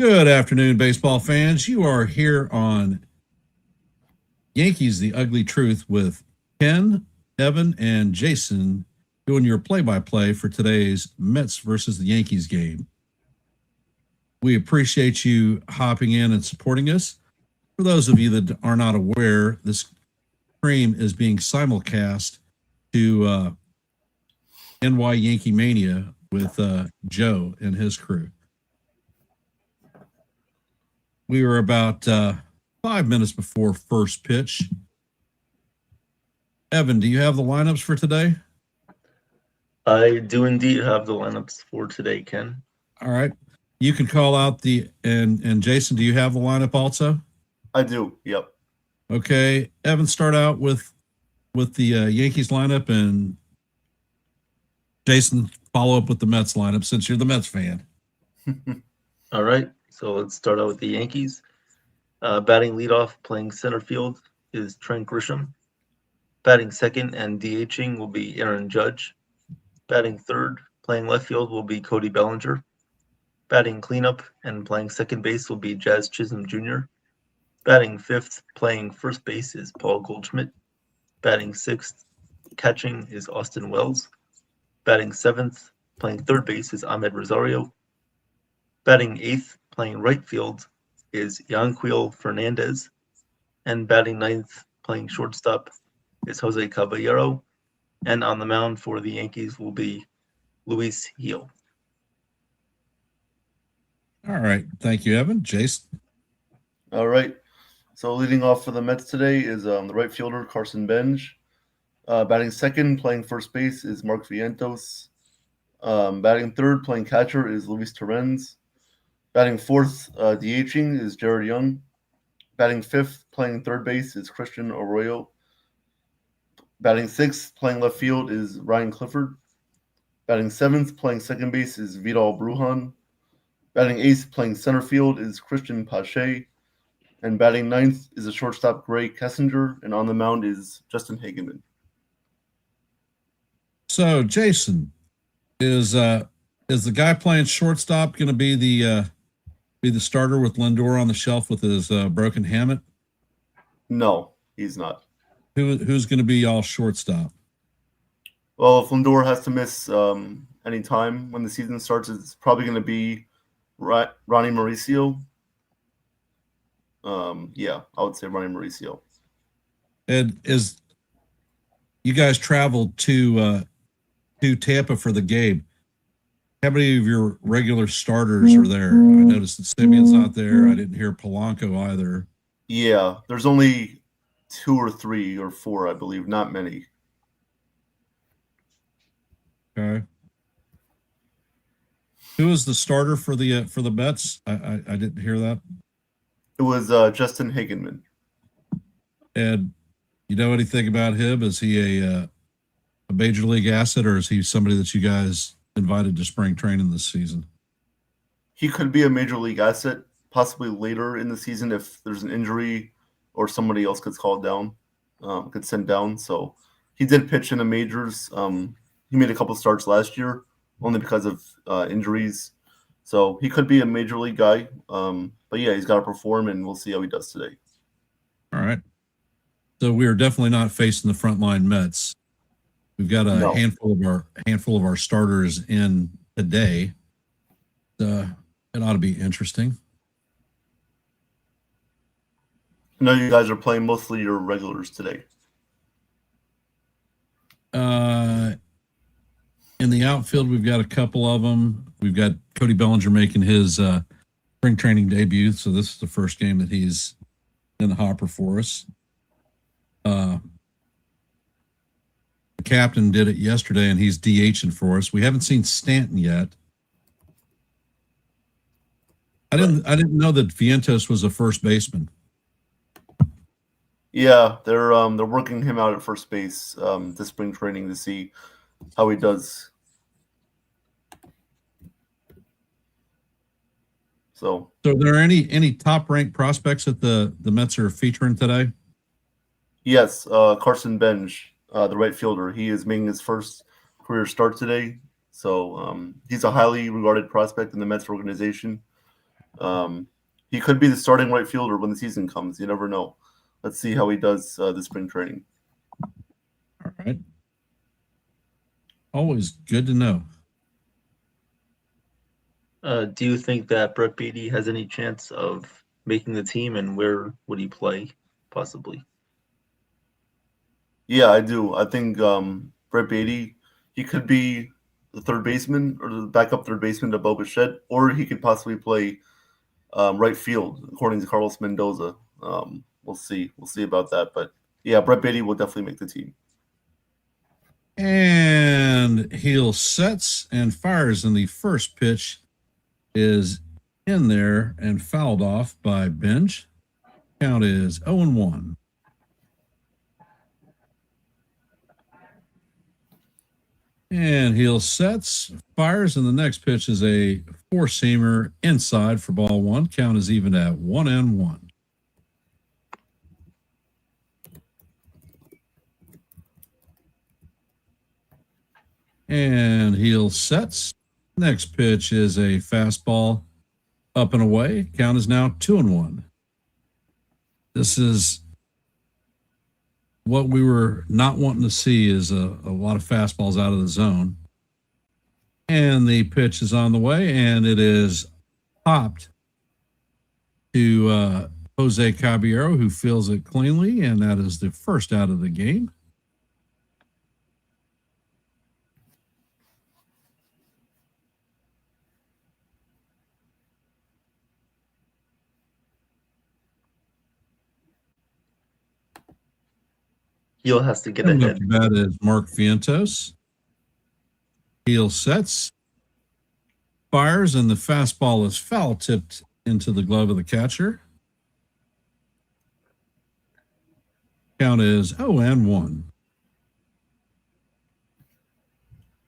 Good afternoon, baseball fans. You are here on Yankees, The Ugly Truth with Ken, Evan, and Jason doing your play-by-play for today's Mets versus the Yankees game. We appreciate you hopping in and supporting us. For those of you that are not aware, this stream is being simulcast to YankeeMania with Joe and his crew. We were about 5 minutes before first pitch. Evan, do you have the lineups for today? I do indeed have the lineups for today, Ken. All right. You can call out and Jason, do you have the lineup also? I do. Yep. Okay. Evan, start out with the Yankees lineup, and Jason, follow up with the Mets lineup since you're the Mets fan. All right. So let's start out with the Yankees. Batting leadoff, playing center field, is Trent Grisham. Batting second and DHing will be Aaron Judge. Batting third, playing left field, will be Cody Bellinger. Batting cleanup and playing second base will be Jazz Chisholm Jr. Batting fifth, playing first base, is Paul Goldschmidt. Batting sixth, catching, is Austin Wells. Batting seventh, playing third base, is Ahmed Rosario. Batting eighth, playing right field, is Yanquiel Fernandez. And batting ninth, playing shortstop, is Jose Caballero. And on the mound for the Yankees will be Luis Gil. All right. Thank you, Evan. Jason? All right. So leading off for the Mets today is the right fielder, Carson Bench. Batting second, playing first base, is Mark Vientos. Batting third, playing catcher, is Luis Torrens. Batting fourth, DHing, is Jared Young. Batting fifth, playing third base, is Christian Arroyo. Batting sixth, playing left field, is Ryan Clifford. Batting seventh, playing second base, is Vidal Brujan. Batting eighth, playing center field, is Christian Pache. And batting ninth is a shortstop, Gray Kessinger. And on the mound is Justin Hageman. So, Jason, is the guy playing shortstop going to be the starter with Lindor on the shelf with his broken helmet? No, he's not. Who's going to be all shortstop? Well, if Lindor has to miss any time when the season starts, it's probably going to be Ronnie Mauricio. Yeah, I would say Ronnie Mauricio. And you guys traveled to Tampa for the game. How many of your regular starters are there? I noticed that Simeon's not there. I didn't hear Polanco either. Yeah, there's only 2 or 3 or 4, I believe, not many. Okay. Who was the starter for the Mets? I didn't hear that. It was Justin Hageman. And you know anything about him? Is he a major league asset, or is he somebody that you guys invited to spring training this season? He could be a major league asset, possibly later in the season if there's an injury or somebody else gets called down, gets sent down. So he did pitch in the majors. He made a couple starts last year, only because of injuries. So he could be a major league guy. But yeah, he's got to perform, and we'll see how he does today. All right. So we are definitely not facing the frontline Mets. We've got a handful of our starters in today. It ought to be interesting. I know you guys are playing mostly your regulars today. In the outfield, we've got a couple of them. We've got Cody Bellinger making his spring training debut, so this is the first game that he's in the hopper for us. The captain did it yesterday, and he's DHing for us. We haven't seen Stanton yet. I didn't know that Vientos was a first baseman. Yeah, they're working him out at first base this spring training to see how he does. So are there any top ranked prospects that the Mets are featuring today? Yes, Carson Bench, the right fielder. He is making his first career start today. So he's a highly regarded prospect in the Mets organization. He could be the starting right fielder when the season comes. You never know. Let's see how he does this spring training. All right. Always good to know. Do you think that Brett Beatty has any chance of making the team, and where would he play, possibly? Yeah, I do. I think Brett Beatty, he could be the third baseman or the backup third baseman to Bo Bichette, or he could possibly play right field, according to Carlos Mendoza. We'll see. We'll see about that. But yeah, Brett Beatty will definitely make the team. And Heel sets and fires, and the first pitch is in there and fouled off by Benj. Count is 0-1. And Heel sets, fires, and the next pitch is a four-seamer inside for ball one. Count is even at 1-1. And Heel sets. Next pitch is a fastball up and away. Count is now 2-1. This is what we were not wanting to see, is a lot of fastballs out of the zone. And the pitch is on the way, and it is popped to Jose Caballero, who fields it cleanly, and that is the first out of the game. Heel has to get Coming up ahead. to bat is Mark Vientos. Heel sets, fires, and the fastball is foul tipped into the glove of the catcher. Count is 0-1.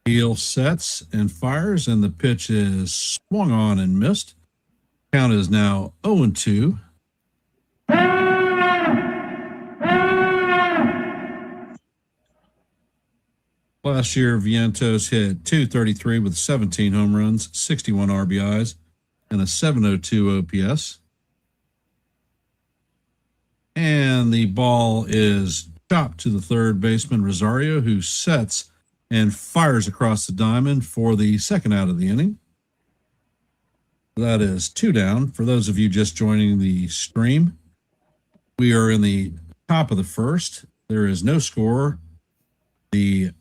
Heel sets and fires, and the pitch is swung on and missed. Count is now 0-2. Last year, Vientos hit .233 with 17 home runs, 61 RBIs, and a .702 OPS. And the ball is chopped to the third baseman, Rosario, who sets and fires across the diamond for the second out of the inning. That is 2 down. For those of you just joining the stream, we are in the top of the first. There is no score. The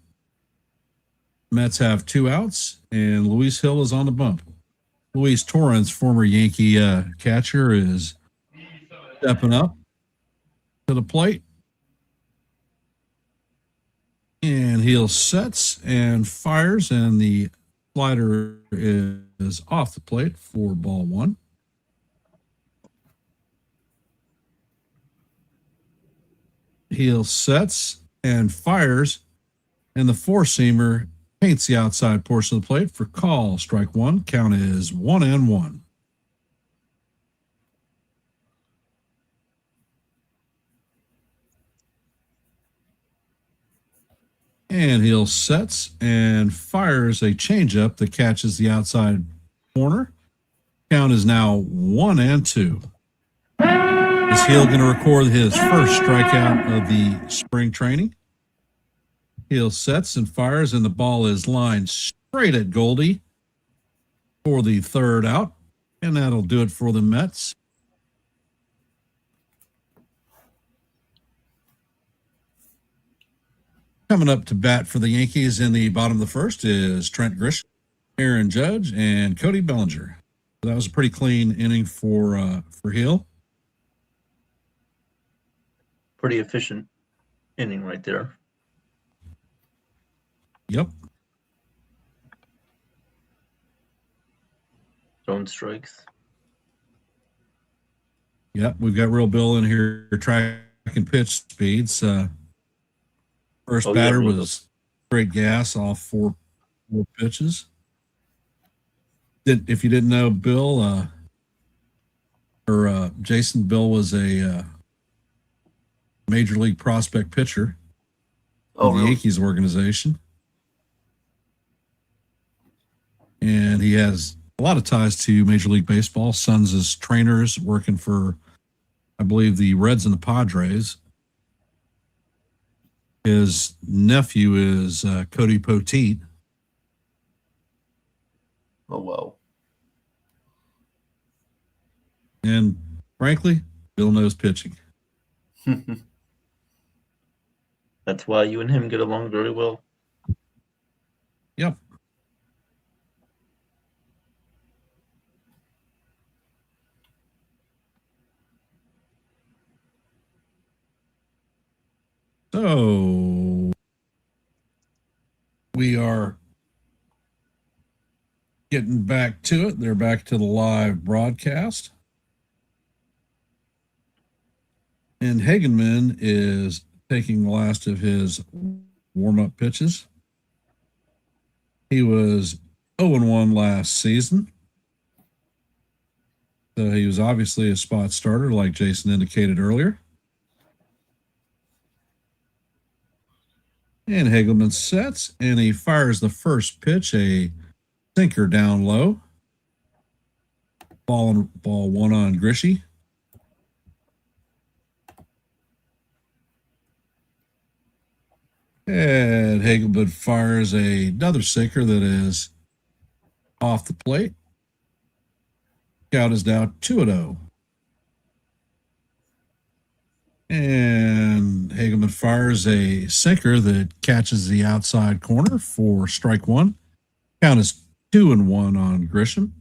Mets have 2 outs, and Luis Hill is on the bump. Luis Torrens, former Yankee catcher, is stepping up to the plate. And Hill sets and fires, and the slider is off the plate for ball one. Hill sets and fires, and the four-seamer paints the outside portion of the plate for call. Strike one. Count is 1-1. And Hill sets and fires a changeup that catches the outside corner. Count is now 1-2. Is Hill going to record his first strikeout of the spring training? Hill sets and fires, and the ball is lined straight at Goldie for the third out. And that'll do it for the Mets. Coming up to bat for the Yankees in the bottom of the first is Trent Grisham, Aaron Judge, and Cody Bellinger. So that was a pretty clean inning for Hill. Pretty efficient inning right there. Yep. Throwing strikes. Yep. We've got Real Bill in here tracking pitch speeds. First batter was straight gas off four pitches. If you didn't know, Bill Jason, Bill was a major league prospect pitcher of the Yankees organization. And he has a lot of ties to Major League Baseball. Sons as trainers working for, I believe, the Reds and the Padres. His nephew is Cody Poteet. Oh, wow. And frankly, Bill knows pitching. That's why you and him get along very well. Yep. So we are getting back to it. They're back to the live broadcast. And Hagenman is taking the last of his warm-up pitches. He was 0-1 last season. So he was obviously a spot starter, like Jason indicated earlier. And Hagelman sets, and he fires the first pitch, a sinker down low. Ball one on Grishy. And Hagelman fires another sinker that is off the plate. Count is now 2-0. And Hagelman fires a sinker that catches the outside corner for strike one. Count is 2-1 on Grisham.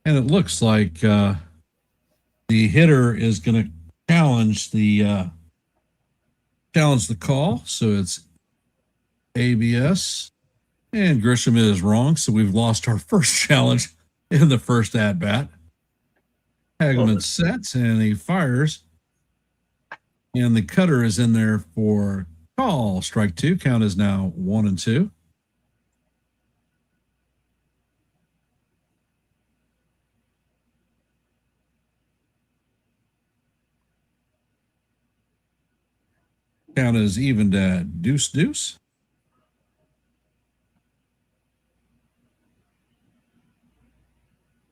And it looks like the hitter is going to challenge the call. So it's ABS. And Grisham is wrong. So we've lost our first challenge in the first at bat. Hagelman sets and he fires. And the cutter is in there for call. Strike two. Count is now 1-2. Count is evened at 2-2.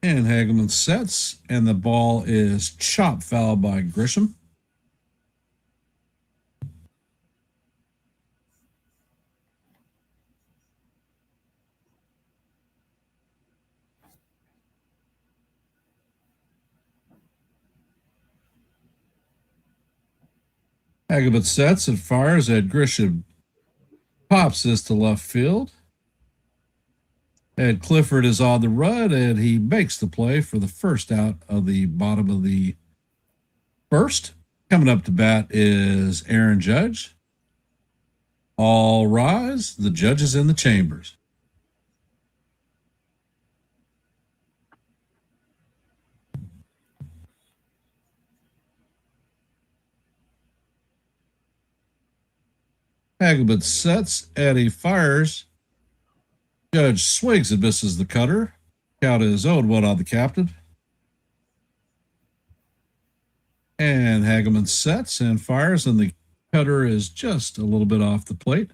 And Hagelman sets, and the ball is chop foul by Grisham. Hagelman sets and fires at Grisham. Pops this to left field. And Clifford is on the run, and he makes the play for the first out of the bottom of the first. Coming up to bat is Aaron Judge. All rise. The judge is in the chambers. Hagelman sets, and he fires. Judge swings and misses the cutter. Count is 0-1 on the captain. And Hagelman sets and fires, and the cutter is just a little bit off the plate.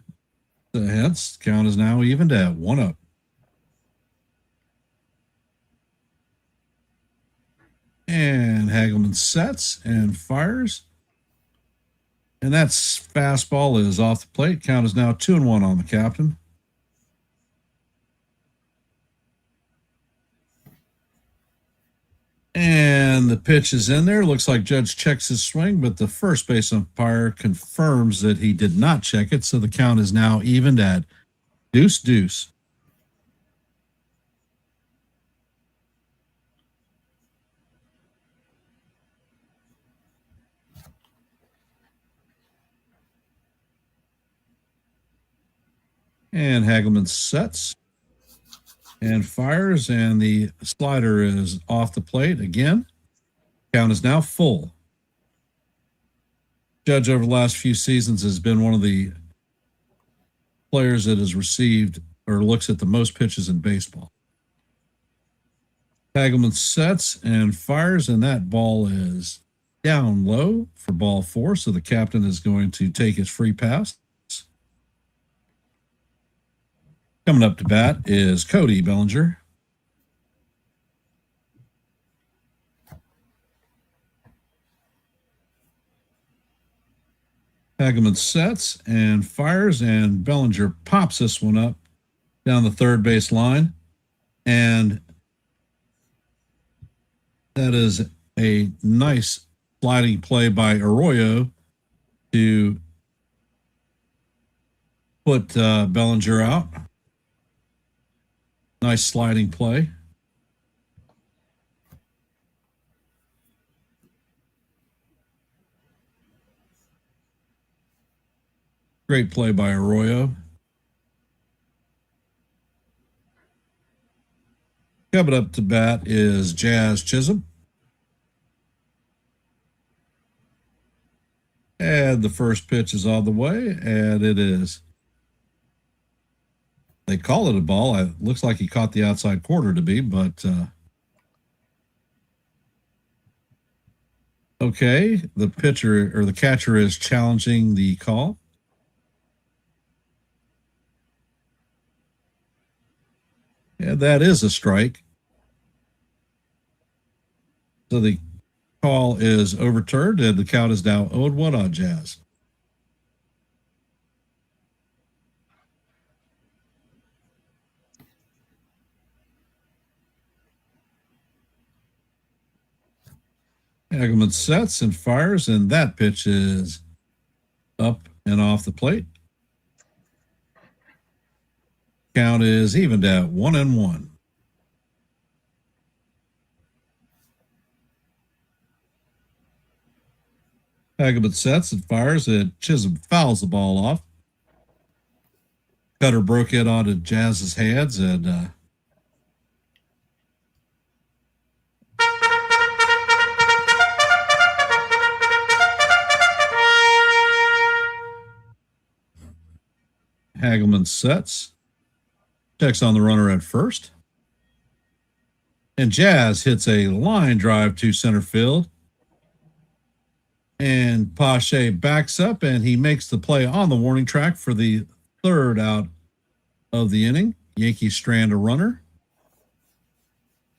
Hence, count is now evened at 1-0. And Hagelman sets and fires. And that's fastball is off the plate. Count is now 2-1 on the captain. And the pitch is in there. Looks like Judge checks his swing, but the first base umpire confirms that he did not check it. So the count is now evened at 2-2. And Hagelman sets and fires, and the slider is off the plate again. Count is now full. Judge over the last few seasons has been one of the players that has received or looks at the most pitches in baseball. Hagelman sets and fires, and that ball is down low for ball 4. So the captain is going to take his free pass. Coming up to bat is Cody Bellinger. Hageman sets and fires, and Bellinger pops this one up down the third base line. And that is a nice sliding play by Arroyo to put Bellinger out. Nice sliding play. Great play by Arroyo. Coming up to bat is Jazz Chisholm. And the first pitch is on the way, and it is. They call it a ball. It looks like he caught the outside corner to be, but okay. The pitcher or the catcher is challenging the call. And that is a strike. So the call is overturned, and the count is now 0-1 on Jazz. Hageman sets and fires, and that pitch is up and off the plate. Count is evened at 1-1. Hageman sets and fires, and Chisholm fouls the ball off. Cutter broke it onto Jazz's hands, and Hageman sets. Checks on the runner at first. And Jazz hits a line drive to center field. And Pache backs up, and he makes the play on the warning track for the third out of the inning. Yankees strand a runner.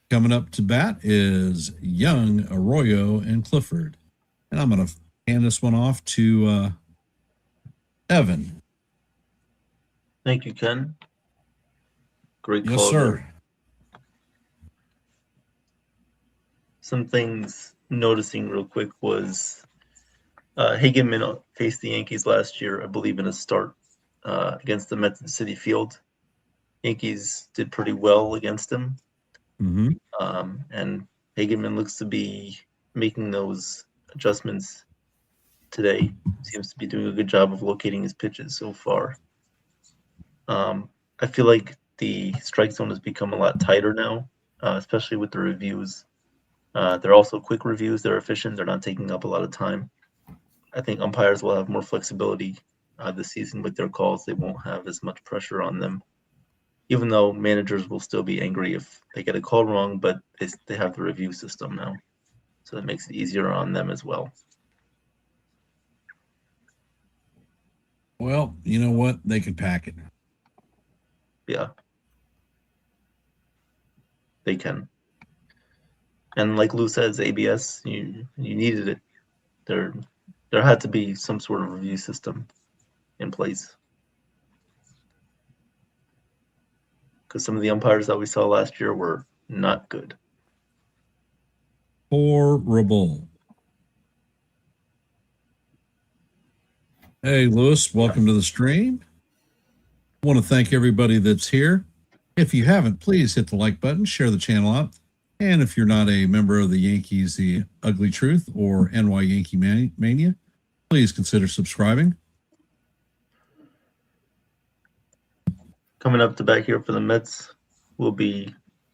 Coming up to bat is Young, Arroyo, and Clifford. And I'm going to hand this one off to Evan. Thank you, Ken. Great call. Yes, sir. There. Some things noticing real quick was Hageman faced the Yankees last year, I believe, in a start against the Mets at Citi Field. Yankees did pretty well against him. Mm-hmm. And Hageman looks to be making those adjustments today. Seems to be doing a good job of locating his pitches so far. I feel like the strike zone has become a lot tighter now, especially with the reviews. They're also quick reviews. They're efficient. They're not taking up a lot of time. I think umpires will have more flexibility this season with their calls. They won't have as much pressure on them, even though managers will still be angry if they get a call wrong, but they have the review system now. So that makes it easier on them as well. Well, you know what? They can pack it. Yeah. They can. And like Lou says, ABS, you needed it. There had to be some sort of review system in place. Because some of the umpires that we saw last year were not good. Horrible. Hey, Lewis, welcome to the stream. I want to thank everybody that's here. If you haven't, please hit the like button, share the channel out. And if you're not a member of the Yankees, The Ugly Truth, or NY Yankee Mania, please consider subscribing. Coming up to back here for the Mets will be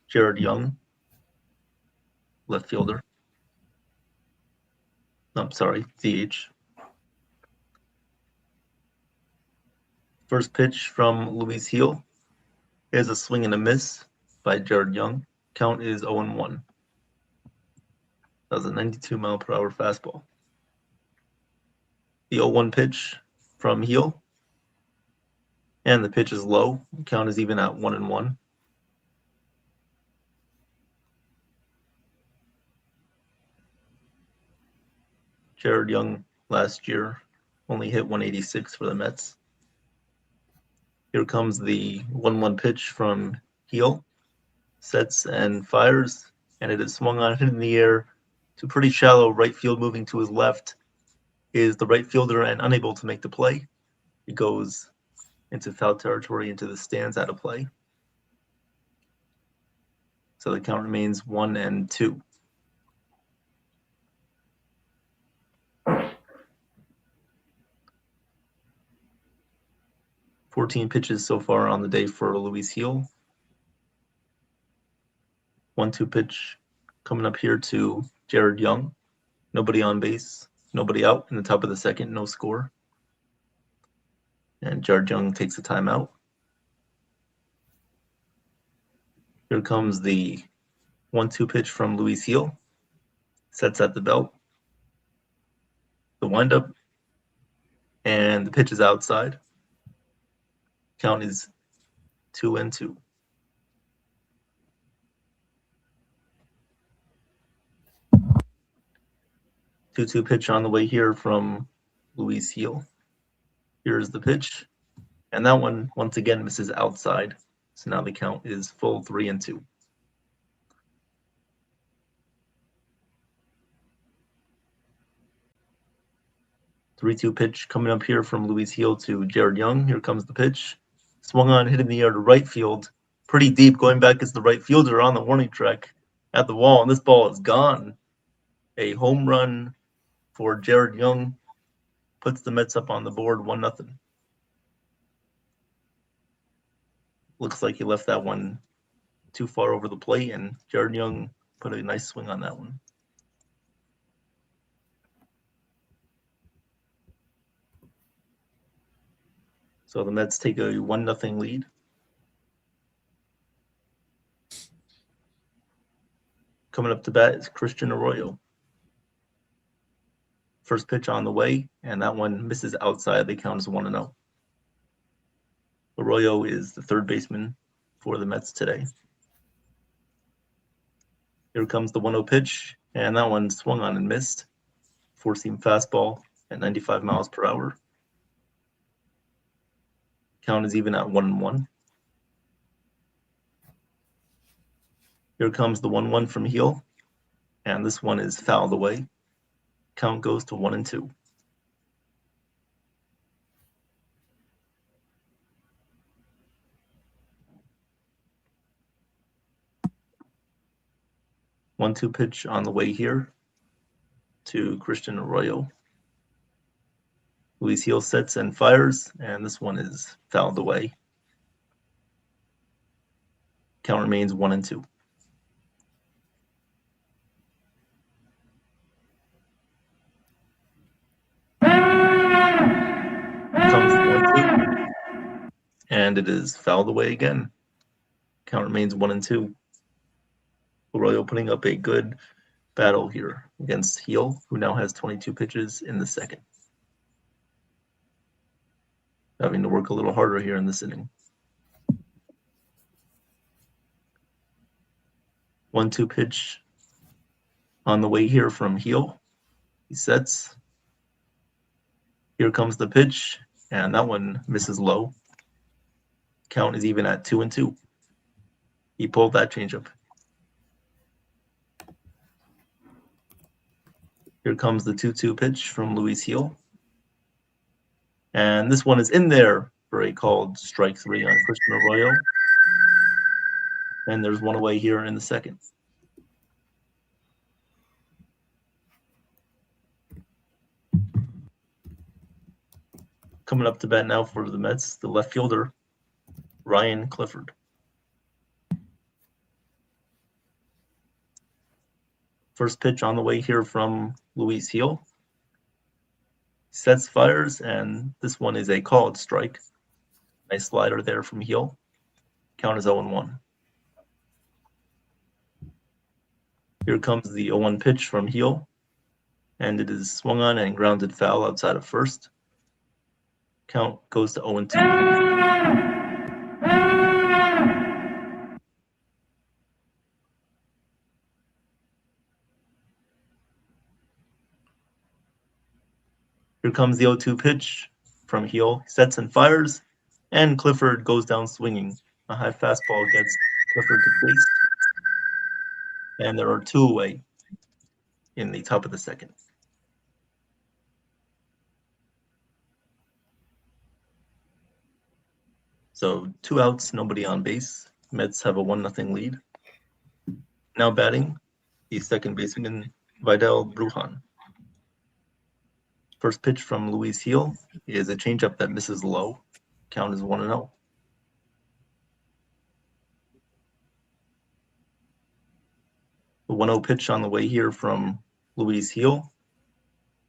Jared Young, left fielder. I'm sorry, DH. First pitch from Luis Gil is a swing and a miss by Jared Young. Count is 0-1. That was a 92-mile-per-hour fastball. The 0-1 pitch from Heel. And the pitch is low. The count is even at 1-1. Jared Young last year only hit 186 for the Mets. Here comes the 1-1 pitch from Heel. Sets and fires, and it is swung on, hit in the air to pretty shallow right field. Moving to his left is the right fielder and unable to make the play. It goes into foul territory, into the stands, out of play. So the count remains 1-2. "14 pitches so far on the day for Luis Heel. 1-2 pitch coming up here to Jared Young. Nobody on base, nobody out in the top of the second, no score. And Jared Young takes a timeout. Here comes the 1-2 pitch from Luis Heel. Sets at the belt. The windup. And the pitch is outside. Count is 2-2. Two-two pitch on the way here from Luis Heel. Here's the pitch. And that one, once again, misses outside. So now the count is full 3-2. Three-two pitch coming up here from Luis Heel to Jared Young. Here comes the pitch. Swung on, hit in the air to right field. Pretty deep, going back as the right fielder on the warning track at the wall. And this ball is gone. A home run for Jared Young puts the Mets up on the board 1-0. Looks like he left that one too far over the plate, and Jared Young put a nice swing on that one. So the Mets take a 1-0 lead. Coming up to bat is Christian Arroyo. First pitch on the way, and that one misses outside. The count is 1-0. Arroyo is the third baseman for the Mets today. Here comes the 1-0 pitch, and that one swung on and missed. Four-seam fastball at 95 miles per hour. Count is even at 1-1. Here comes the 1-1 from Heel, and this one is fouled away. Count goes to 1-2. One-two pitch on the way here to Christian Arroyo. Luis Heel sets and fires, and this one is fouled away. Count remains 1-2. Comes the 1-2, and it is fouled away again. Count remains 1-2. Arroyo putting up a good battle here against Heel, who now has 22 pitches in the second. Having to work a little harder here in this inning. 1-2 pitch on the way here from Heel. He sets. Here comes the pitch, and that one misses low. Count is even at 2-2. He pulled that changeup. Here comes the 2-2 pitch from Luis Heel. And this one is in there for a called strike three on Christian Arroyo. And there's one away here in the second. Coming up to bat now for the Mets, the left fielder, Ryan Clifford. First pitch on the way here from Luis Heel. Sets, fires, and this one is a called strike. Nice slider there from Heel. Count is 0-1. Here comes the 0-1 pitch from heel, and it is swung on and grounded foul outside of first. Count goes to 0-2. Here comes the 0-2 pitch from heel, sets and fires, and Clifford goes down swinging. A high fastball gets Clifford to base, and there are 2 away in the top of the second. So 2 outs, nobody on base. Mets have a 1-0 lead. Now batting, the second baseman, Vidal Brujan. First pitch from Luis Gil is a changeup that misses low. Count is 1-0. The 1-0 pitch on the way here from Luis Gil.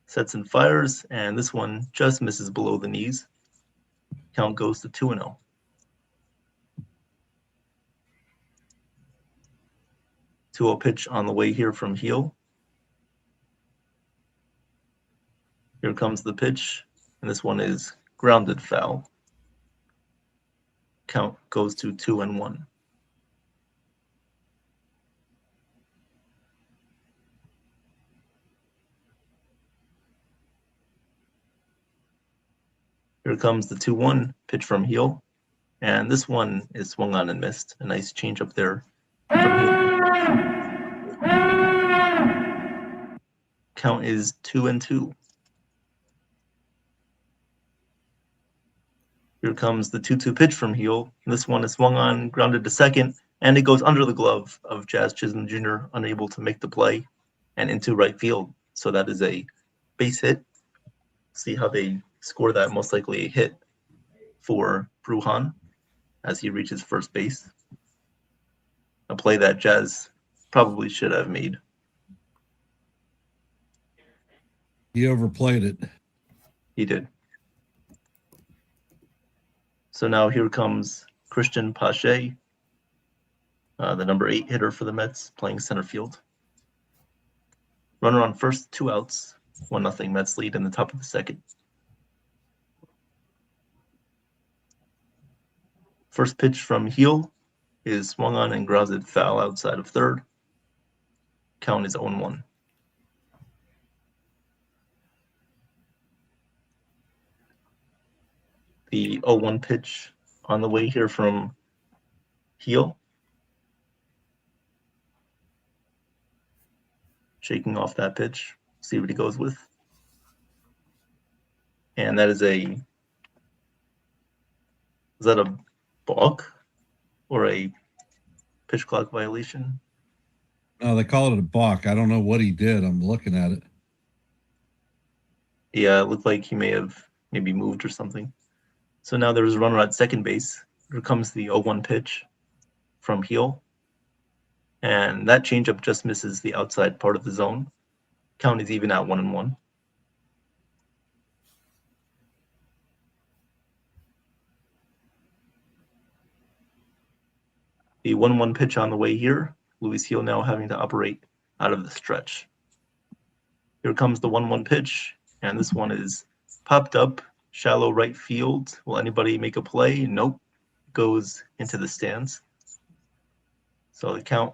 Sets and fires, and this one just misses below the knees. Count goes to 2-0. 2-0 pitch on the way here from Gil. Here comes the pitch, and this one is grounded foul. Count goes to 2-1. Here comes the 2-1 pitch from Gil, and this one is swung on and missed. A nice change up there from Gil. Count is 2-2. Here comes the 2-2 pitch from Gil. This one is swung on, grounded to second, and it goes under the glove of Jazz Chisholm Jr., unable to make the play, and into right field. So that is a base hit. See how they score that, most likely a hit for Brujan as he reaches first base. A play that Jazz probably should have made. He overplayed it. He did. So now here comes Christian Pache, the number 8 hitter for the Mets, playing center field. Runner on first, 2 outs, 1-0 Mets lead in the top of the second. First pitch from Gil is swung on and grounded foul outside of third. Count is 0-1. The 0-1 pitch on the way here from Gil. Shaking off that pitch. See what he goes with. And that is is that a balk or a pitch clock violation? No, they call it a balk. I don't know what he did. I'm looking at it. Yeah, it looked like he may have maybe moved or something. So now there's a runner at second base. Here comes the 0-1 pitch from Gil. And that changeup just misses the outside part of the zone. Count is even at 1-1. The 1-1 pitch on the way here. Luis Gil now having to operate out of the stretch. Here comes the 1-1 pitch, and this one is popped up, shallow right field. Will anybody make a play? Nope. Goes into the stands. So the count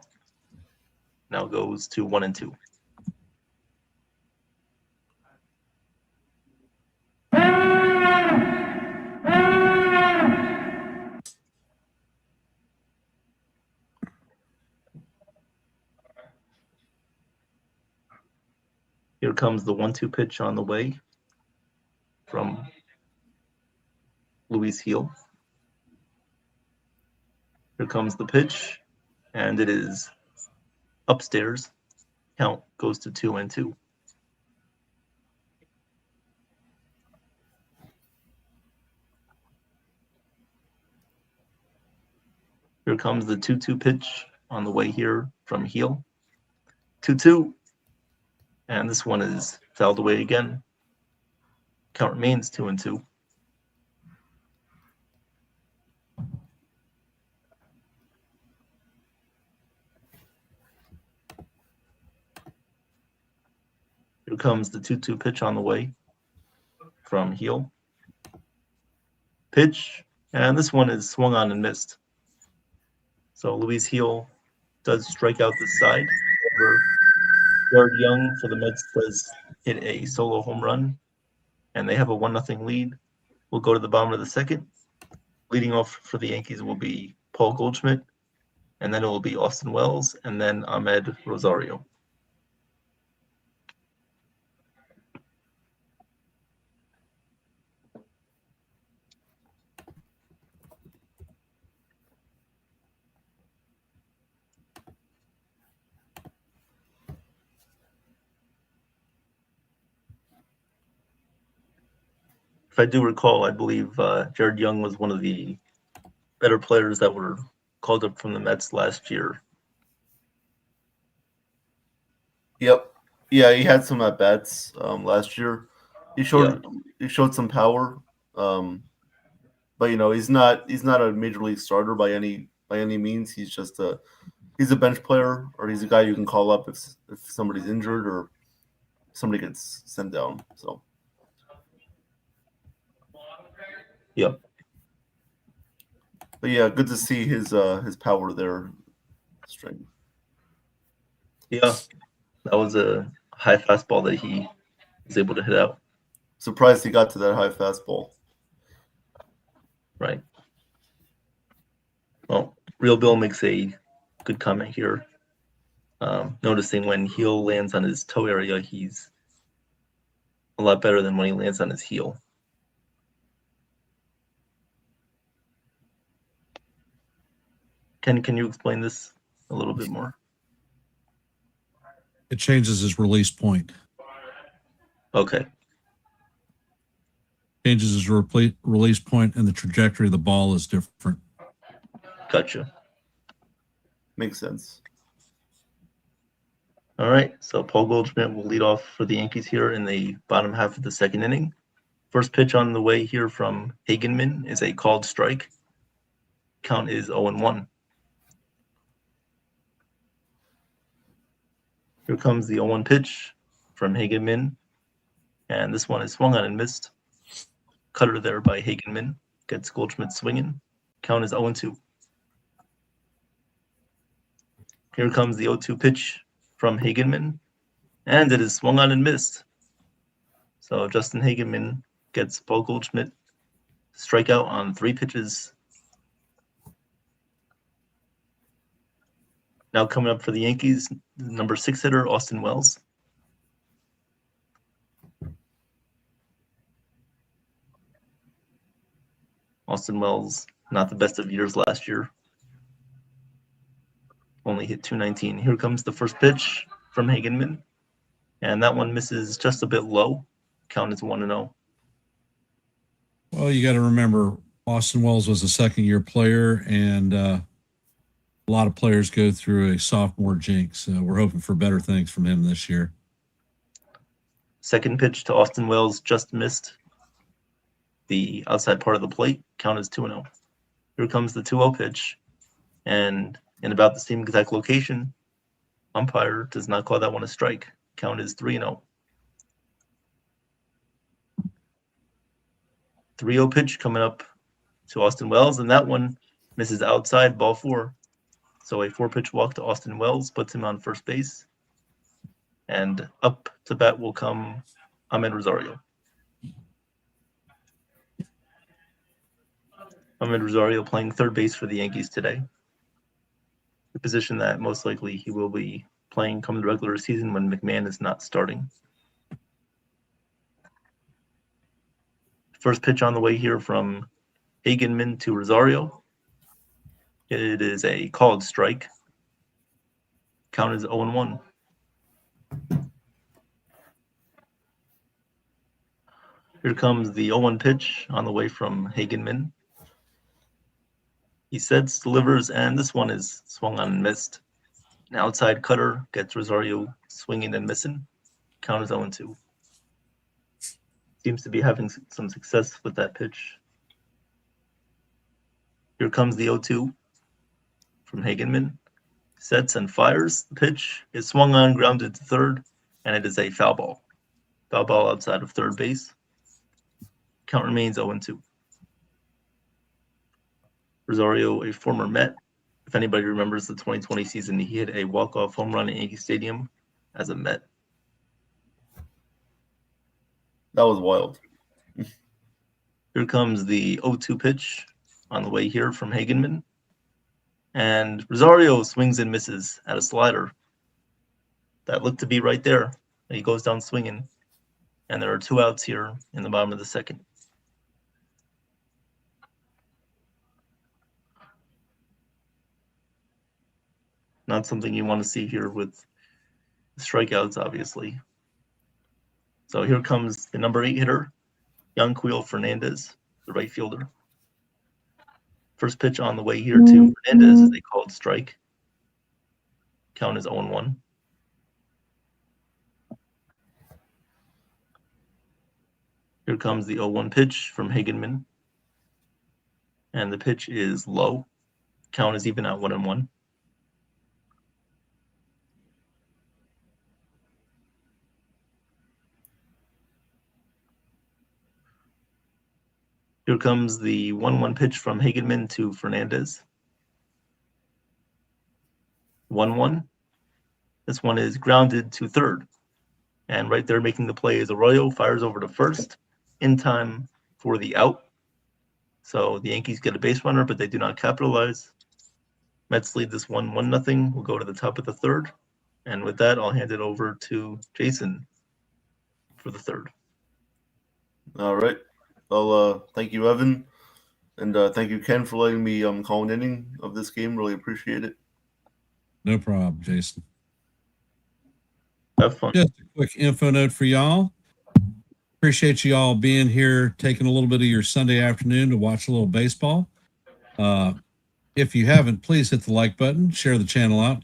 now goes to 1-2. Here comes the 1-2 pitch on the way from Luis Gil. Here comes the pitch, and it is upstairs. Count goes to 2-2. Here comes the 2-2 pitch on the way here from Gil. 2-2. And this one is fouled away again. Count remains 2-2. Here comes the 2-2 pitch on the way from Heel. Pitch, and this one is swung on and missed. So Luis Heel does strike out the side. However, Jared Young for the Mets does hit a solo home run, and they have a 1-0 lead. We'll go to the bottom of the second. Leading off for the Yankees will be Paul Goldschmidt, and then it will be Austin Wells, and then Ahmed Rosario. If I do recall, I believe Jared Young was one of the better players that were called up from the Mets last year. Yep. Yeah, he had some at bats last year. He showed some power, but he's not a major league starter by any means. He's just he's a bench player, or he's a guy you can call up if somebody's injured or somebody gets sent down. So. Yep. But yeah, good to see his power there, strength. Yeah, that was a high fastball that he was able to hit out. Surprised he got to that high fastball. Right. Well, Real Bill makes a good comment here. Noticing when Heel lands on his toe area, he's a lot better than when he lands on his heel. Can you explain this a little bit more? It changes his release point. Okay. Changes his release point, and the trajectory of the ball is different. Gotcha. Makes sense. All right, so Paul Goldschmidt will lead off for the Yankees here in the bottom half of the second inning. First pitch on the way here from Hagenman is a called strike. Count is 0-1. Here comes the 0-1 pitch from Hagenman, and this one is swung on and missed. Cutter there by Hagenman gets Goldschmidt swinging. Count is 0-2. Here comes the 0-2 pitch from Hagenman, and it is swung on and missed. So Justin Hagenman gets Paul Goldschmidt strikeout on 3 pitches. Now coming up for the Yankees, number 6 hitter, Austin Wells. Austin Wells, not the best of years last year. Only hit .219. Here comes the first pitch from Hagenman, and that one misses just a bit low. Count is 1-0. Well, you got to remember, Austin Wells was a second-year player, and a lot of players go through a sophomore jinx. We're hoping for better things from him this year. Second pitch to Austin Wells just missed the outside part of the plate. Count is 2-0. Here comes the 2-0 pitch, and in about the same exact location, umpire does not call that one a strike. Count is 3-0. 3-0 pitch coming up to Austin Wells, and that one misses outside, ball 4. So a 4-pitch walk to Austin Wells puts him on first base. And up to bat will come Ahmed Rosario. Ahmed Rosario playing third base for the Yankees today. The position that most likely he will be playing come the regular season when McMahon is not starting. First pitch on the way here from Hagenman to Rosario. It is a called strike. Count is 0-1. Here comes the 0-1 pitch on the way from Hagenman. He sets, delivers, and this one is swung on and missed. An outside cutter gets Rosario swinging and missing. Count is 0-2. Seems to be having some success with that pitch. Here comes the 0-2 from Hagenman. Sets and fires. The pitch is swung on, grounded to third, and it is a foul ball. Foul ball outside of third base. Count remains 0-2. Rosario, a former Met. If anybody remembers the 2020 season, he hit a walk-off home run at Yankee Stadium as a Met. That was wild. Here comes the 0-2 pitch on the way here from Hagenman. And Rosario swings and misses at a slider that looked to be right there. He goes down swinging. And there are 2 outs here in the bottom of the second. Not something you want to see here with strikeouts, obviously. So here comes the number 8 hitter, Yanquiel Fernandez, the right fielder. First pitch on the way here to Fernandez is a called strike. Count is 0-1. Here comes the 0-1 pitch from Hagenman. And the pitch is low. Count is even at 1-1. Here comes the 1-1 pitch from Hagenman to Fernandez. 1-1. This one is grounded to third. And right there making the play is Arroyo, fires over to first in time for the out. So the Yankees get a base runner, but they do not capitalize. Mets lead this 1-0. We'll go to the top of the third. And with that, I'll hand it over to Jason for the third. All right. Well, thank you, Evan. And thank you, Ken, for letting me call an inning of this game. Really appreciate it. No problem, Jason. Have fun. Just a quick info note for y'all. Appreciate you all being here, taking a little bit of your Sunday afternoon to watch a little baseball. If you haven't, please hit the like button, share the channel out.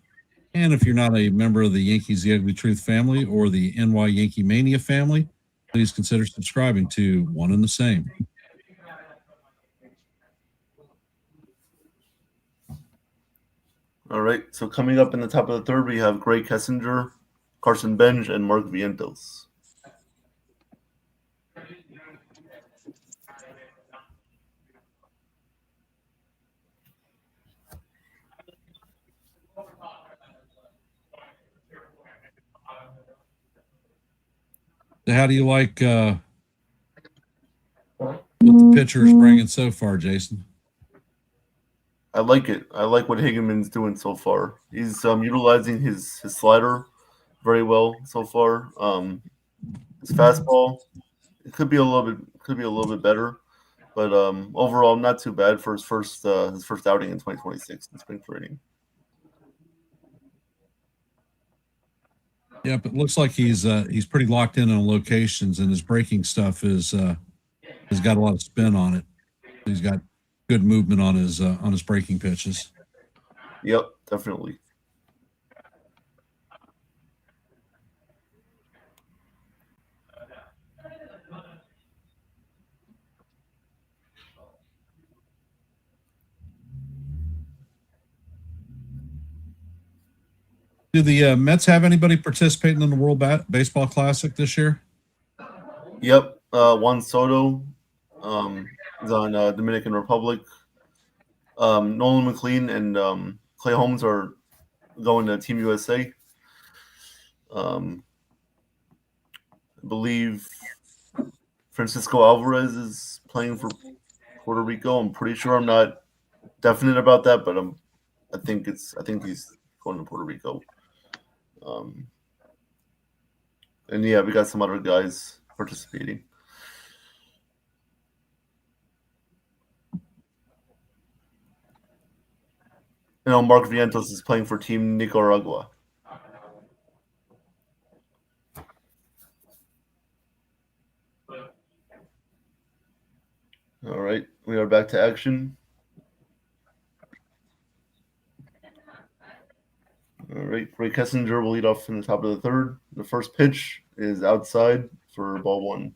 And if you're not a member of the Yankees The Ugly Truth family or the NY YankeeMania family, please consider subscribing to One and the Same. All right. So coming up in the top of the third, we have Gray Kessinger, Carson Benj, and Mark Vientos. How do you like what the pitcher is bringing so far, Jason? I like it. I like what Hageman's doing so far. He's utilizing his slider very well so far. His fastball, it could be a little bit better, but overall not too bad for his first outing in 2026 in spring training. Yeah, but it looks like he's pretty locked in on locations, and his breaking stuff has got a lot of spin on it. He's got good movement on his breaking pitches. Yep, definitely. Do the Mets have anybody participating in the World Baseball Classic this year? Yep, Juan Soto is on Dominican Republic. Nolan McLean and Clay Holmes are going to Team USA. I believe Francisco Alvarez is playing for Puerto Rico. I'm pretty sure. I'm not definite about that, but I think he's going to Puerto Rico. And yeah, we got some other guys participating. You know, Mark Vientos is playing for Team Nicaragua. All right, we are back to action. All right, Ray Kessinger will lead off in the top of the third. The first pitch is outside for ball one.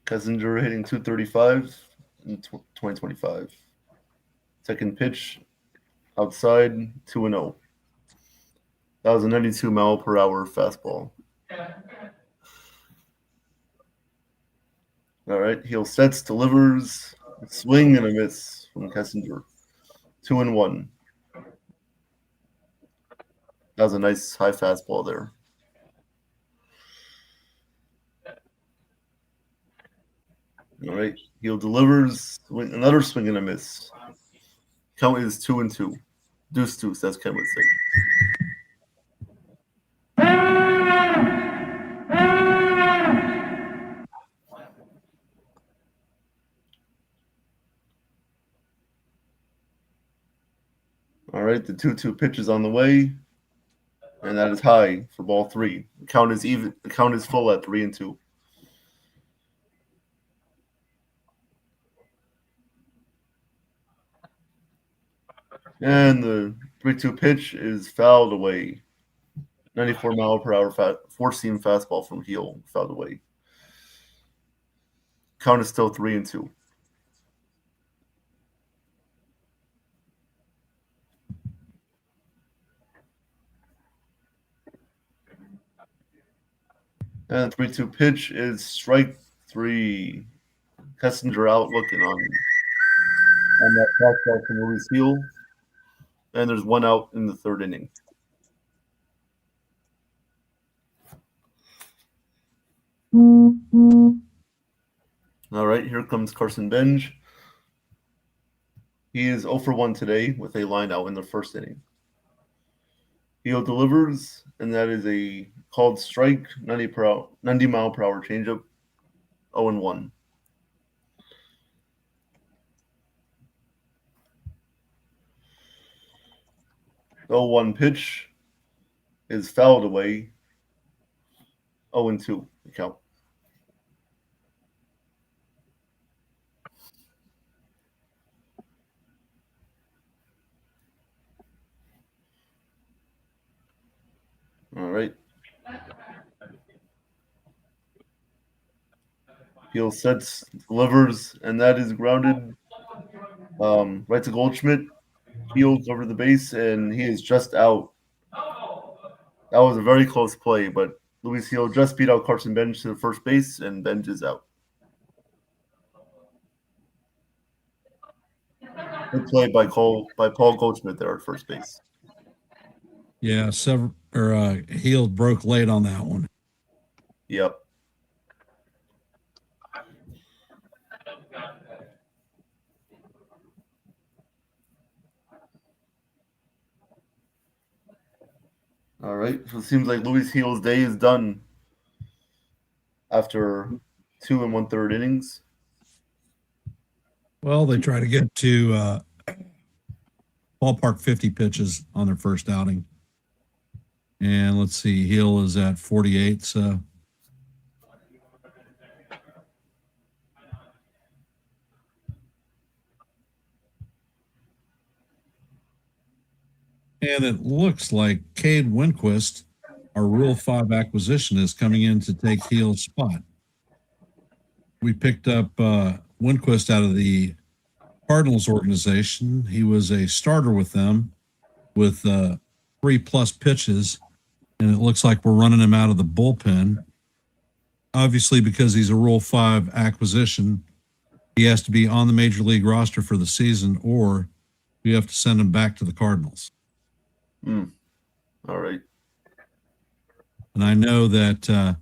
Kessinger hitting 235 in 2025. Second pitch outside, 2-0. That was a 92-mile-per-hour fastball. All right, heel sets, delivers, swing and a miss from Kessinger. 2-1. That was a nice high fastball there. All right, heel delivers, another swing and a miss. Count is 2-2. Deuce, as Ken would say. All right, the 2-2 pitch is on the way, and that is high for ball 3. The count is even. The count is full at 3-2. And the 3-2 pitch is fouled away. 94-mile-per-hour four-seam fastball from heel, fouled away. Count is still 3-2. And the 3-2 pitch is strike 3. Kessinger out looking on that fastball from Louis Heel. And there's 1 out in the 3rd inning. All right, here comes Carson Benj. He is 0 for 1 today with a line out in the 1st inning. Heel delivers, and that is a called strike, 90-mile-per-hour changeup, 0-1. The 0-1 pitch is fouled away, 0-2 the count. All right. Heel sets, delivers, and that is grounded right to Goldschmidt. Fields over the base, and he is just out. That was a very close play, but Luis Heel just beat out Carson Benj to the first base, and Benj is out. Good play by Paul Goldschmidt there at first base. Yeah, Heel broke late on that one. Yep. All right. So it seems like Luis Heel's day is done after 2 1/3 innings. Well, they try to get to ballpark 50 pitches on their first outing. And let's see, Heel is at 48. So and it looks like Cade Winquist, our Rule 5 acquisition, is coming in to take Heel's spot. We picked up Winquist out of the Cardinals organization. He was a starter with them with 3+ pitches, and it looks like we're running him out of the bullpen. Obviously, because he's a Rule 5 acquisition, he has to be on the major league roster for the season, or we have to send him back to the Cardinals. All right. And I know that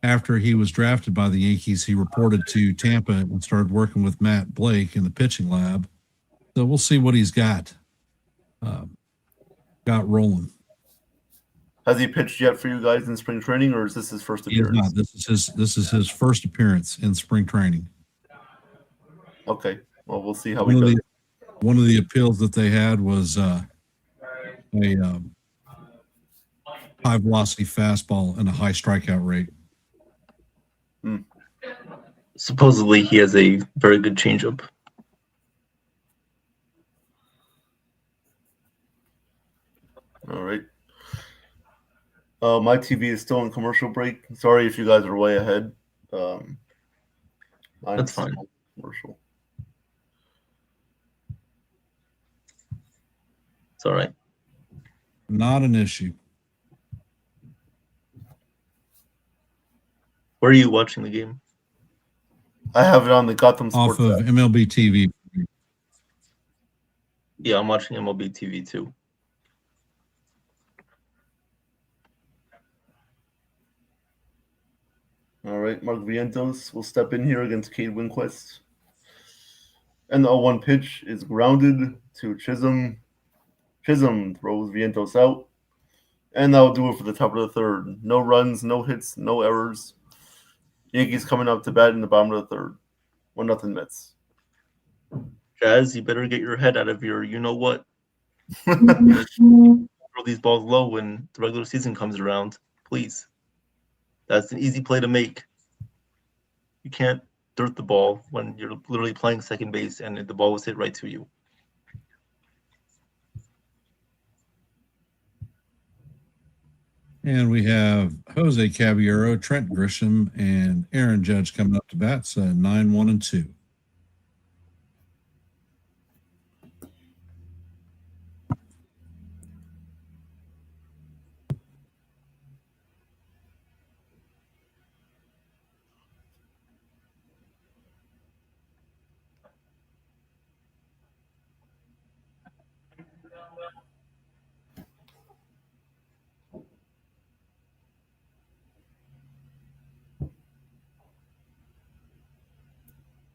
after he was drafted by the Yankees, he reported to Tampa and started working with Matt Blake in the pitching lab. So we'll see what he's got rolling. Has he pitched yet for you guys in spring training, or is this his first appearance? He is not. This is his first appearance in spring training. Okay. Well, we'll see how he does. One of the appeals that they had was a high velocity fastball and a high strikeout rate. Supposedly, he has a very good changeup. All right. My TV is still in commercial break. Sorry if you guys are way ahead. That's fine. Commercial. It's all right. Not an issue. Where are you watching the game? I have it on the Gotham Off Sports of app. MLB TV. Yeah, I'm watching MLB TV too. All right, Mark Vientos will step in here against Cade Winquist. And the 0-1 pitch is grounded to Chisholm. Chisholm throws Vientos out. And that'll do it for the top of the third. No runs, no hits, no errors. Yankees coming up to bat in the bottom of the third. 1-0 Mets. Jazz, you better get your head out of your you-know-what. Throw these balls low when the regular season comes around, please. That's an easy play to make. You can't dirt the ball when you're literally playing second base and the ball was hit right to you. And we have Jose Caballero, Trent Grisham, and Aaron Judge coming up to bat. So 9-1-2.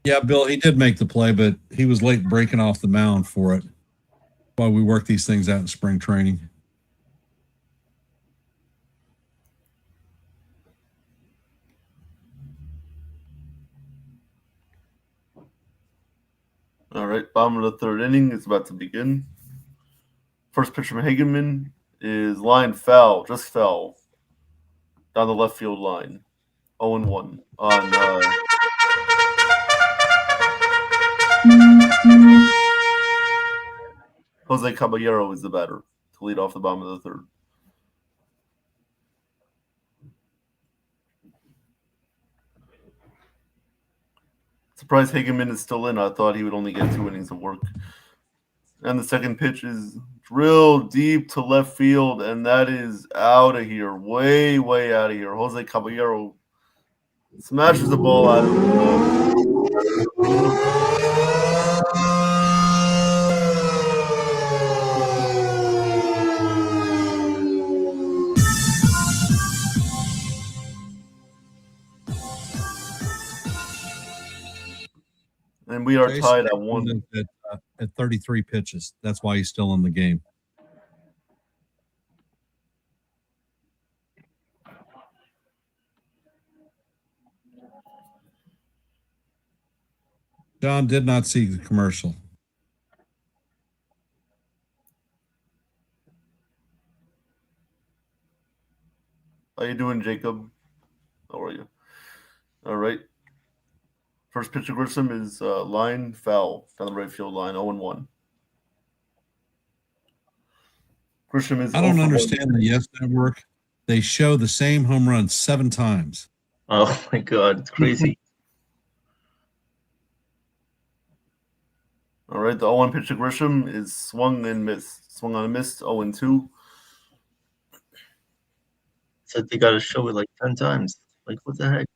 Yeah, Bill, he did make the play, but he was late breaking off the mound for it while we work these things out in spring training. All right, bottom of the third inning is about to begin. First pitch from Hageman is line foul, just foul, down the left field line. 0-1 on Jose Caballero is the batter to lead off the bottom of the third. Surprised Hageman is still in. I thought he would only get 2 innings of work. And the second pitch is drilled deep to left field, and that is out of here. Way, way out of here. Jose Caballero smashes the ball out of and we are tied at 1. At 33 pitches. That's why he's still in the game. John did not see the commercial. How you doing, Jacob? How are you? All right. First pitch of Grissom is line foul down the right field line, 0-1. Grisham is. I don't understand the Yes Network. They show the same home run 7 times. Oh my God, it's crazy. All right, the 0-1 pitch to Grisham is swung and missed. Swung on a miss, 0-2. Said they got to show it like 10 times. Like, what the heck?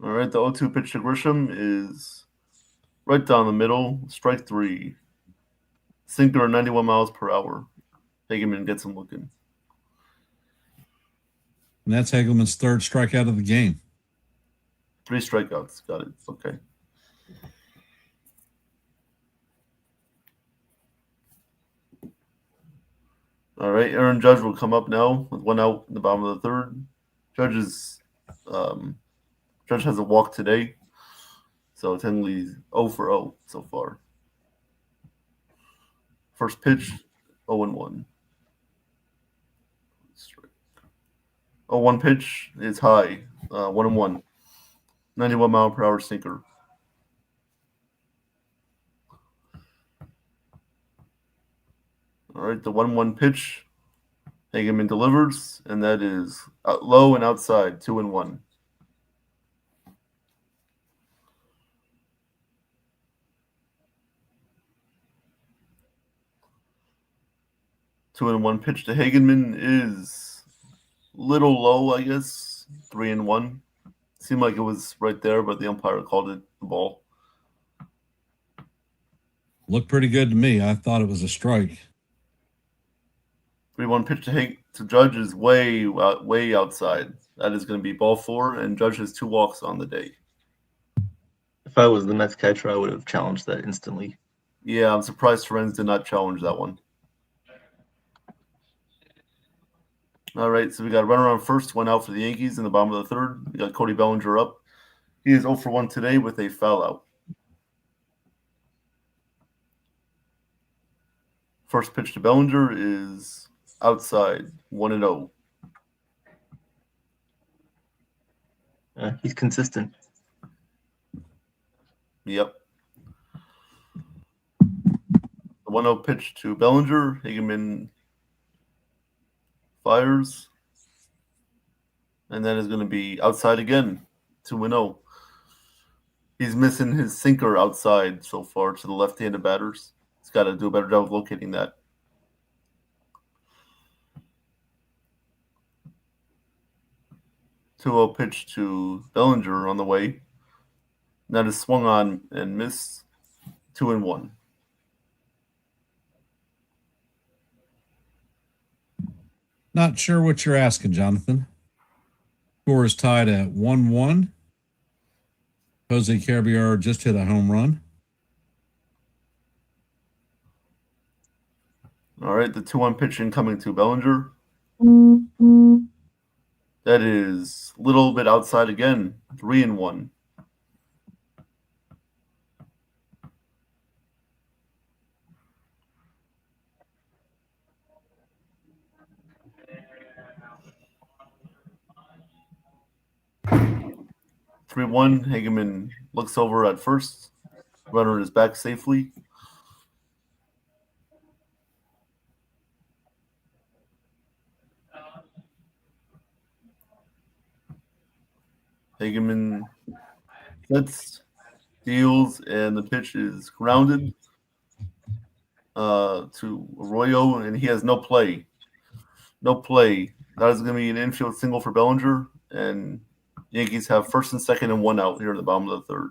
All right, the 0-2 pitch to Grisham is right down the middle, strike 3. Sinker 91 miles per hour. Hageman gets him looking. And that's Hagelman's 3rd strikeout of the game. 3 strikeouts. Got it. Okay. All right, Aaron Judge will come up now with 1 out in the bottom of the third. Judge has a walk today, so technically 0 for 0 so far. First pitch, 0-1. 0-1 pitch is high, 1-1. 91 mile per hour sinker. All right, the 1-1 pitch, Hageman delivers, and that is low and outside, 2-1. 2-1 pitch to Hagenman is little low, I guess. 3-1. Seemed like it was right there, but the umpire called it the ball. Looked pretty good to me. I thought it was a strike. 3-1 pitch to Judge is way outside. That is going to be ball 4, and Judge has 2 walks on the day. If I was the Mets catcher, I would have challenged that instantly. Yeah, I'm surprised Ferenz did not challenge that one. All right, so we got a runner on first, 1 out for the Yankees in the bottom of the third. We got Cody Bellinger up. He is 0 for 1 today with a foul out. First pitch to Bellinger is outside, 1-0. He's consistent. Yep. The 1-0 pitch to Bellinger. Hageman fires. And that is going to be outside again, 2-0. He's missing his sinker outside so far to the left-handed batters. He's got to do a better job of locating that. 2-0 pitch to Bellinger on the way. That is swung on and missed. 2-1. Not sure what you're asking, Jonathan. Score is tied at 1-1. Jose Caballero just hit a home run. All right, the 2-1 pitch incoming to Bellinger. That is a little bit outside again. 3-1. Hageman looks over at first. Runner is back safely. Hageman sets, deals, and the pitch is grounded to Arroyo, and he has no play. No play. That is going to be an infield single for Bellinger, and Yankees have first and second and 1 out here in the bottom of the third.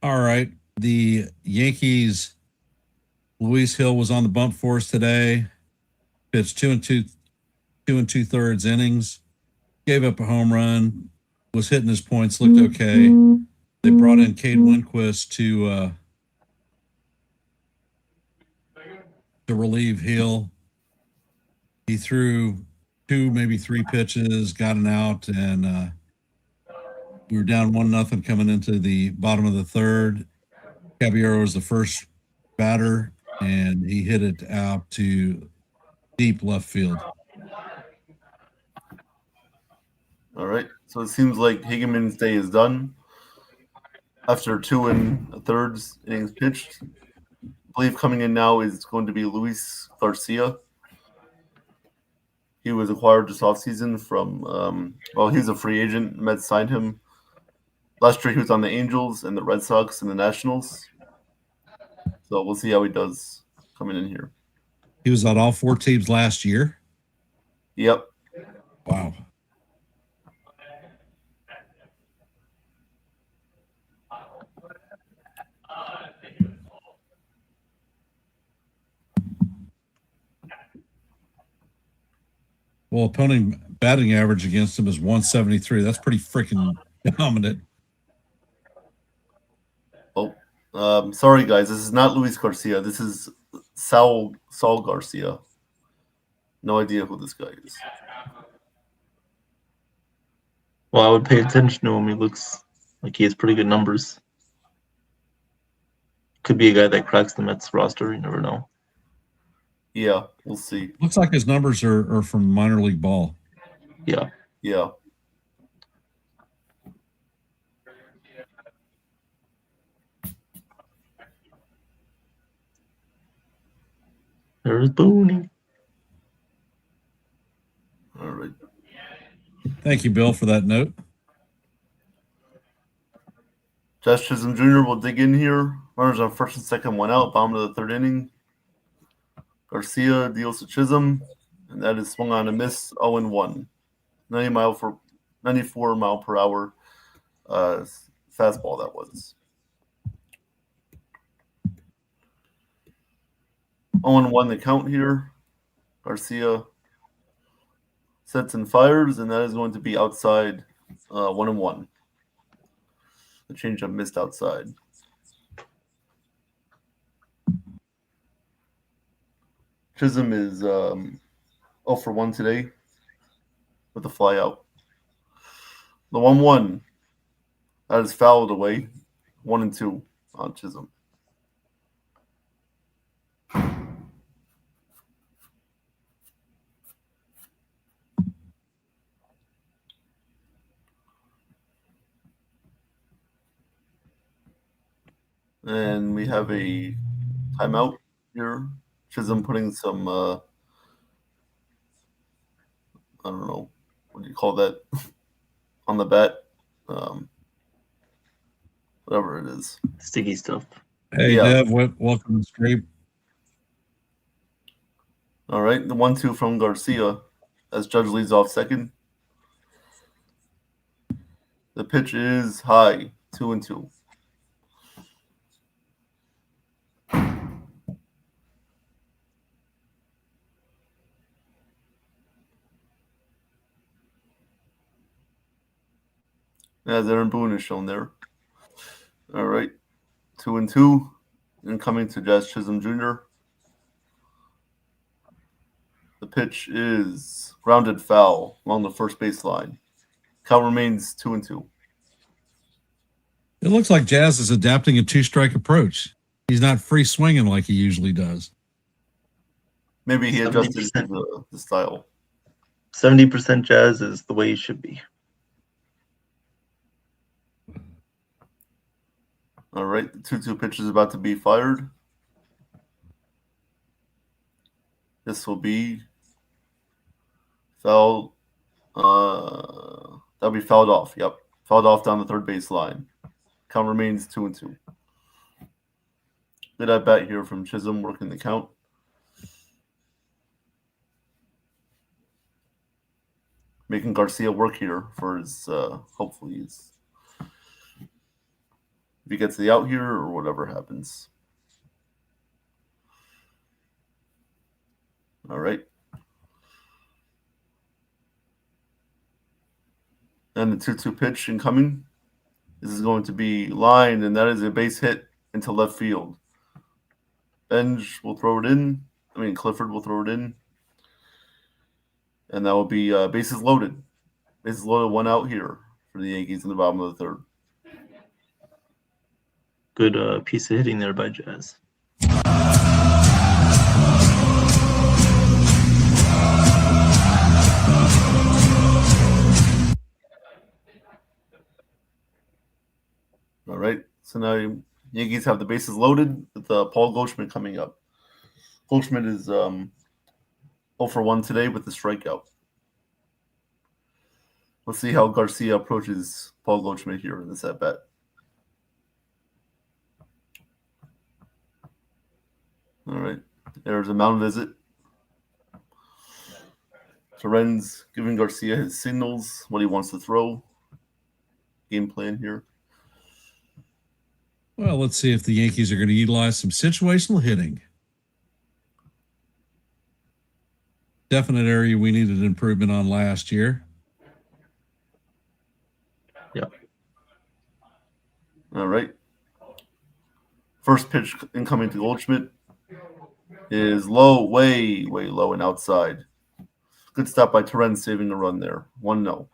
All right. The Yankees, Luis Hill was on the bump for us today. Pitched 2 2/3 innings. Gave up a home run. Was hitting his points. Looked okay. They brought in Cade Winquist to relieve Hill. He threw 2, maybe 3 pitches, got an out, and we were down 1-0 coming into the bottom of the third. Caballero was the first batter, and he hit it out to deep left field. All right, so it seems like Hageman's day is done. After 2 1/3 innings pitched, I believe coming in now is going to be Luis Garcia. He was acquired this offseason from, he's a free agent. Mets signed him. Last year he was on the Angels and the Red Sox and the Nationals. So we'll see how he does coming in here. He was on all 4 teams last year? Yep. Wow. Well, opponent batting average against him is 173. That's pretty freaking dominant. Oh, sorry guys, this is not Luis Garcia. This is Saul Garcia. No idea who this guy is. Well, I would pay attention to him. He looks like he has pretty good numbers. Could be a guy that cracks the Mets roster. You never know. Yeah, we'll see. Looks like his numbers are from minor league ball. Yeah. Yeah. There's Booney. All right. Thank you, Bill, for that note. Josh Chisholm Jr. will dig in here. Runners on first and second, one out, bottom of the third inning. Garcia deals to Chisholm, and that is swung on a miss, 0-1. 94 mile per hour fastball that was. 0-1 the count here. Garcia sets and fires, and that is going to be outside 1-1. The changeup missed outside. Chisholm is 0 for 1 today with a fly out. The 1-1 that is fouled away. 1-2 on Chisholm. And we have a timeout here. Chisholm putting some, I don't know, what do you call that, on the bat? Whatever it is. Sticky stuff. Hey, Yeah. Dev, welcome to the stream. All right, the 1-2 from Garcia as Judge leads off second. The pitch is high, 2-2. As Aaron Boone is shown there. All right, 2-2. Incoming to Jazz Chisholm Jr. The pitch is grounded foul along the first baseline. Count remains 2-2. It looks like Jazz is adapting a two-strike approach. He's not free swinging like he usually does. Maybe he adjusted 70%. the style. 70% Jazz is the way he should be. All right, the 2-2 pitch is about to be fired. This will be fouled. That'll be fouled off. Yep, fouled off down the third baseline. Count remains 2-2. Good at bat here from Chisholm, working the count. Making Garcia work here for his, hopefully, if he gets the out here or whatever happens. All right. And the 2-2 pitch incoming. This is going to be lined, and that is a base hit into left field. Benj will throw it in. Clifford will throw it in. And that will be bases loaded. Bases loaded, one out here for the Yankees in the bottom of the third. Good piece of hitting there by Jazz. All right. So now Yankees have the bases loaded with Paul Goldschmidt coming up. Goldschmidt is 0 for 1 today with the strikeout. Let's see how Garcia approaches Paul Goldschmidt here in this at bat. All right. There's a mound visit. Torrens giving Garcia his signals, what he wants to throw. Game plan here. Well, let's see if the Yankees are going to utilize some situational hitting. Definite area we needed improvement on last year. Yep. All right. First pitch incoming to Goldschmidt is low, way low and outside. Good stop by Torrens, saving a run there. 1-0.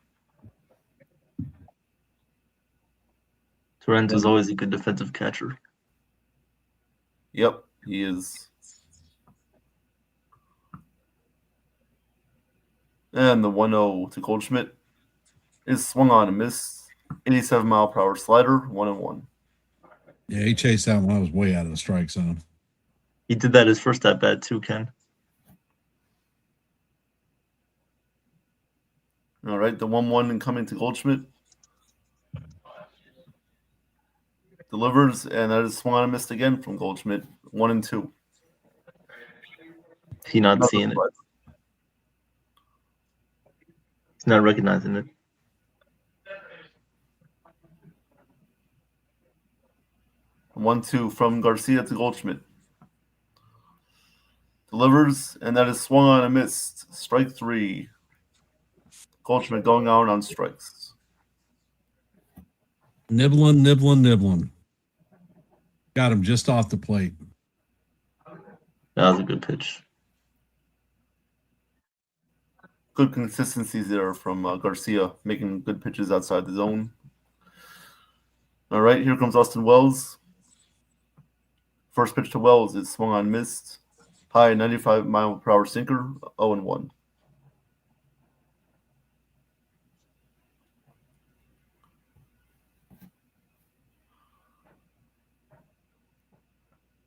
Torrens is always a good defensive catcher. Yep, he is. And the 1-0 to Goldschmidt is swung on and missed. 87 mile per hour slider, 1-1. Yeah, he chased that one. I was way out of the strike zone. He did that his first at bat too, Ken. All right, the 1-1 incoming to Goldschmidt. delivers, and that is swung on and missed again from Goldschmidt. 1-2. He not Another seeing it. flag. He's not recognizing it. One, 2 from Garcia to Goldschmidt. Delivers, and that is swung on and missed. Strike 3. Goldschmidt going out on strikes. Nibbling. Got him just off the plate. That was a good pitch. Good consistencies there from Garcia, making good pitches outside the zone. All right, here comes Austin Wells. First pitch to Wells is swung on, missed. High 95-mile-per-hour sinker, 0-1.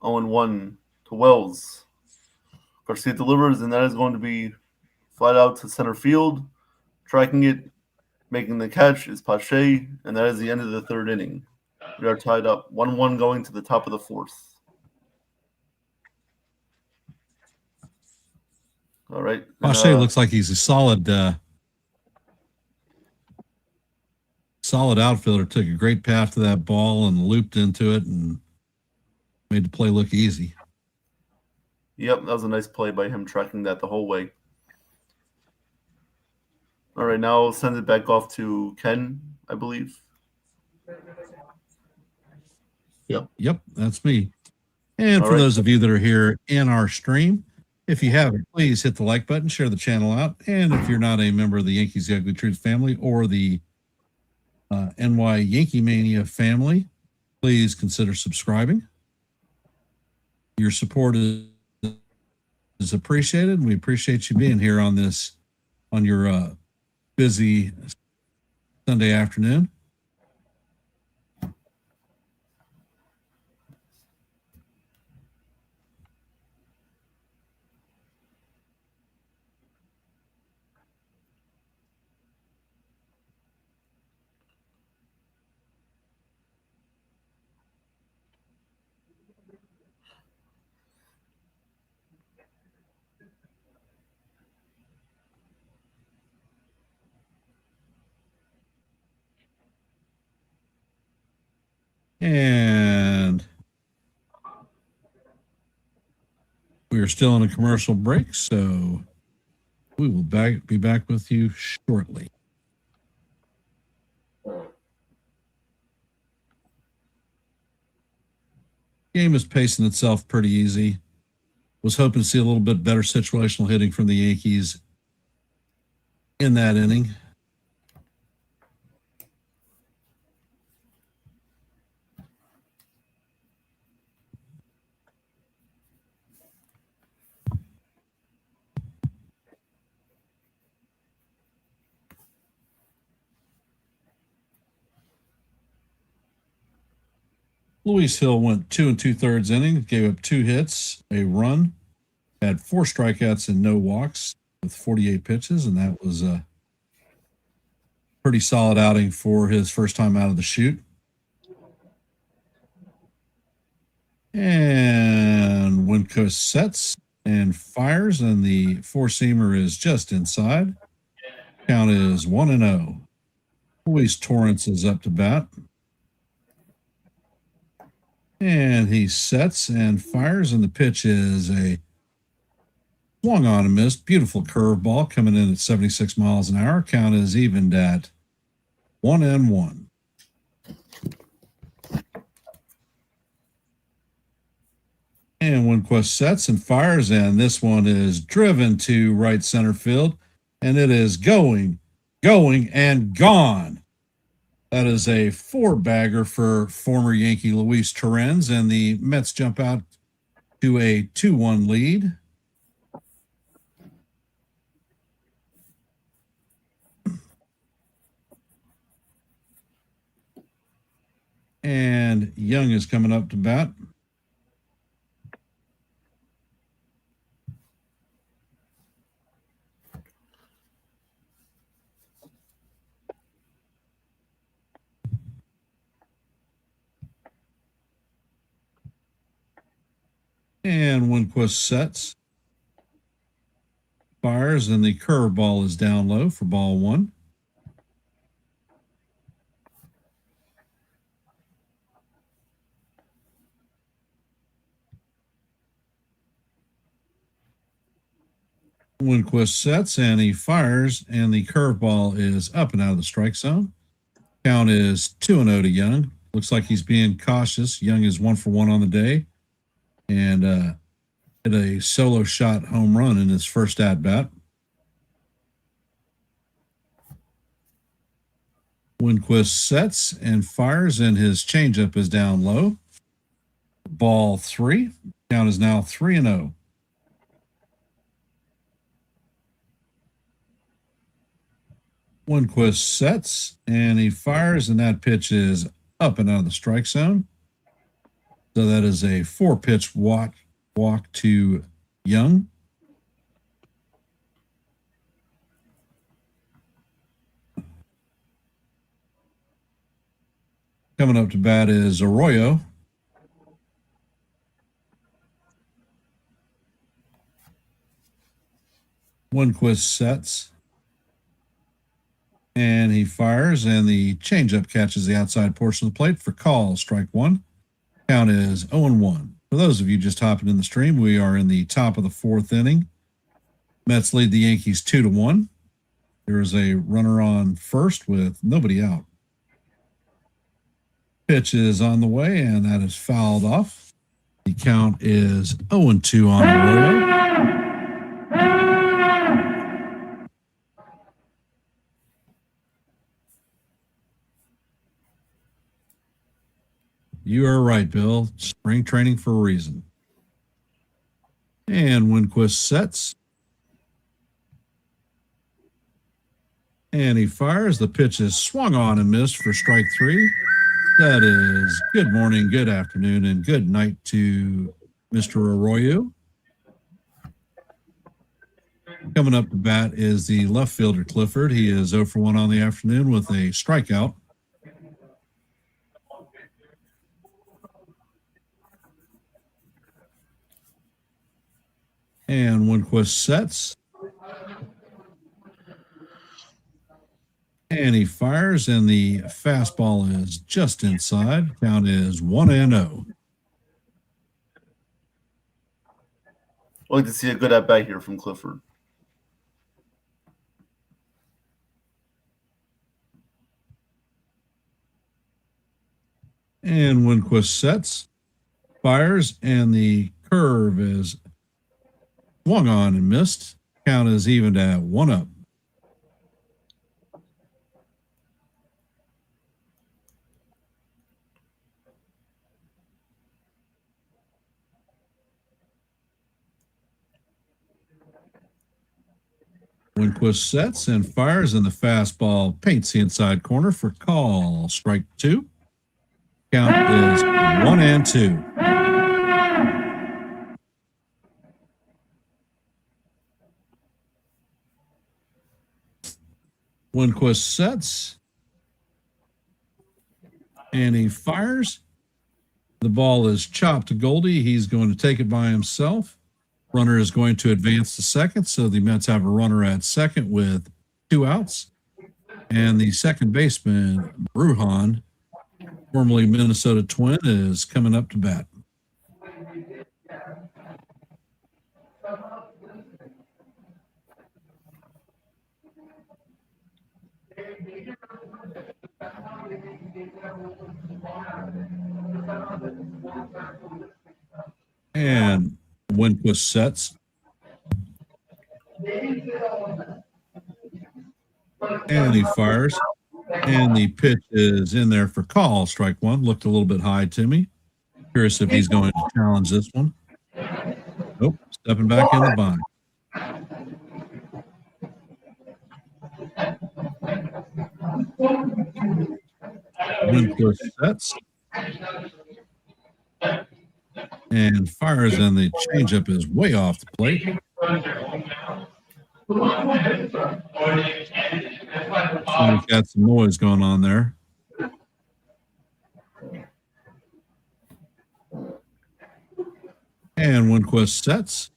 One to Wells. Garcia delivers, and that is going to be flat out to center field. Tracking it, making the catch is Pache, and that is the end of the third inning. We are tied up 1-1 going to the top of the fourth. All right. Pache looks like he's a solid outfielder. Took a great path to that ball and looped into it and made the play look easy. Yep, that was a nice play by him tracking that the whole way. All right, now I'll send it back off to Ken, I believe. Yep, that's me. And All for right. those of you that are here in our stream, if you haven't, please hit the like button, share the channel out. And if you're not a member of the Yankees The Ugly Truth family or the YankeeMania family, please consider subscribing. Your support is appreciated, and we appreciate you being here on your busy Sunday afternoon. And we are still in a commercial break, so we will be back with you shortly. Game is pacing itself pretty easy. Was hoping to see a little bit better situational hitting from the Yankees in that inning. Luis Hill went 2 2/3 innings, gave up 2 hits, a run, had 4 strikeouts and no walks with 48 pitches, and that was a pretty solid outing for his first time out of the chute. And Winco sets and fires, and the 4-seamer is just inside. Count is 1-0. Luis Torrance is up to bat. And he sets and fires, and the pitch is a swung on and missed. Beautiful curveball coming in at 76 miles an hour. Count is evened at 1-1. And Winquist sets and fires, and this one is driven to right center field, and it is going, and gone. That is a 4-bagger for former Yankee Luis Torrens, and the Mets jump out to a 2-1 lead. And Young is coming up to bat. And Winquist sets, fires, and the curveball is down low for ball one. Winquist sets, and he fires, and the curveball is up and out of the strike zone. Count is 2-0 to Young. Looks like he's being cautious. Young is 1 for 1 on the day, and hit a solo shot home run in his first at bat. Winquist sets and fires, and his changeup is down low. Ball 3. Count is now 3-0. Winquist sets, and he fires, and that pitch is up and out of the strike zone. So that is a 4-pitch walk to Young. Coming up to bat is Arroyo. Winquist sets, and he fires, and the changeup catches the outside portion of the plate for call, strike one. Count is 0-1. For those of you just hopping in the stream, we are in the top of the 4th inning. Mets lead the Yankees 2-1. There is a runner on first with nobody out. Pitch is on the way, and that is fouled off. The count is 0-2 on Arroyo. You are right, Bill. Spring training for a reason. And Winquist sets. And he fires. The pitch is swung on and missed for strike 3. That is good morning, good afternoon, and good night to Mr. Arroyo. Coming up to bat is the left fielder, Clifford. He is 0 for 1 on the afternoon with a strikeout. And Winquist sets. And he fires, and the fastball is just inside. Count is 1-0. I'd like to see a good at bat here from Clifford. And Winquist sets, fires, and the curve is swung on and missed. Count is evened at 1-up. Winquist sets and fires, and the fastball paints the inside corner for call. Strike 2. Count is 1-2. Winquist sets, and he fires. The ball is chopped to Goldie. He's going to take it by himself. Runner is going to advance to second, so the Mets have a runner at second with 2 outs. And the second baseman, Brujan, formerly Minnesota Twin, is coming up to bat. And Winquist sets. And he fires. And the pitch is in there for call. Strike 1. Looked a little bit high to me. Curious if he's going to challenge this one. Nope. Stepping back in the bind. Winquist sets. And fires, and the changeup is way off the plate. We've got some noise going on there. And Winquist sets.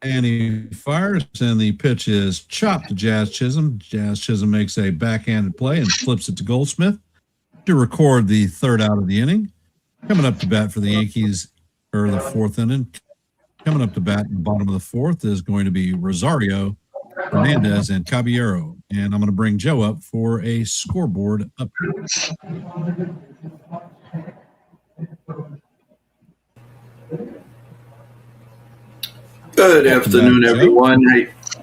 And he fires, and the pitch is chopped to Jazz Chisholm. Jazz Chisholm makes a backhanded play and flips it to Goldsmith to record the third out of the inning. Coming up to bat for the Yankees, or the fourth inning, coming up to bat in the bottom of the fourth is going to be Rosario, Hernandez, and Caballero. And I'm going to bring Joe up for a scoreboard update. Good afternoon, everyone.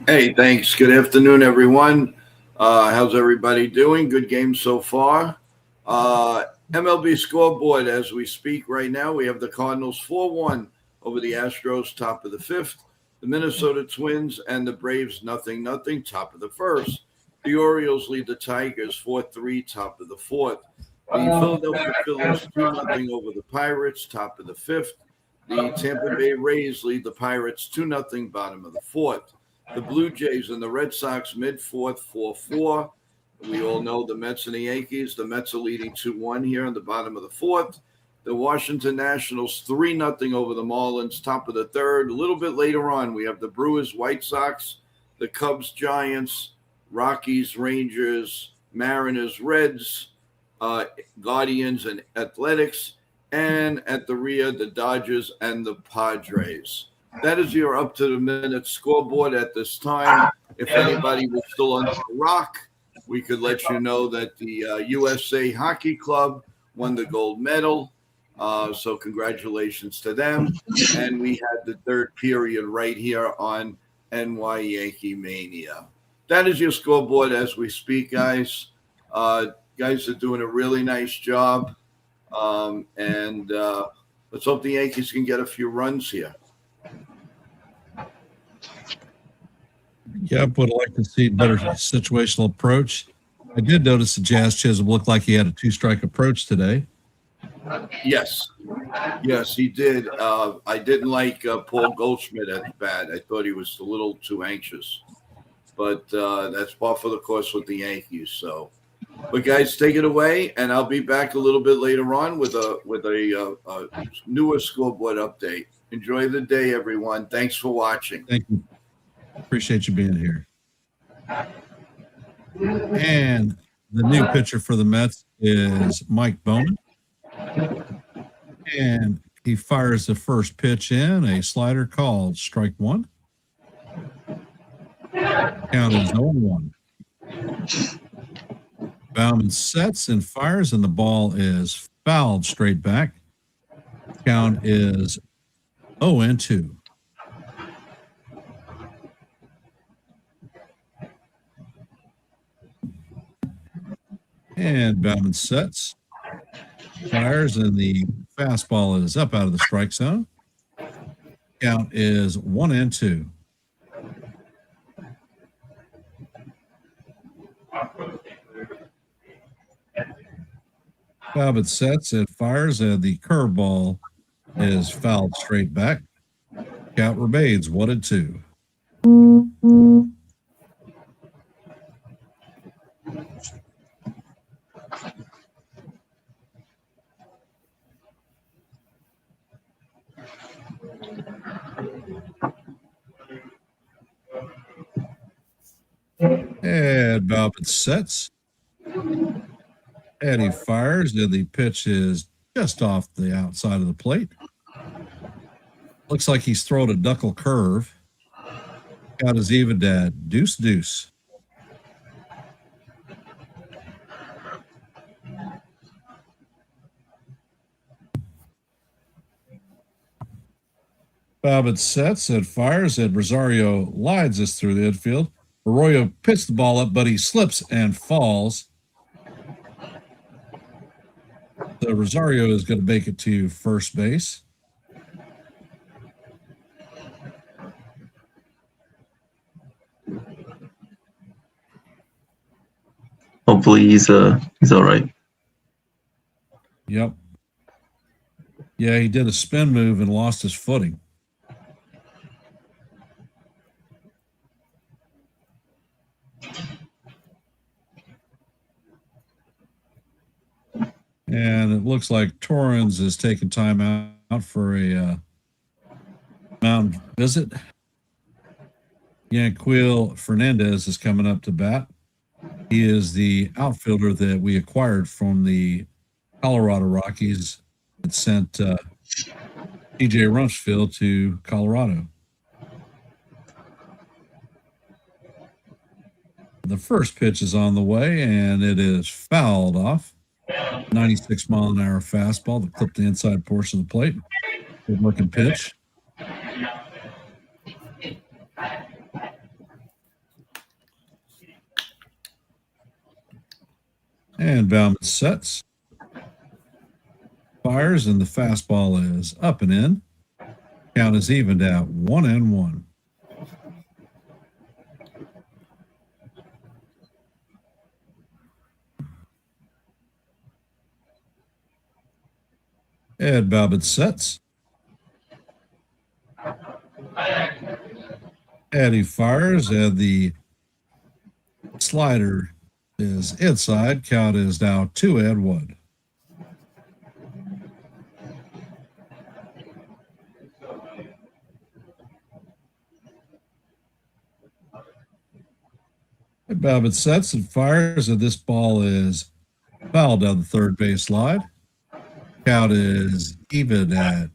Hey, thanks. Good afternoon, everyone. How's everybody doing? Good game so far. MLB scoreboard as we speak right now. We have the Cardinals 4-1 over the Astros, top of the fifth. The Minnesota Twins and the Braves, 0-0, top of the first. The Orioles lead the Tigers 4-3, top of the fourth. The Philadelphia Phillies 2-0 over the Pirates, top of the fifth. The Tampa Bay Rays lead the Pirates 2-0, bottom of the fourth. The Blue Jays and the Red Sox mid-fourth, 4-4. We all know the Mets and the Yankees. The Mets are leading 2-1 here in the bottom of the fourth. The Washington Nationals 3-0 over the Marlins, top of the third. A little bit later on, we have the Brewers, White Sox, the Cubs, Giants, Rockies, Rangers, Mariners, Reds, Guardians, and Athletics. And at the rear, the Dodgers and the Padres. That is your up-to-the-minute scoreboard at this time. If anybody was still on the rock, we could let you know that the USA Hockey Club won the gold medal. So congratulations to them. And we had the third period right here on YankeeMania. That is your scoreboard as we speak, guys. Guys are doing a really nice job. And let's hope the Yankees can get a few runs here. Yep, would like to see better situational approach. I did notice that Jazz Chisholm looked like he had a two-strike approach today. Yes, he did. I didn't like Paul Goldschmidt at the bat. I thought he was a little too anxious. But that's par for the course with the Yankees. So, but guys, take it away, and I'll be back a little bit later on with a newer scoreboard update. Enjoy the day, everyone. Thanks for watching. Thank you. Appreciate you being here. And the new pitcher for the Mets is Mike Bowman. And he fires the first pitch in, a slider called strike one. Count is 0-1. Bauman sets and fires, and the ball is fouled straight back. Count is 0-2. And Bauman sets, fires, and the fastball is up out of the strike zone. Count is 1-2. Bauman sets and fires, and the curveball is fouled straight back. Count remains 1-2. And Bauman sets. And he fires, and the pitch is just off the outside of the plate. Looks like he's thrown a knuckle curve. Count is even at 2-2. Bauman sets and fires, and Rosario lines us through the infield. Arroyo picks the ball up, but he slips and falls. So Rosario is going to make it to first base. Hopefully he's all right. Yep. Yeah, he did a spin move and lost his footing. And it looks like Torrens is taking time out for a mound visit. Yanquiel Fernandez is coming up to bat. He is the outfielder that we acquired from the Colorado Rockies that sent TJ Rumsfeld to Colorado. The first pitch is on the way, and it is fouled off. 96-mile-an-hour fastball that clipped the inside portion of the plate. Good-looking pitch. And Bauman sets. Fires, and the fastball is up and in. Count is evened out 1-1. Ed Babbitt sets. Eddie fires, and the slider is inside. Count is now 2-1. Ed Babbitt sets and fires, and this ball is fouled down the third base line. Count is even at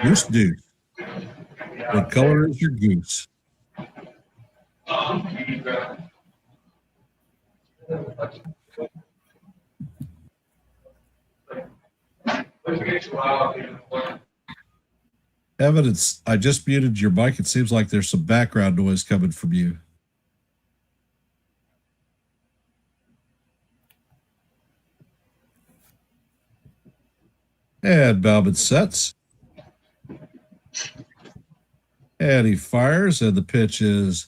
goose deuce. What color is your goose? Evidence, I just muted your mic. It seems like there's some background noise coming from you. And Bauman sets. And he fires, and the pitch is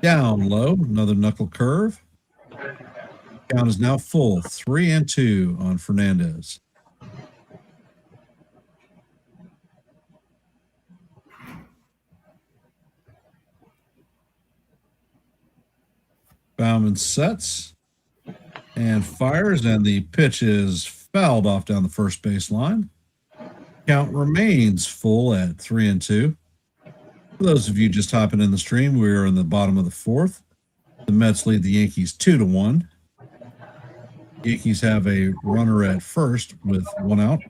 down low. Another knuckle curve. Count is now full. 3-2 on Fernandez. Bauman sets and fires, and the pitch is fouled off down the first base line. Count remains full at 3-2. For those of you just hopping in the stream, we're in the bottom of the fourth. The Mets lead the Yankees 2-1. Yankees have a runner at first with one out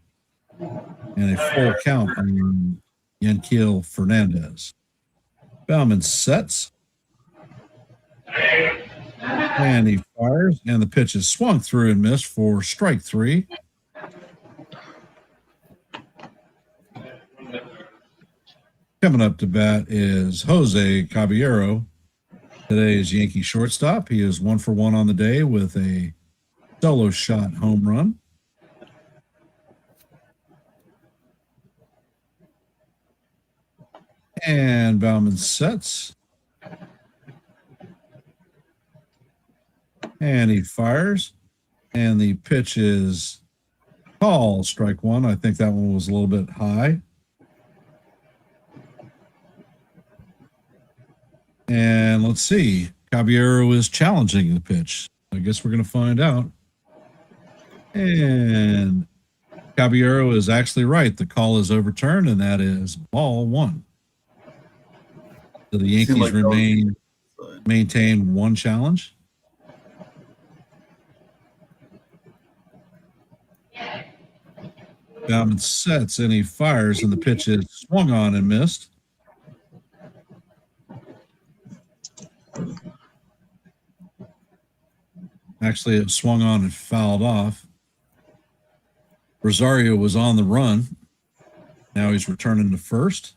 and a full count on Yanquiel Fernandez. Bauman sets. And he fires, and the pitch is swung through and missed for strike 3. Coming up to bat is Jose Caballero, today's Yankee shortstop. He is 1-for-1 on the day with a solo shot home run. And Bauman sets. And he fires. And the pitch is called strike 1. I think that one was a little bit high. And let's see. Caballero is challenging the pitch. I guess we're going to find out. And Caballero is actually right. The call is overturned, and that is ball 1. So the Yankees maintain one challenge. Bauman sets, and he fires, and the pitch is swung on and missed. Actually, it swung on and fouled off. Rosario was on the run. Now he's returning to first.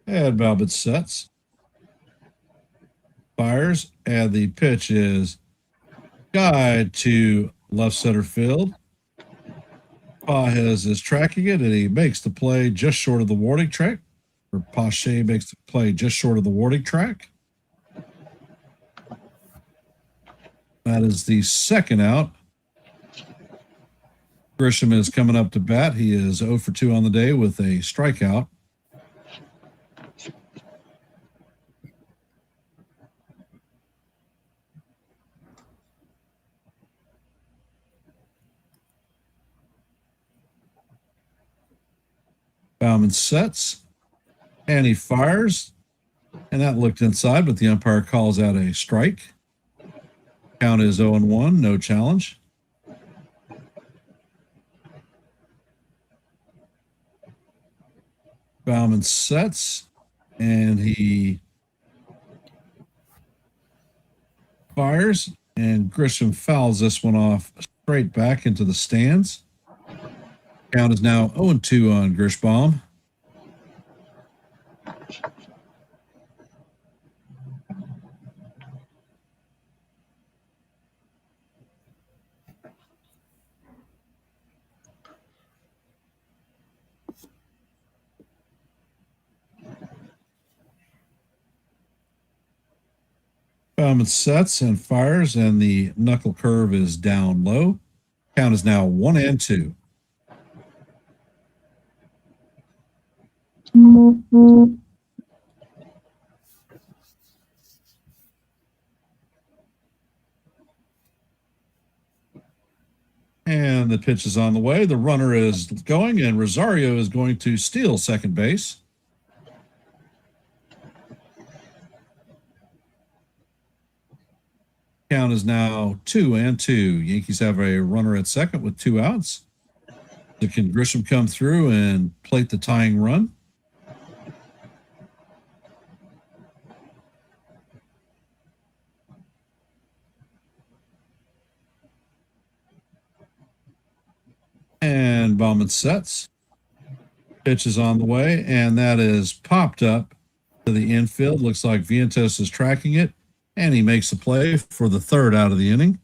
And Babbitt sets. Fires, and the pitch is guide to left center field. Pages is tracking it, and he makes the play just short of the warning track. Or Pache makes the play just short of the warning track. That is the second out. Grisham is coming up to bat. He is 0 for 2 on the day with a strikeout. Bauman sets, and he fires, and that looked inside, but the umpire calls out a strike. Count is 0-1, no challenge. Bauman sets, and he fires, and Grisham fouls this one off straight back into the stands. Count is now 0-2 on Grishbaum. Bauman sets and fires, and the knuckle curve is down low. Count is now 1-2. And the pitch is on the way. The runner is going, and Rosario is going to steal second base. Count is now 2-2. Yankees have a runner at second with 2 outs. So can Grisham come through and plate the tying run? And Bauman sets. Pitch is on the way, and that is popped up to the infield. Looks like Vientos is tracking it, and he makes the play for the 3rd out of the inning.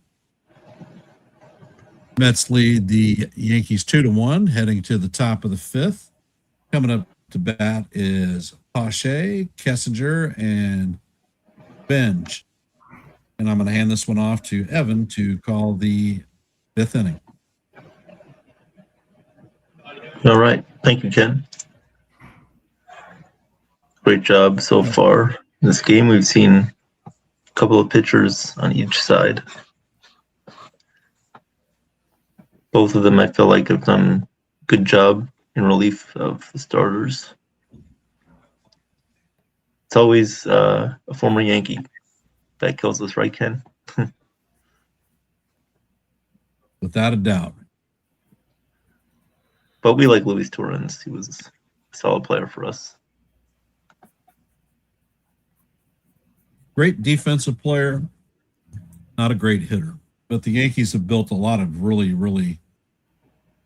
Mets lead the Yankees 2-1, heading to the top of the 5th. Coming up to bat is Pache, Kessinger, and Benj. And I'm going to hand this one off to Evan to call the 5th inning. All right. Thank you, Ken. Great job so far. In this game, we've seen a couple of pitchers on each side. Both of them, I feel like, have done a good job in relief of the starters. It's always a former Yankee that kills us, right, Ken? Without a doubt. But we like Luis Torrens. He was a solid player for us. Great defensive player, not a great hitter. But the Yankees have built a lot of really, really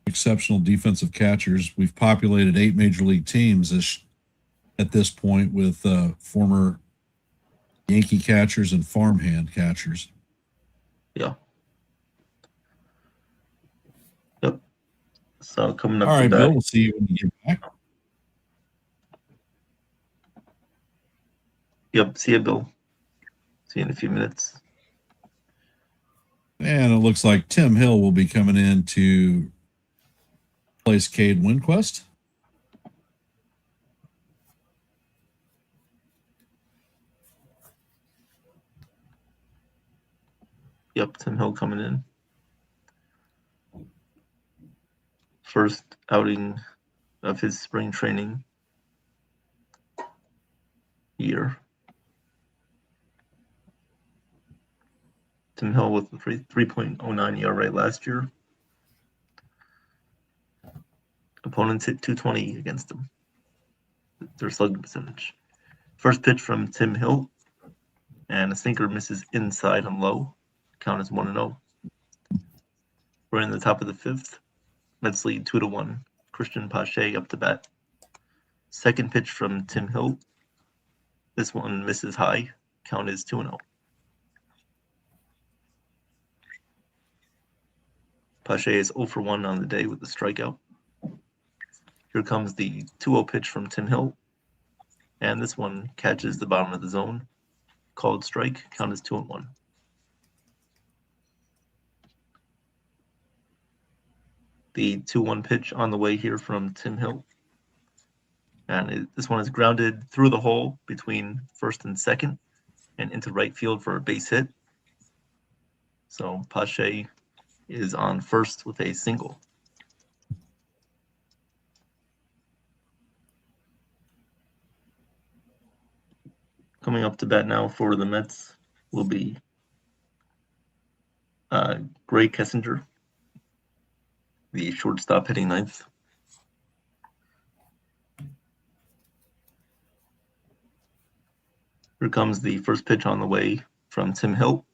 exceptional defensive catchers. We've populated 8 major league teams at this point with former Yankee catchers and farmhand catchers. Yeah. Yep. So coming up. All right, to Bill, bat. we'll see you when you get back. Yep. See you, Bill. See you in a few minutes. And it looks like Tim Hill will be coming in to place Cade Winquist. Yep, Tim Hill coming in. First outing of his spring training year. Tim Hill with a 3.09 ERA last year. Opponents hit 220 against him. Their slugging percentage. First pitch from Tim Hill, and a sinker misses inside and low. Count is 1-0. We're in the top of the 5th. Mets lead 2-1. Christian Pache up to bat. Second pitch from Tim Hill. This one misses high. Count is 2-0. Pache is 0 for 1 on the day with a strikeout. Here comes the 2-0 pitch from Tim Hill. And this one catches the bottom of the zone. Called strike. Count is 2-1. the 2-1 pitch on the way here from Tim Hill. And this one is grounded through the hole between first and second and into right field for a base hit. So Pache is on first with a single. Coming up to bat now for the Mets will be Gray Kessinger, the shortstop, hitting ninth. Here comes the first pitch on the way from Tim Hill.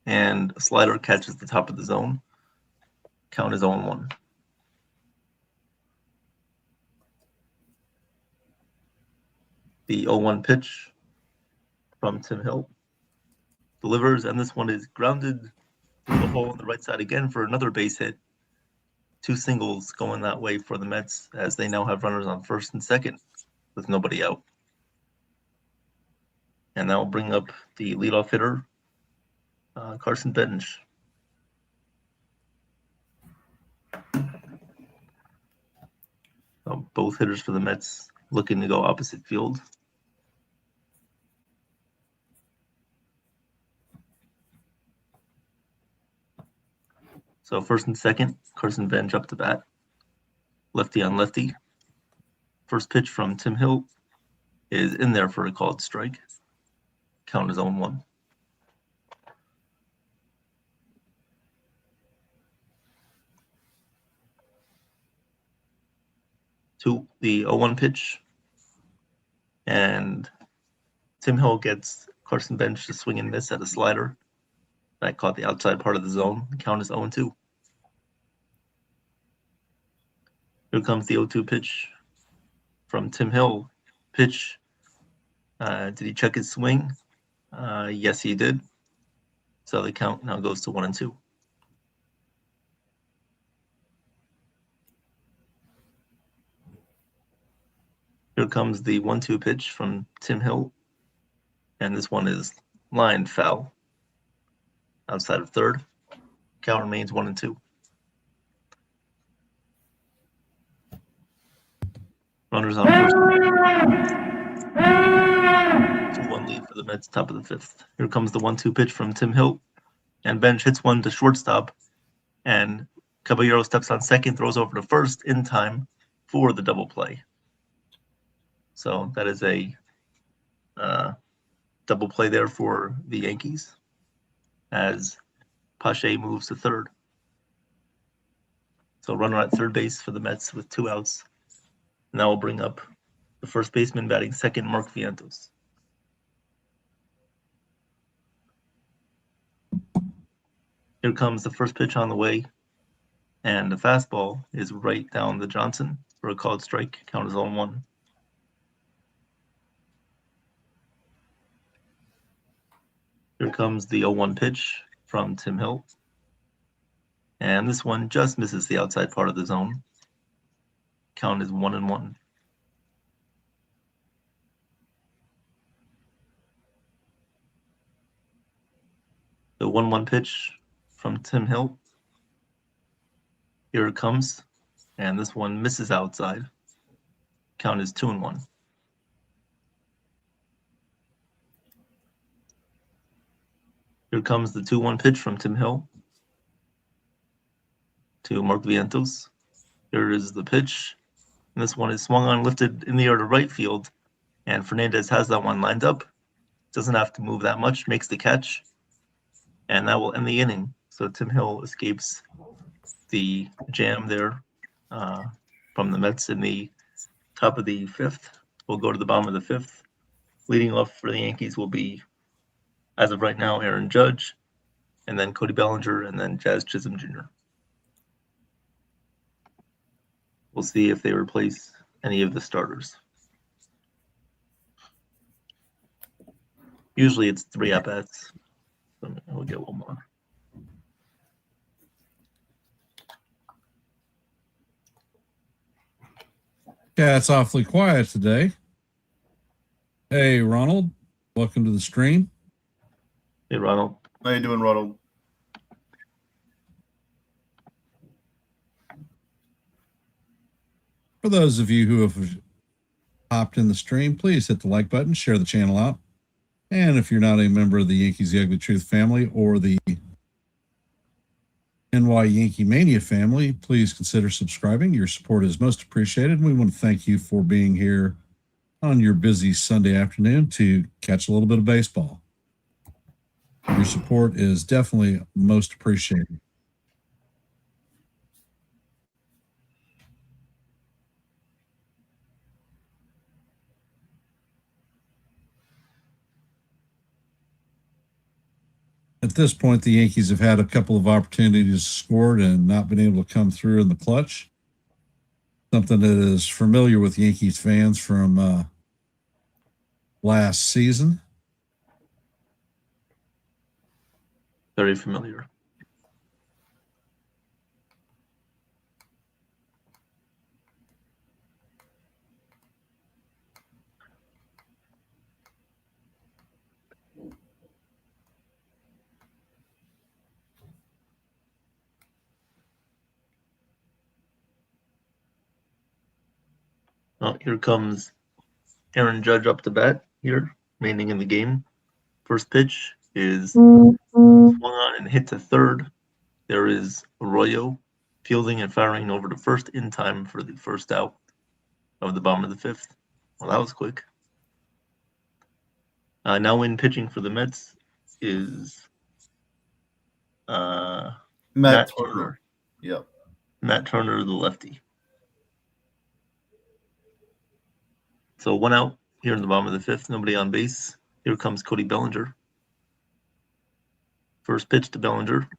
And a slider catches the top of the zone. Count is 0-1. The 0-1 pitch from Tim Hill delivers, and this one is grounded through the hole on the right side again for another base hit. 2 singles going that way for the Mets, as they now have runners on first and second with nobody out. And that will bring up the leadoff hitter, Carson Bench. Both hitters for the Mets looking to go opposite field. So first and second, Carson Bench up to bat. Lefty on lefty. First pitch from Tim Hill is in there for a called strike. Count is 0-1. To the 0-1 pitch. And Tim Hill gets Carson Bench to swing and miss at a slider. That caught the outside part of the zone. The count is 0-2. Here comes the 0-2 pitch from Tim Hill. Pitch. Did he check his swing? Yes, he did. So the count now goes to 1-2. Here comes the 1-2 pitch from Tim Hill. And this one is lined foul outside of third. Count remains 1-2. Runners on first. 2-1 lead for the Mets, top of the fifth. Here comes the 1-2 pitch from Tim Hill. And Bench hits one to shortstop. And Caballero steps on second, throws over to first in time for the double play. So that is a double play there for the Yankees as Pache moves to third. So runner at third base for the Mets with 2 outs. And that will bring up the first baseman batting second, Mark Vientos. Here comes the first pitch on the way. And the fastball is right down the Johnson for a called strike. Count is 0-1. Here comes the 0-1 pitch from Tim Hill. And this one just misses the outside part of the zone. Count is 1-1. The 1-1 pitch from Tim Hill. Here it comes. And this one misses outside. Count is 2-1. Here comes the 2-1 pitch from Tim Hill to Mark Vientos. Here is the pitch. And this one is swung on, lifted in the air to right field. And Fernandez has that one lined up. Doesn't have to move that much, makes the catch. And that will end the inning. So Tim Hill escapes the jam there from the Mets in the top of the fifth. We'll go to the bottom of the fifth. Leading off for the Yankees will be, as of right now, Aaron Judge, and then Cody Bellinger, and then Jazz Chisholm Jr. We'll see if they replace any of the starters. Usually it's 3 at-bats. So we'll get one more. Yeah, it's awfully quiet today. Hey, Ronald, welcome to the stream. Hey, Ronald. How you doing, Ronald? For those of you who have hopped in the stream, please hit the like button, share the channel out. And if you're not a member of the Yankees The Ugly Truth family or the YankeeMania family, please consider subscribing. Your support is most appreciated. And we want to thank you for being here on your busy Sunday afternoon to catch a little bit of baseball. Your support is definitely most appreciated. At this point, the Yankees have had a couple of opportunities scored and not been able to come through in the clutch. Something that is familiar with Yankees fans from last season. Very familiar. Oh, here comes Aaron Judge up to bat here, remaining in the game. First pitch is swung on and hit to third. There is Arroyo fielding and firing over to first in time for the first out of the bottom of the fifth. Well, that was quick. Now in pitching for the Mets is Matt Turner. Yep. Matt Turner, the lefty. So 1 out here in the bottom of the fifth, nobody on base. Here comes Cody Bellinger. First pitch to Bellinger.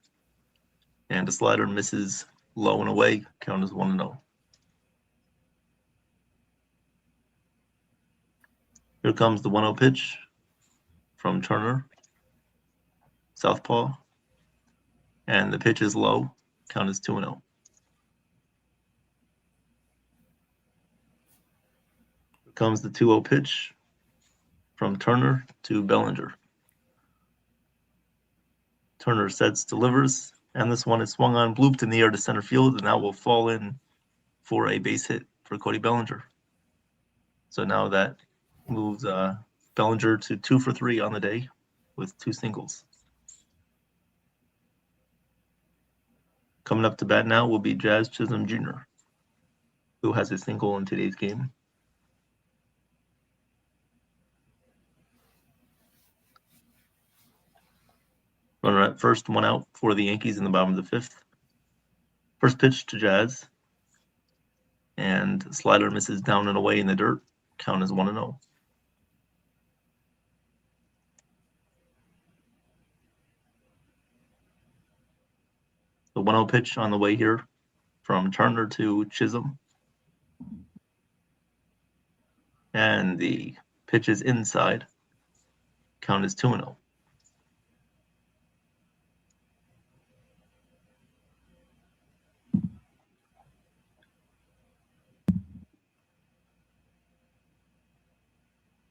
And a slider misses low and away. Count is 1-0. Here comes the 1-0 pitch from Turner. Southpaw. And the pitch is low. Count is 2-0. Here comes the 2-0 pitch from Turner to Bellinger. Turner sets, delivers, and this one is swung on, blooped in the air to center field, and that will fall in for a base hit for Cody Bellinger. So now that moves Bellinger to 2 for 3 on the day with 2 singles. Coming up to bat now will be Jazz Chisholm Jr., who has a single in today's game. Runner at first, 1 out for the Yankees in the bottom of the fifth. First pitch to Jazz. And slider misses down and away in the dirt. Count is 1-0. The 1-0 pitch on the way here from Turner to Chisholm. And the pitch is inside. Count is 2-0.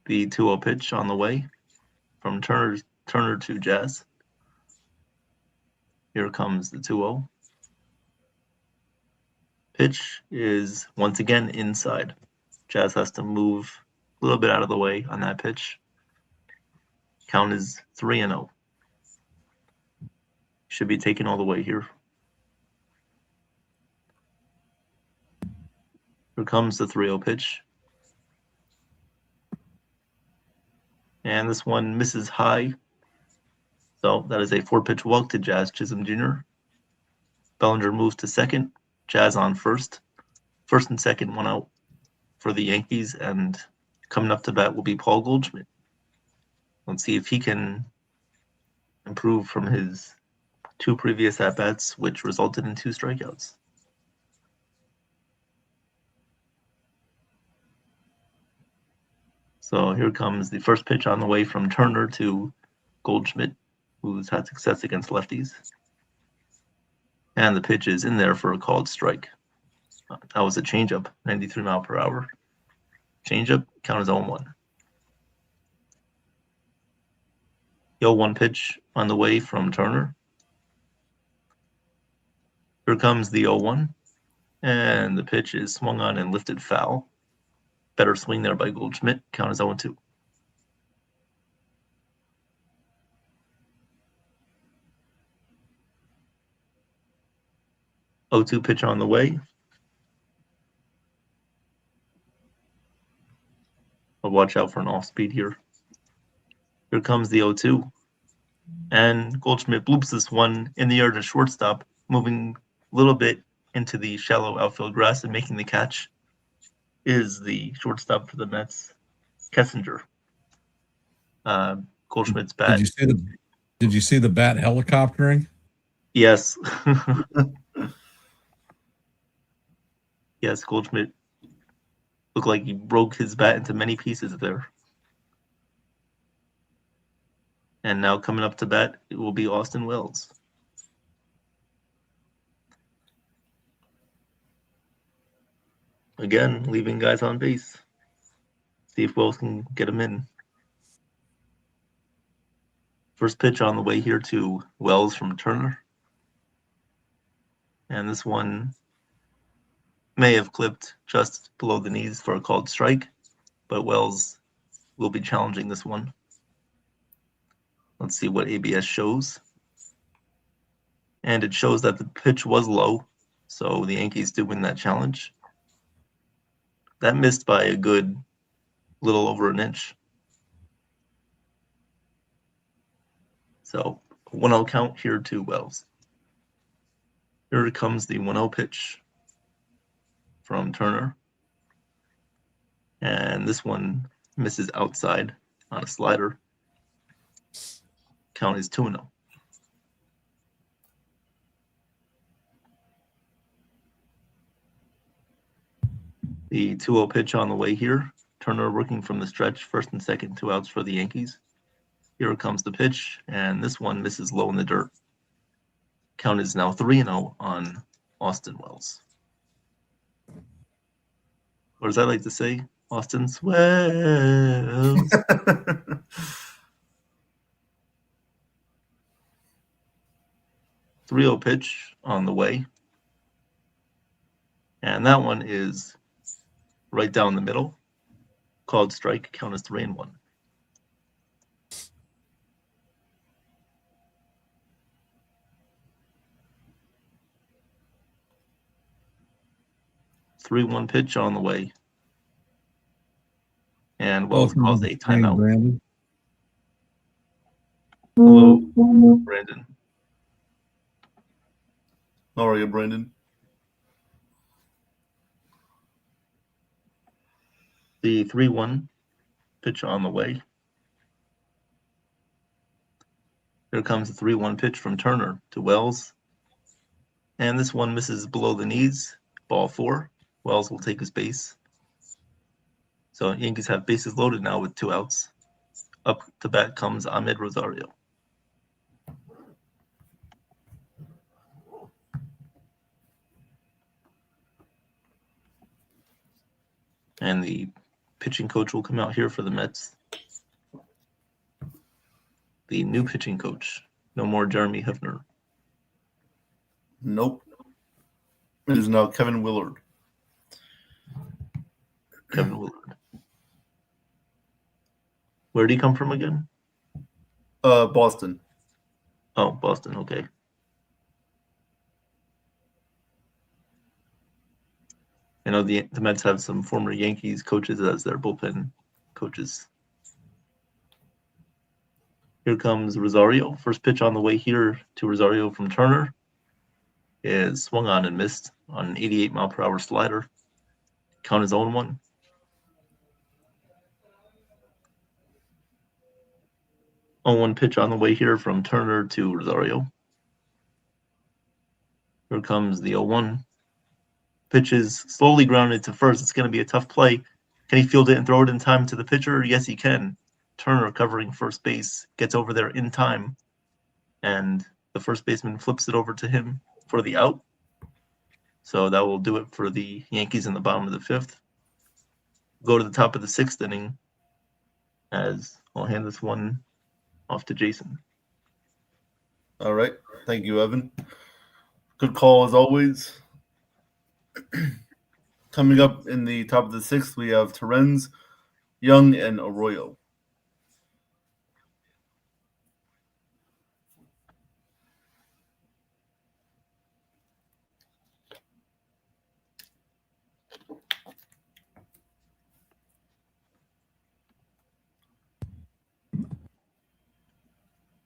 The 2-0 pitch on the way from Turner to Jazz. Here comes the 2-0. Pitch is once again inside. Jazz has to move a little bit out of the way on that pitch. Count is 3-0. Should be taken all the way here. Here comes the 3-0 pitch. And this one misses high. So that is a 4-pitch walk to Jazz Chisholm Jr. Bellinger moves to second. Jazz on first. First and second, 1 out for the Yankees. And coming up to bat will be Paul Goldschmidt. Let's see if he can improve from his 2 previous at-bats, which resulted in 2 strikeouts. So here comes the first pitch on the way from Turner to Goldschmidt, who's had success against lefties. And the pitch is in there for a called strike. That was a changeup, 93 mile per hour. Changeup, count as 0-1. The 0-1 pitch on the way from Turner. Here comes the 0-1. And the pitch is swung on and lifted foul. Better swing there by Goldschmidt. Count is 0-2. O2 pitch on the way. I'll watch out for an off speed here. Here comes the 0-2. And Goldschmidt bloops this one in the air to shortstop, moving a little bit into the shallow outfield grass and making the catch is the shortstop for the Mets, Kessinger. Goldschmidt's bat. Did you see the bat helicoptering? Yes. Yes, Goldschmidt looked like he broke his bat into many pieces there. And now coming up to bat, it will be Austin Wells. Again, leaving guys on base. See if Wells can get him in. First pitch on the way here to Wells from Turner. And this one may have clipped just below the knees for a called strike, but Wells will be challenging this one. Let's see what ABS shows. And it shows that the pitch was low, so the Yankees do win that challenge. That missed by a good little over an inch. So 1-0 count here to Wells. Here comes the 1-0 pitch from Turner. And this one misses outside on a slider. Count is 2-0. The 2-0 pitch on the way here. Turner working from the stretch, first and second, 2 outs for the Yankees. Here comes the pitch, and this one misses low in the dirt. Count is now 3-0 on Austin Wells. Or as I like to say, Austin Swells. 3-0 pitch on the way. And that one is right down the middle. Called strike. Count is 3-1. Three-one pitch on the way. And Wells calls a timeout. Brandon. Hello, Brandon. How are you, Brandon? The 3-1 pitch on the way. Here comes the 3-1 pitch from Turner to Wells. And this one misses below the knees. Ball 4. Wells will take his base. So Yankees have bases loaded now with 2 outs. Up to bat comes Ahmed Rosario. And the pitching coach will come out here for the Mets. The new pitching coach. No more Jeremy Hefner. Nope. It is now Kevin Willard. Kevin Willard. Where did he come from again? Boston. Oh, Boston. Okay. I know the Mets have some former Yankees coaches as their bullpen coaches. Here comes Rosario. First pitch on the way here to Rosario from Turner is swung on and missed on an 88-mile-per-hour slider. Count is 0-1. One pitch on the way here from Turner to Rosario. Here comes the 0-1. Pitch is slowly grounded to first. It's going to be a tough play. Can he field it and throw it in time to the pitcher? Yes, he can. Turner covering first base, gets over there in time, and the first baseman flips it over to him for the out. So that will do it for the Yankees in the bottom of the 5th. Go to the top of the 6th inning as I'll hand this one off to Jason. All right. Thank you, Evan. Good call as always. Coming up in the top of the sixth, we have Terrens, Young, and Arroyo.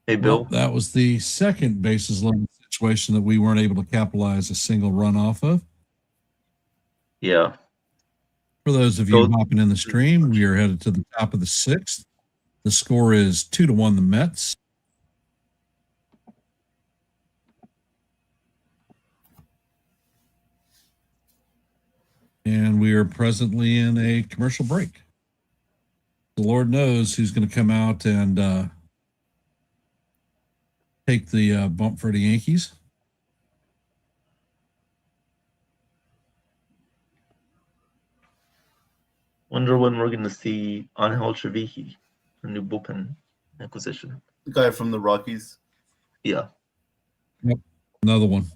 Hey, Bill. Well, that was the second bases loaded situation that we weren't able to capitalize a single run off of. Yeah. For those of you hopping in the stream, we are headed to the top of the sixth. The score is 2-1 the Mets. And we are presently in a commercial break. The Lord knows who's going to come out and take the bump for the Yankees. Wonder when we're going to see Angel Trevijy, a new bullpen acquisition. The guy from the Rockies. Yeah. Yep. Another one.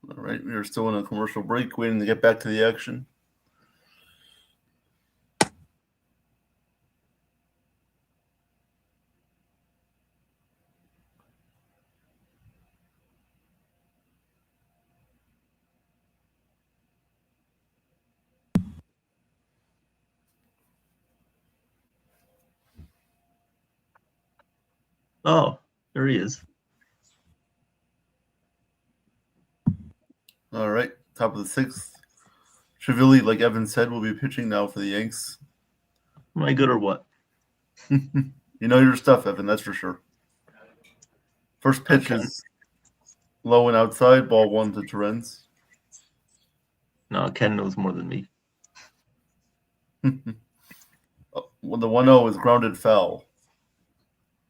All right, we are still in a commercial break, waiting to get back to the action. Oh, there he is. All right, top of the sixth. Trevijy, like Evan said, will be pitching now for the Yanks. Am I good or what? You know your stuff, Evan, that's for sure. First pitch is low and outside, ball 1 to Terrens. No, Ken knows more than me. Well, the 1-0 is grounded foul.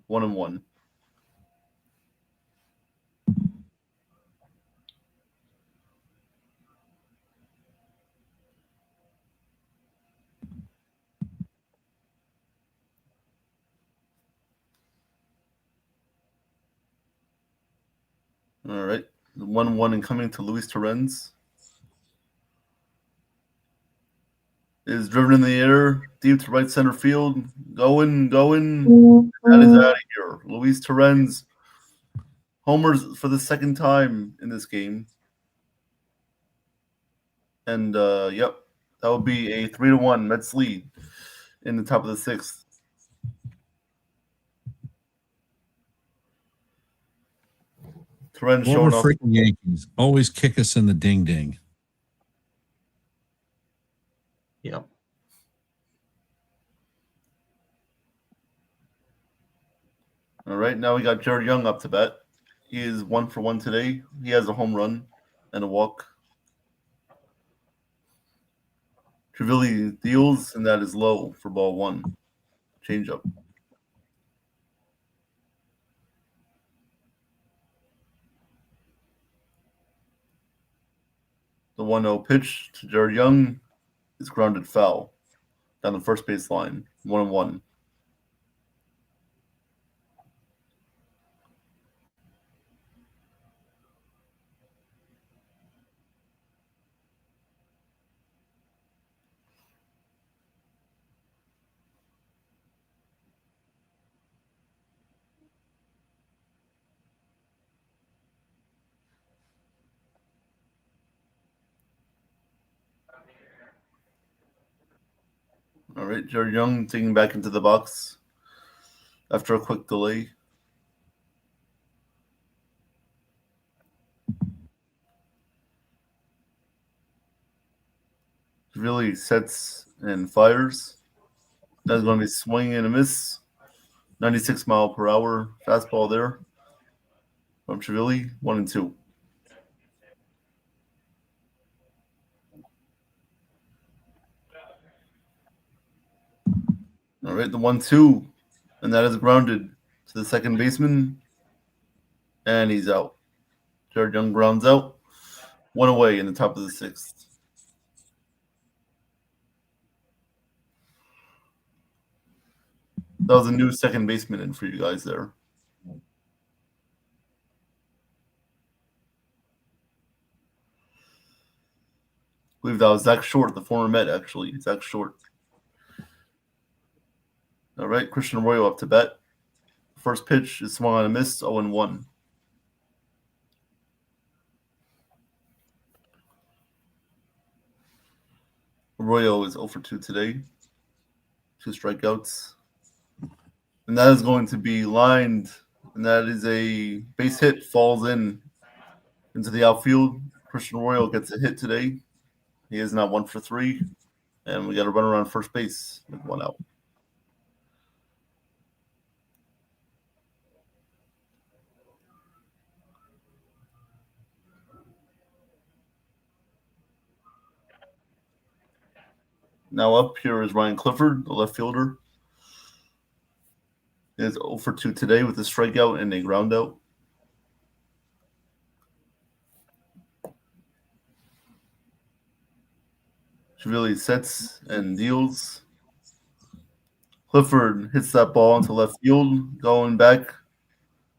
1-1. All right, the 1-1 incoming to Luis Terrens. Is driven in the air, deep to right center field. Going. That is out of here. Luis Terrens homers for the second time in this game. And, yep, that would be a 3-1 Mets lead in the top of the sixth. Terrens showing off. Freaking Yankees always kick us in the ding ding. Yeah. All right, now we got Jared Young up to bat. He is 1 for 1 today. He has a home run and a walk. Trevijy deals, and that is low for ball 1. Change up. The 1-0 pitch to Jared Young is grounded foul down the first base line. 1-1. All right, Jared Young taking back into the box after a quick delay. Really sets and fires. That's going to be swing and a miss. 96 mile per hour fastball there from Trevijy. 1-2. All right, the 1-2, and that is grounded to the second baseman, and he's out. Jared Young grounds out. 1 away in the top of the 6th. That was a new second baseman in for you guys there. I believe that was Zach Short, the former Met, actually. Zach Short. All right, Christian Arroyo up to bat. First pitch is swung on a miss, 0-1. Arroyo is 0 for 2 today. 2 strikeouts. And that is going to be lined, and that is a base hit, falls into the outfield. Christian Arroyo gets a hit today. He is now 1 for 3, and we got a runner on first base with 1 out. Now up here is Ryan Clifford, the left fielder. He is 0 for 2 today with a strikeout and a ground out. Really sets and deals. Clifford hits that ball into left field. Going back,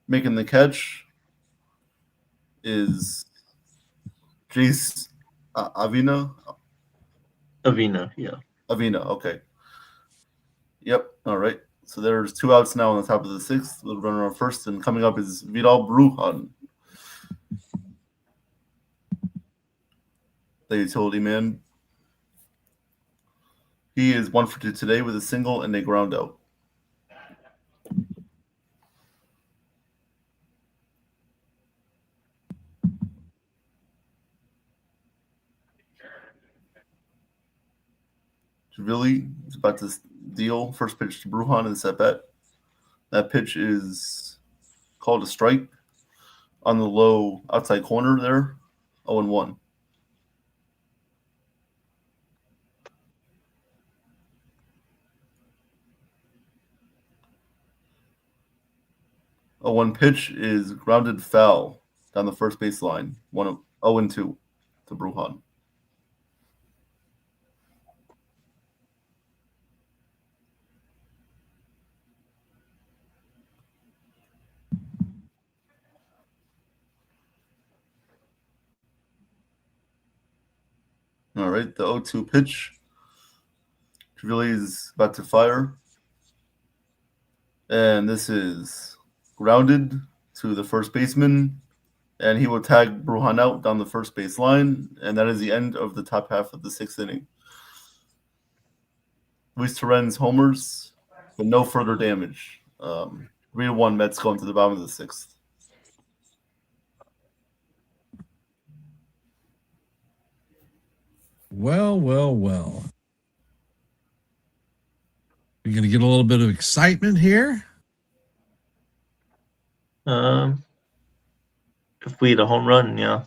making the catch is Jace Avina. Avina, yeah. Avina, okay. Yep, all right. So there's 2 outs now on the top of the 6th. Little runner on first, and coming up is Vidal Brujan, the utility man. He is 1 for 2 today with a single and a ground out. Javili is about to deal. First pitch to Brujan in the set bat. That pitch is called a strike on the low outside corner there. 0-1. A 1 pitch is grounded foul down the first base line. 0-2 to Brujan. All right, the 0-2 pitch. Javili is about to fire. And this is grounded to the first baseman. And he will tag Brujan out down the first base line. And that is the end of the top half of the 6th inning. Luis Torrens homers, but no further damage. 3-1 Mets going to the bottom of the 6th. Well. We're going to get a little bit of excitement here. If we hit a home run, yeah.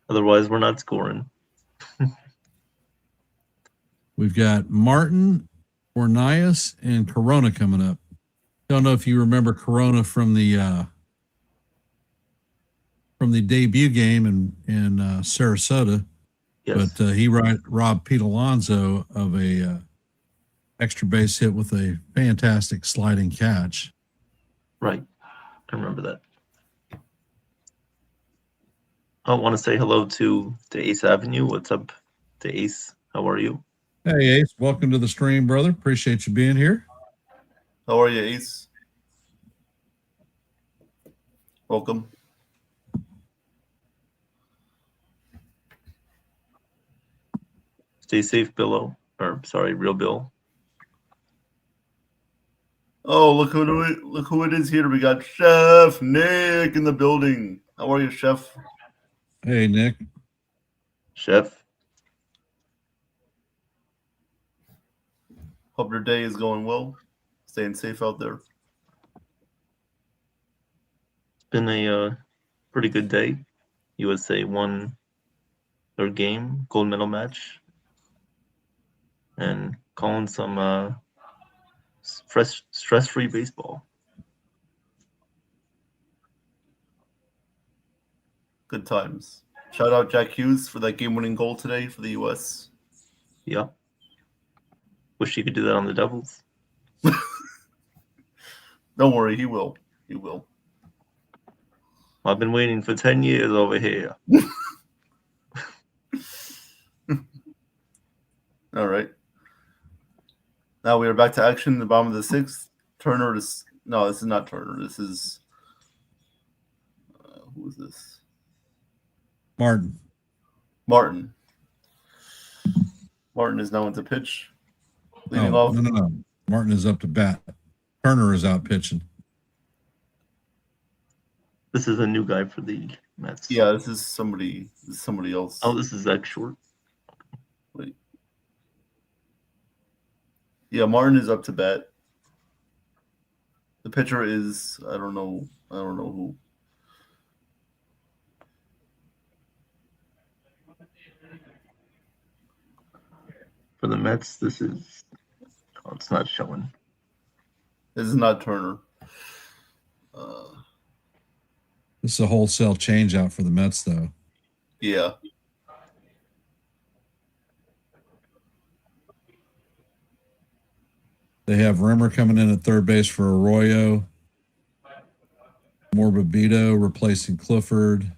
Otherwise, we're not scoring. We've got Martin, Ornias, and Corona coming up. Don't know if you remember Corona from the debut game in Sarasota. Yes. But he robbed Pete Alonso of a extra base hit with a fantastic sliding catch. Right. I remember that. I want to say hello to Ace Avenue. What's up, to Ace? How are you? Hey, Ace. Welcome to the stream, brother. Appreciate you being here. How are you, Ace? Welcome. Stay safe, Real Bill. Oh, look who it is here. We got Chef Nick in the building. How are you, Chef? Hey, Nick. Chef. Hope your day is going well. Staying safe out there. It's been a pretty good day. USA won their game, gold medal match, and calling some stress-free baseball. Good times. Shout out Jack Hughes for that game-winning goal today for the U.S. Yeah. Wish he could do that on the Devils. Don't worry, he will. He will. I've been waiting for 10 years over here. All right. Now we are back to action in the bottom of the sixth. Turner is no, this is not Turner. This is who is this? Martin. Martin. Martin is now into pitch. Leading off. No. Martin is up to bat. Turner is out pitching. This is a new guy for the Mets. Yeah, this is somebody else. Oh, this is Zach Short. Wait. Yeah, Martin is up to bat. The pitcher is I don't know who. For the Mets, this is it's not showing. This is not Turner. This is a wholesale change out for the Mets, though. Yeah. They have Rimmer coming in at third base for Arroyo. Morbabito replacing Clifford.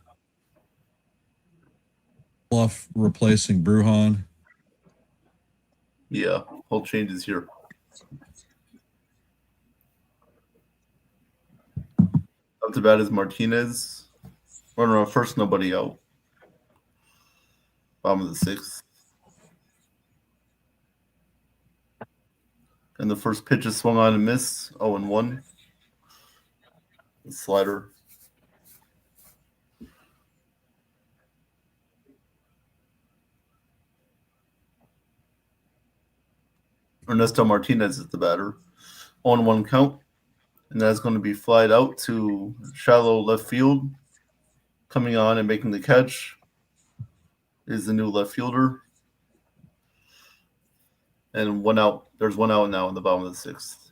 Bluff replacing Bruhan. Yeah, whole changes here. Up to bat is Martinez. Runner on first, nobody out. Bottom of the sixth. And the first pitch is swung on and miss. 0-1. The slider. Ernesto Martinez is the batter. 0-1 count. And that's going to be flied out to shallow left field. Coming on and making the catch is the new left fielder. And 1 out. There's 1 out now in the bottom of the sixth.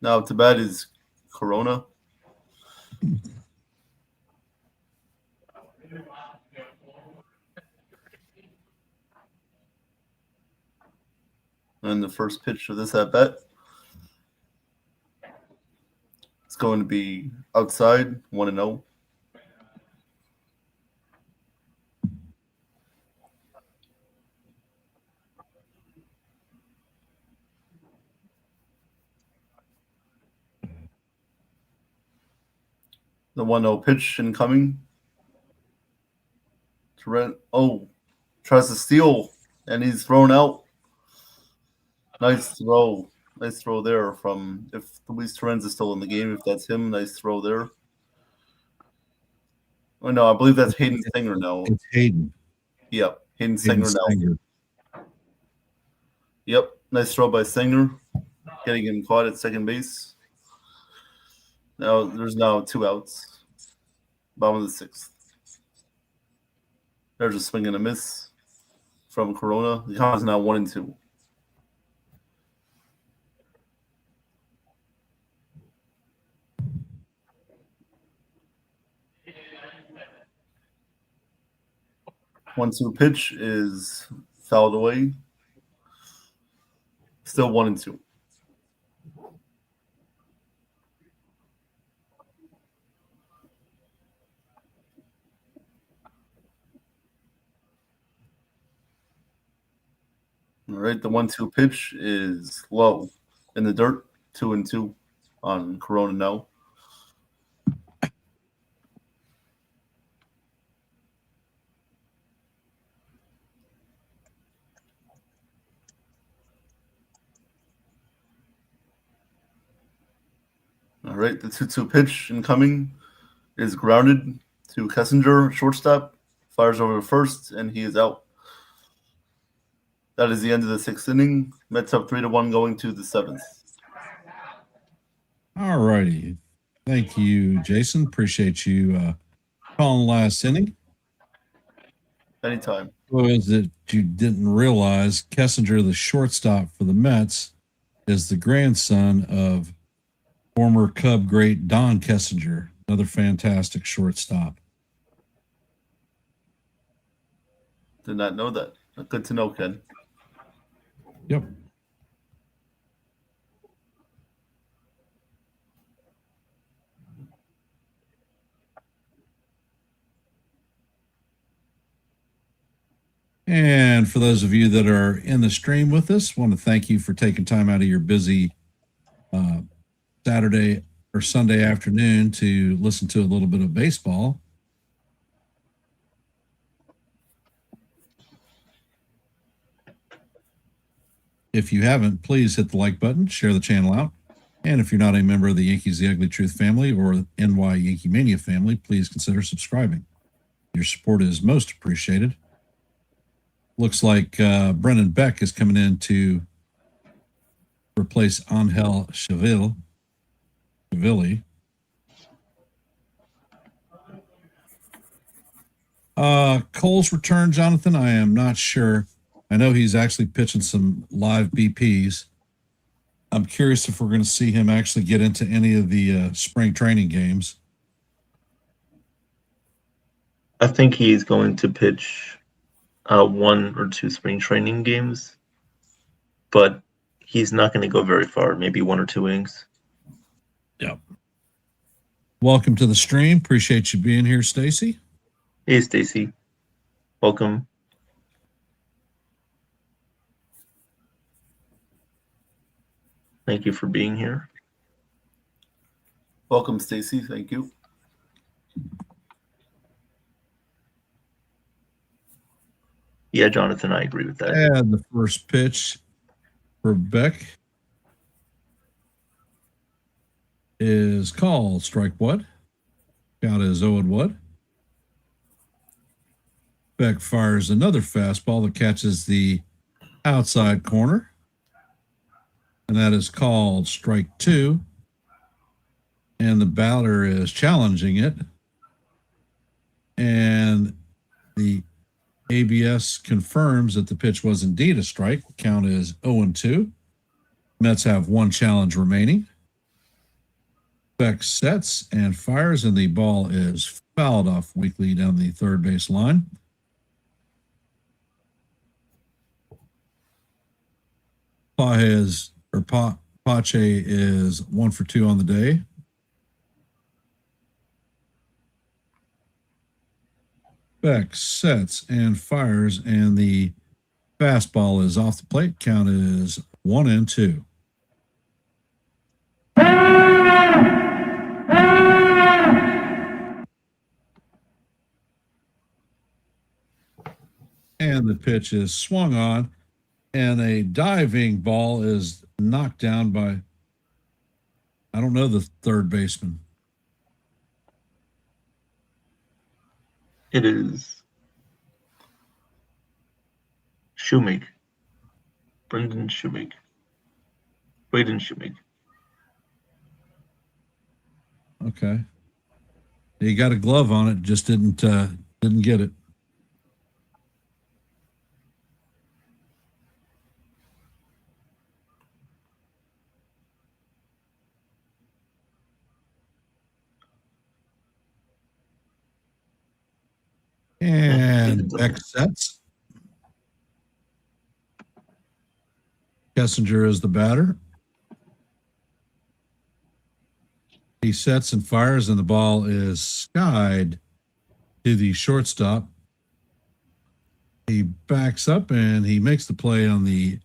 Now to bat is Corona. And the first pitch of this at bat, it's going to be outside, 1-0. The 1-0 pitch incoming. Tries to steal, and he's thrown out. Nice throw. Nice throw there from, if Luis Torrens is still in the game, if that's him, nice throw there. Oh, no, I believe that's Hayden Singer now. It's Hayden. Yep, Hayden Singer now. Yep, nice throw by Singer. Getting him caught at second base. Now there's now 2 outs. Bottom of the sixth. There's a swing and a miss from Corona. The count is now 1-2. One-two pitch is fouled away. Still 1-2. All right, the 1-2 pitch is low in the dirt. 2-2 on Corona now. All right, the 2-2 pitch incoming is grounded to Kessinger, shortstop. Fires over to first, and he is out. That is the end of the sixth inning. Mets up 3-1 going to the seventh. All righty. Thank you, Jason. Appreciate you calling the last inning. Anytime. Was that you didn't realize Kessinger, the shortstop for the Mets, is the grandson of former Cub great Don Kessinger, another fantastic shortstop. Did not know that. Good to know, Ken. Yep. And for those of you that are in the stream with us, want to thank you for taking time out of your busy Saturday or Sunday afternoon to listen to a little bit of baseball. If you haven't, please hit the like button, share the channel out. And if you're not a member of the Yankees The Ugly Truth family or NY YankeeMania family, please consider subscribing. Your support is most appreciated. Looks like Brennan Beck is coming in to replace Angel Chavilli. Cole's return, Jonathan, I am not sure. I know he's actually pitching some live BPs. I'm curious if we're going to see him actually get into any of the spring training games. I think he's going to pitch 1 or 2 spring training games, but he's not going to go very far, maybe 1 or 2 innings. Yep. Welcome to the stream. Appreciate you being here, Stacy. Hey, Stacy. Welcome. Thank you for being here. Welcome, Stacy. Thank you. Yeah, Jonathan, I agree with that. And the first pitch for Beck is called. Strike what? Count is 0-1. Beck fires another fastball that catches the outside corner. And that is called strike 2. And the batter is challenging it. And the ABS confirms that the pitch was indeed a strike. The count is 0-2. Mets have 1 challenge remaining. Beck sets and fires, and the ball is fouled off weakly down the third base line. Pache is 1 for 2 on the day. Beck sets and fires, and the fastball is off the plate. Count is 1-2. And the pitch is swung on, and a diving ball is knocked down by, I don't know, the third baseman. It is Shoemake. Brendan Shoemake. Braden Shoemake. Okay. He got a glove on it, just didn't get it. And Beck sets. Kessinger is the batter. He sets and fires, and the ball is skied to the shortstop. He backs up, and he makes the play on the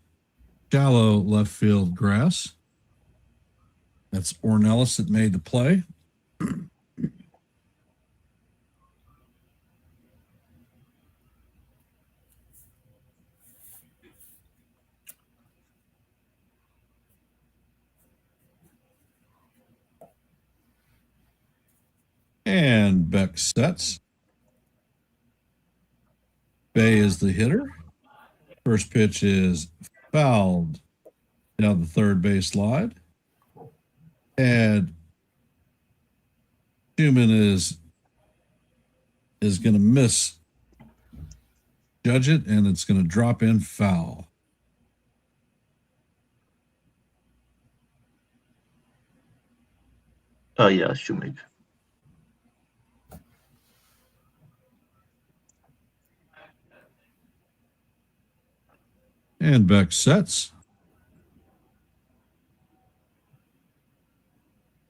shallow left field grass. That's Ornelas that made the play. And Beck sets. Bay is the hitter. First pitch is fouled down the third base line. And Schumann is going to miss judge it, and it's going to drop in foul. Yeah, shoemaker. And Beck sets.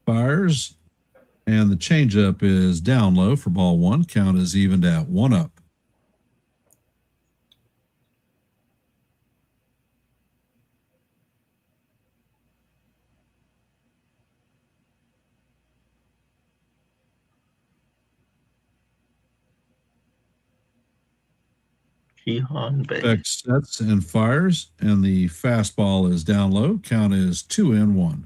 Fires. And the changeup is down low for ball one. Count is evened at 1-up. Jihan Bay. Beck sets and fires, and the fastball is down low. Count is 2-1.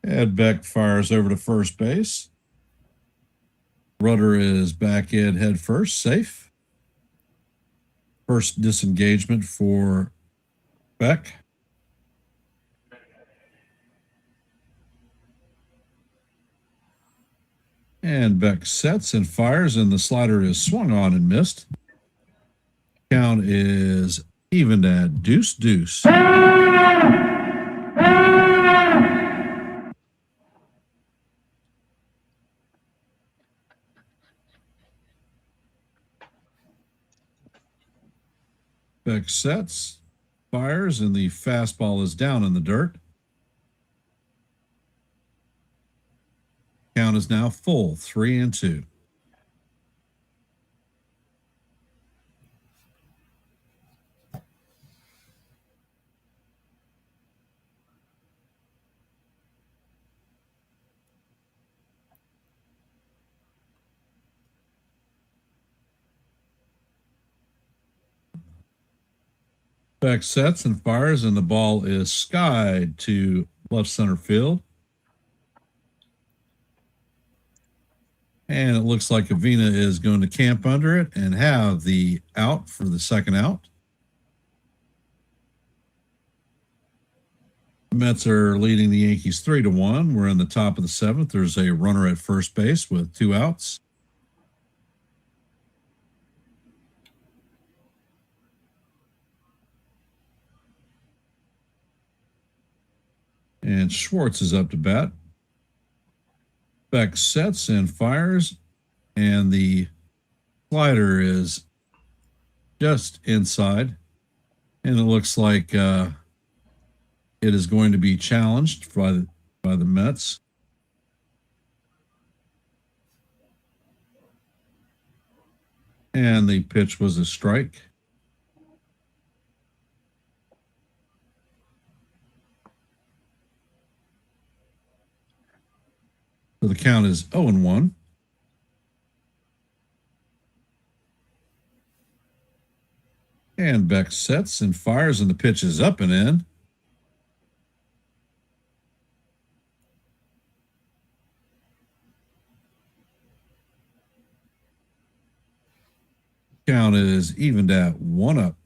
Ed Beck fires over to first base. Rudder is back in head first, safe. First disengagement for Beck. And Beck sets and fires, and the slider is swung on and missed. Count is evened at 2-2. Beck sets, fires, and the fastball is down in the dirt. Count is now full, 3-2. Beck sets and fires, and the ball is skied to left center field. And it looks like Avina is going to camp under it and have the out for the second out. The Mets are leading the Yankees 3-1. We're in the top of the seventh. There's a runner at first base with 2 outs. And Schwartz is up to bat. Beck sets and fires, and the slider is just inside. And it looks like it is going to be challenged by the Mets. And the pitch was a strike. So the count is 0-1. And Beck sets and fires, and the pitch is up and in. Count is evened at 1-up.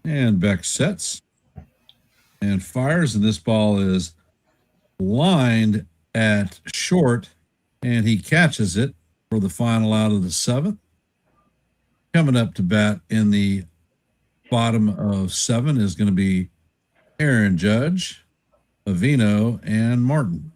And Beck sets and fires, and this ball is lined at short, and he catches it for the final out of the seventh. Coming up to bat in the bottom of 7 is going to be Aaron Judge, Avino, and Martin.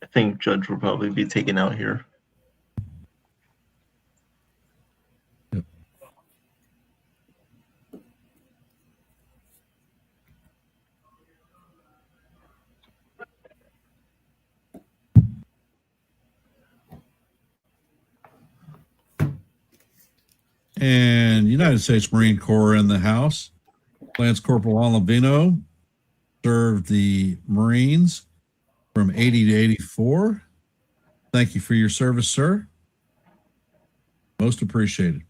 I think Judge will probably be taken out here. Yep. And United States Marine Corps in the house. Lance Corporal Alan Avino served the Marines from 80 to 84. Thank you for your service, sir. Most appreciated.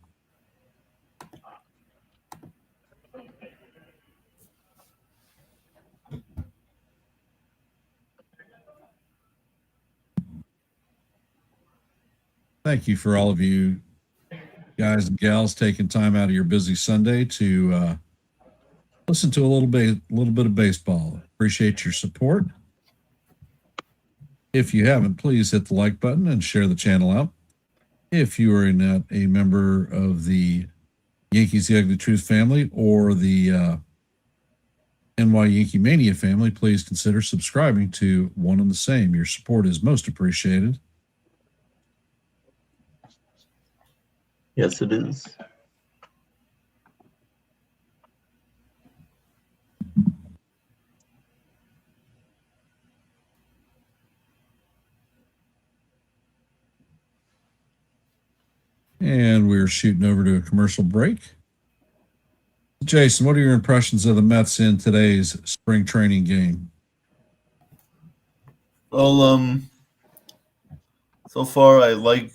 Thank you for all of you guys and gals taking time out of your busy Sunday to listen to a little bit of baseball. Appreciate your support. If you haven't, please hit the like button and share the channel out. If you are not a member of the Yankees The Ugly Truth family or the YankeeMania family, please consider subscribing to one and the same. Your support is most appreciated. Yes, it is. And we're shooting over to a commercial break. Jason, what are your impressions of the Mets in today's spring training game? Well, so far I like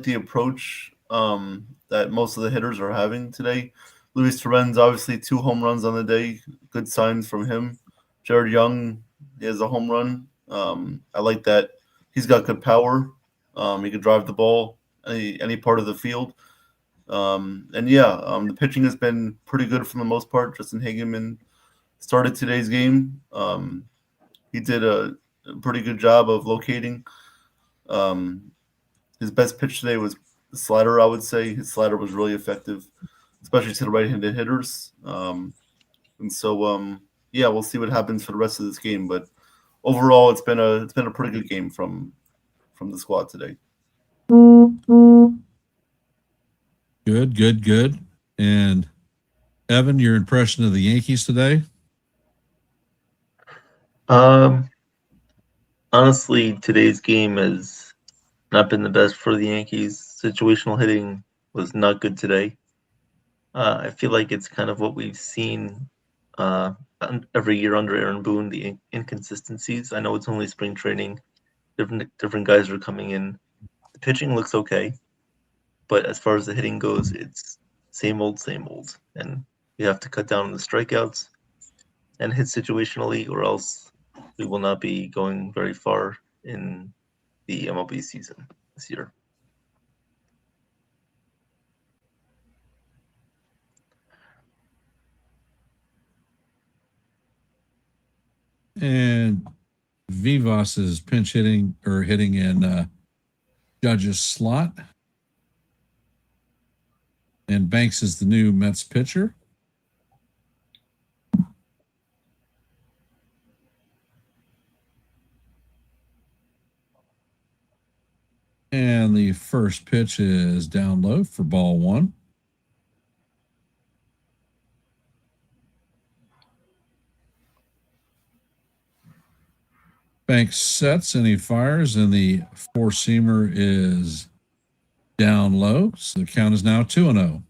the approach that most of the hitters are having today. Luis Torrens, obviously 2 home runs on the day. Good signs from him. Jared Young, he has a home run. I like that. He's got good power. He can drive the ball any part of the field. The pitching has been pretty good for the most part. Justin Hageman started today's game. He did a pretty good job of locating. His best pitch today was the slider, I would say. His slider was really effective, especially to the right-handed hitters. We'll see what happens for the rest of this game. But overall, it's been a pretty good game from the squad today. Good. And Evan, your impression of the Yankees today? Honestly, today's game has not been the best for the Yankees. Situational hitting was not good today. I feel like it's kind of what we've seen every year under Aaron Boone, the inconsistencies. I know it's only spring training. Different guys are coming in. The pitching looks okay, but as far as the hitting goes, it's same old. And we have to cut down on the strikeouts and hit situationally, or else we will not be going very far in the MLB season this year. And Vivas is pinch hitting in Judge's slot. And Banks is the new Mets pitcher. And the first pitch is down low for ball 1. Banks sets and he fires, and the 4-seamer is down low. So the count is now 2-0.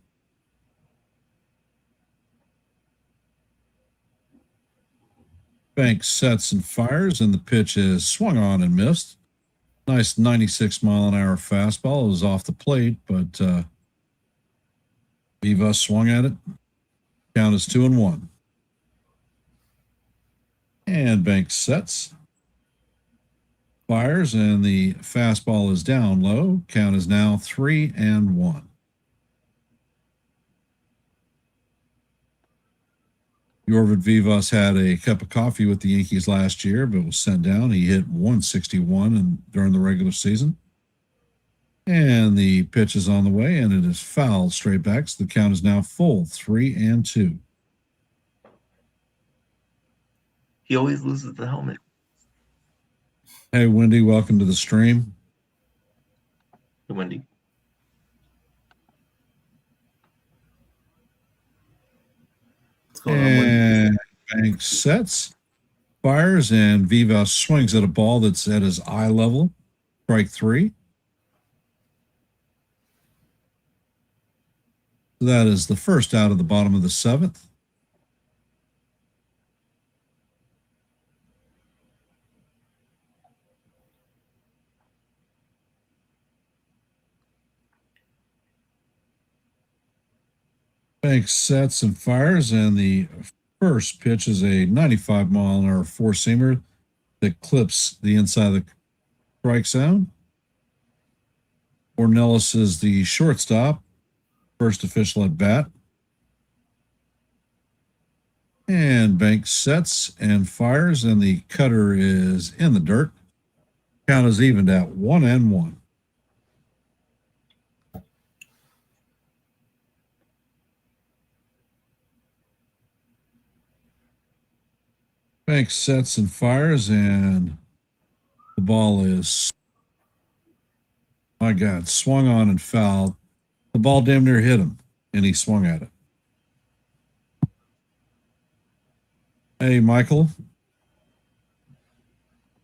Banks sets and fires, and the pitch is swung on and missed. Nice 96-mile-an-hour fastball. It was off the plate, but Vivas swung at it. Count is 2-1. And Banks sets, fires, and the fastball is down low. Count is now 3-1. Yorvin Vivas had a cup of coffee with the Yankees last year, but was sent down. He hit 161 during the regular season. And the pitch is on the way, and it is fouled straight back. So the count is now full, 3-2. He always loses the helmet. Hey, Wendy, welcome to the stream. Hey, Wendy. And Banks sets, fires, and Vivas swings at a ball that's at his eye level. Strike 3. That is the first out of the bottom of the 7th. Banks sets and fires, and the first pitch is a 95-mile-an-hour four-seamer that clips the inside of the strike zone. Ornelas is the shortstop, first official at bat. And Banks sets and fires, and the cutter is in the dirt. Count is evened at 1-1. Banks sets and fires, and the ball is, my God, swung on and fouled. The ball damn near hit him, and he swung at it. Hey, Michael.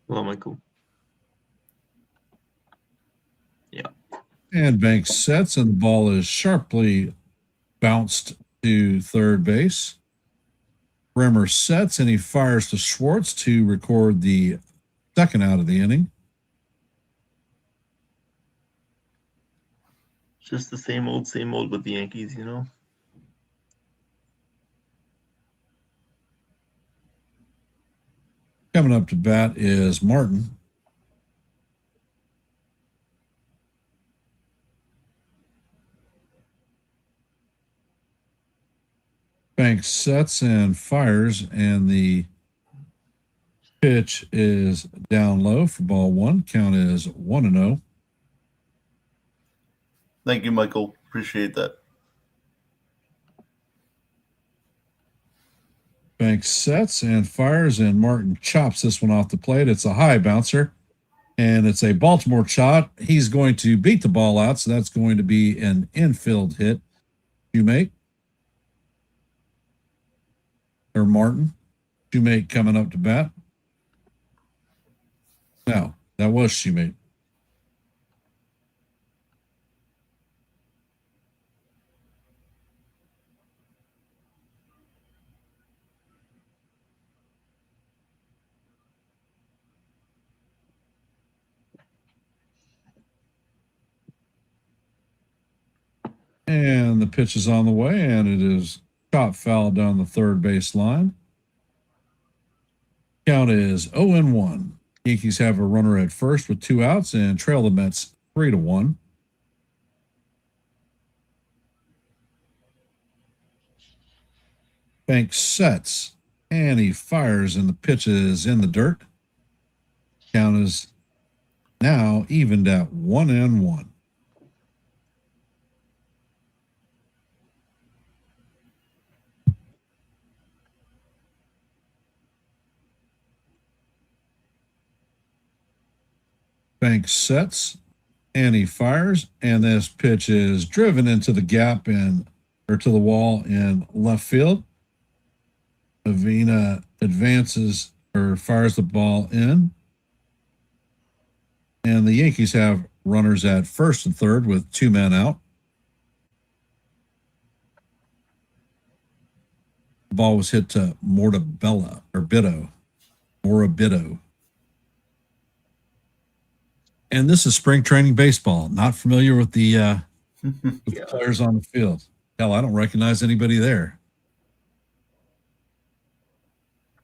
Hello, Michael. Yeah. And Banks sets, and the ball is sharply bounced to third base. Bremer sets, and he fires to Schwartz to record the second out of the inning. Just the same old with the Yankees, you know? Coming up to bat is Martin. Banks sets and fires, and the pitch is down low for ball one. Count is 1-0. Thank you, Michael. Appreciate that. Banks sets and fires, and Martin chops this one off the plate. It's a high bouncer, and it's a Baltimore shot. He's going to beat the ball out, so that's going to be an infield hit. Shoemake. Or Martin. Shoemake coming up to bat. No, that was Shoemake. And the pitch is on the way, and it is shot foul down the third base line. Count is 0-1. Yankees have a runner at first with 2 outs and trail the Mets 3-1. Banks sets, and he fires, and the pitch is in the dirt. Count is now evened at 1-1. Banks sets, and he fires, and this pitch is driven into the gap or to the wall in left field. Avina advances or fires the ball in, and the Yankees have runners at first and third with 2 men out. The ball was hit to Mortabella or Morabito. And this is spring training baseball. Not familiar with the players on the field. Hell, I don't recognize anybody there.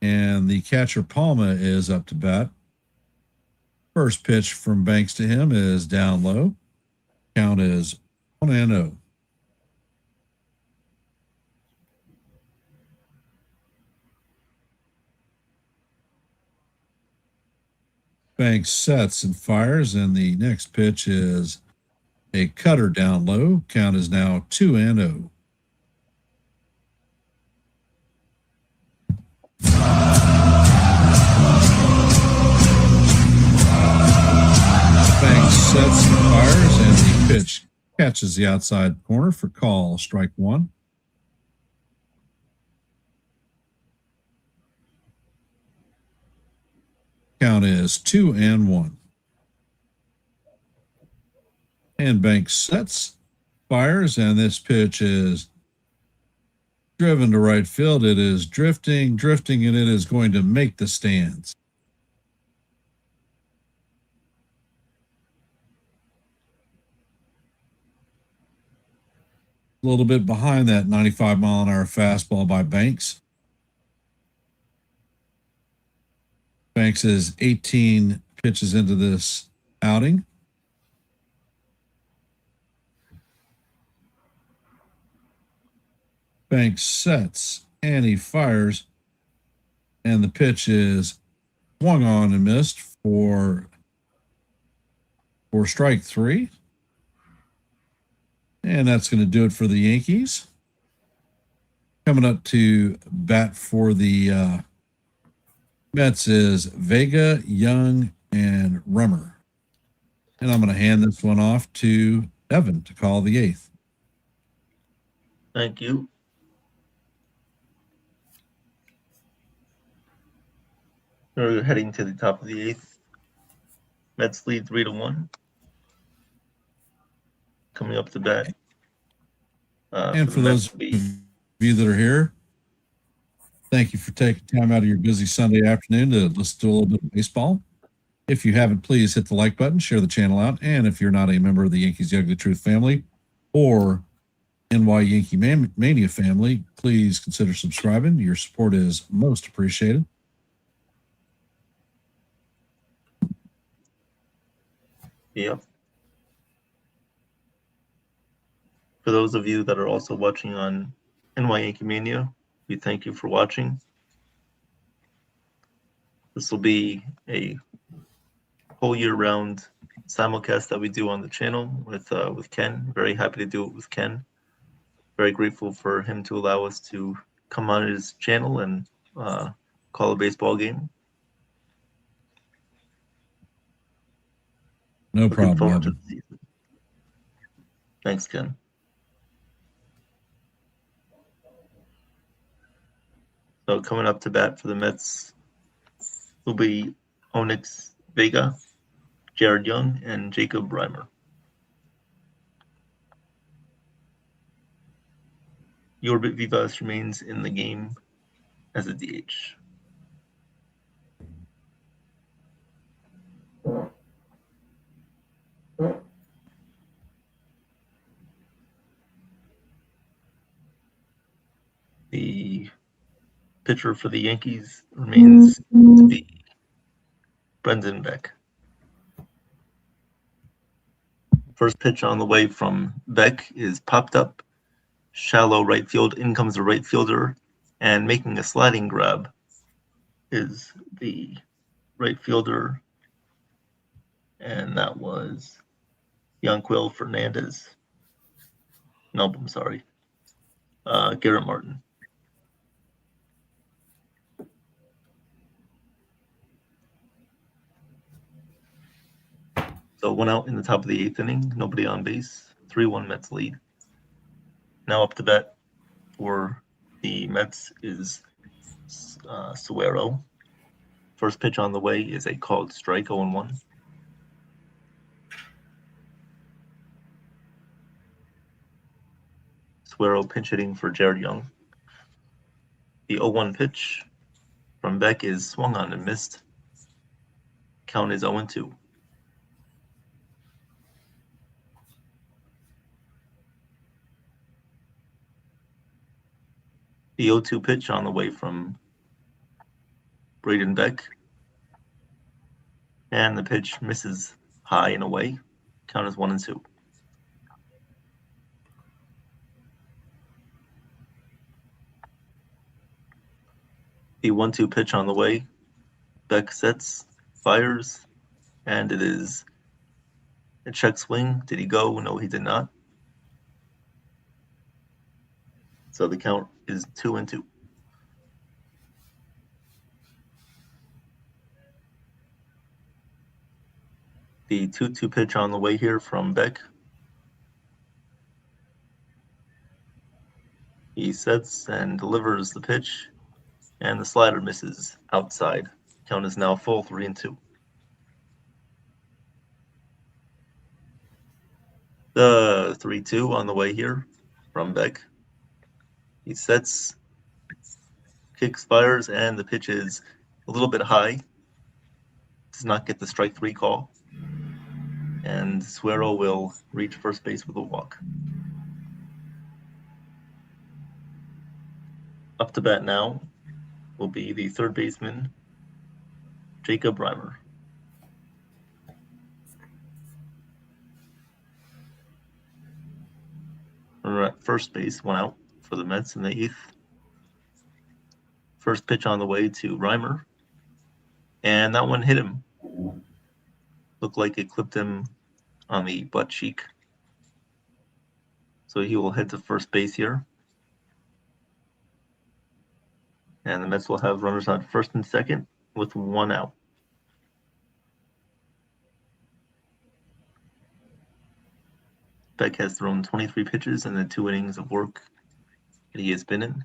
And the catcher Palma is up to bat. First pitch from Banks to him is down low. Count is 1-0. Banks sets and fires, and the next pitch is a cutter down low. Count is now 2-0. Banks sets and fires, and the pitch catches the outside corner for call, strike one. Count is 2-1. And Banks sets, fires, and this pitch is driven to right field. It is drifting, and it is going to make the stands. A little bit behind that 95-mile-an-hour fastball by Banks. Banks is 18 pitches into this outing. Banks sets and he fires, and the pitch is swung on and missed for strike 3. And that's going to do it for the Yankees. Coming up to bat for the Mets is Vega, Young, and Rummer. And I'm going to hand this one off to Evan to call the 8th. Thank you. We're heading to the top of the 8th. Mets lead 3-1. Coming up to bat. And for those of you that are here, thank you for taking time out of your busy Sunday afternoon to listen to a little bit of baseball. If you haven't, please hit the like button, share the channel out. And if you're not a member of the Yankees The Ugly Truth family or NY Yankee Mania family, please consider subscribing. Your support is most appreciated. Yep. For those of you that are also watching on NY YankeeMania, we thank you for watching. This will be a whole year-round simulcast that we do on the channel with Ken. Very happy to do it with Ken. Very grateful for him to allow us to come on his channel and call a baseball game. No Looking problem, forward to Evan. the season. Thanks, Ken. So coming up to bat for the Mets will be Onyx Vega, Jared Young, and Jacob Reimer. Yorbit Vivas remains in the game as a DH. The pitcher for the Yankees remains to be Brendan Beck. First pitch on the way from Beck is popped up. Shallow right field. In comes the right fielder. And making a sliding grab is the right fielder. And that was Yanquiel Fernandez. Nope, I'm sorry. Garrett Martin. So 1 out in the top of the 8th inning. Nobody on base. 3-1 Mets lead. Now up to bat for the Mets is Suero. First pitch on the way is a called strike, 0-1. Suero pinch hitting for Jared Young. The 0-1 pitch from Beck is swung on and missed. Count is 0-2. The 0-2 pitch on the way from Braden Beck. And the pitch misses high and away. Count is 1-2. The 1-2 pitch on the way. Beck sets, fires, and it is a check swing. Did he go? No, he did not. So the count is 2-2. The 2-2 pitch on the way here from Beck. He sets and delivers the pitch, and the slider misses outside. Count is now full, 3-2. The 3-2 on the way here from Beck. He sets, kicks, fires, and the pitch is a little bit high. Does not get the strike 3 call. And Suero will reach first base with a walk. Up to bat now will be the third baseman, Jacob Reimer. Runner at first base, one out for the Mets in the 8th. First pitch on the way to Reimer, and that one hit him. Looked like it clipped him on the butt cheek. So he will head to first base here. And the Mets will have runners on first and second with one out. Beck has thrown 23 pitches in the 2 innings of work that he has been in.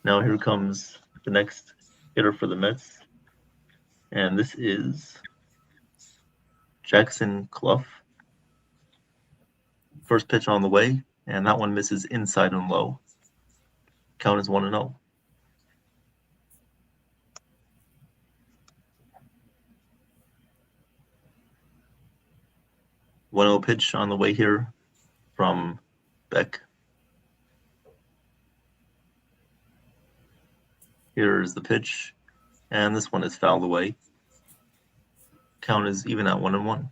Now here comes the next hitter for the Mets. And this is Jackson Clough. First pitch on the way, and that one misses inside and low. Count is 1-0. 1-0 pitch on the way here from Beck. Here's the pitch, and this one is fouled away. Count is even at 1-1.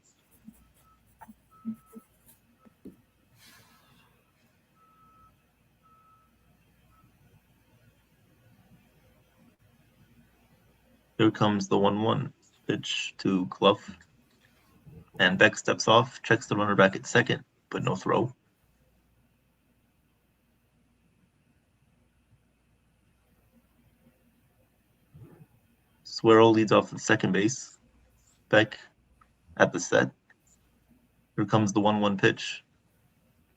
Here comes the 1-1 pitch to Clough. And Beck steps off, checks the runner back at second, but no throw. Swirl leads off at second base. Beck at the set. Here comes the 1-1 pitch.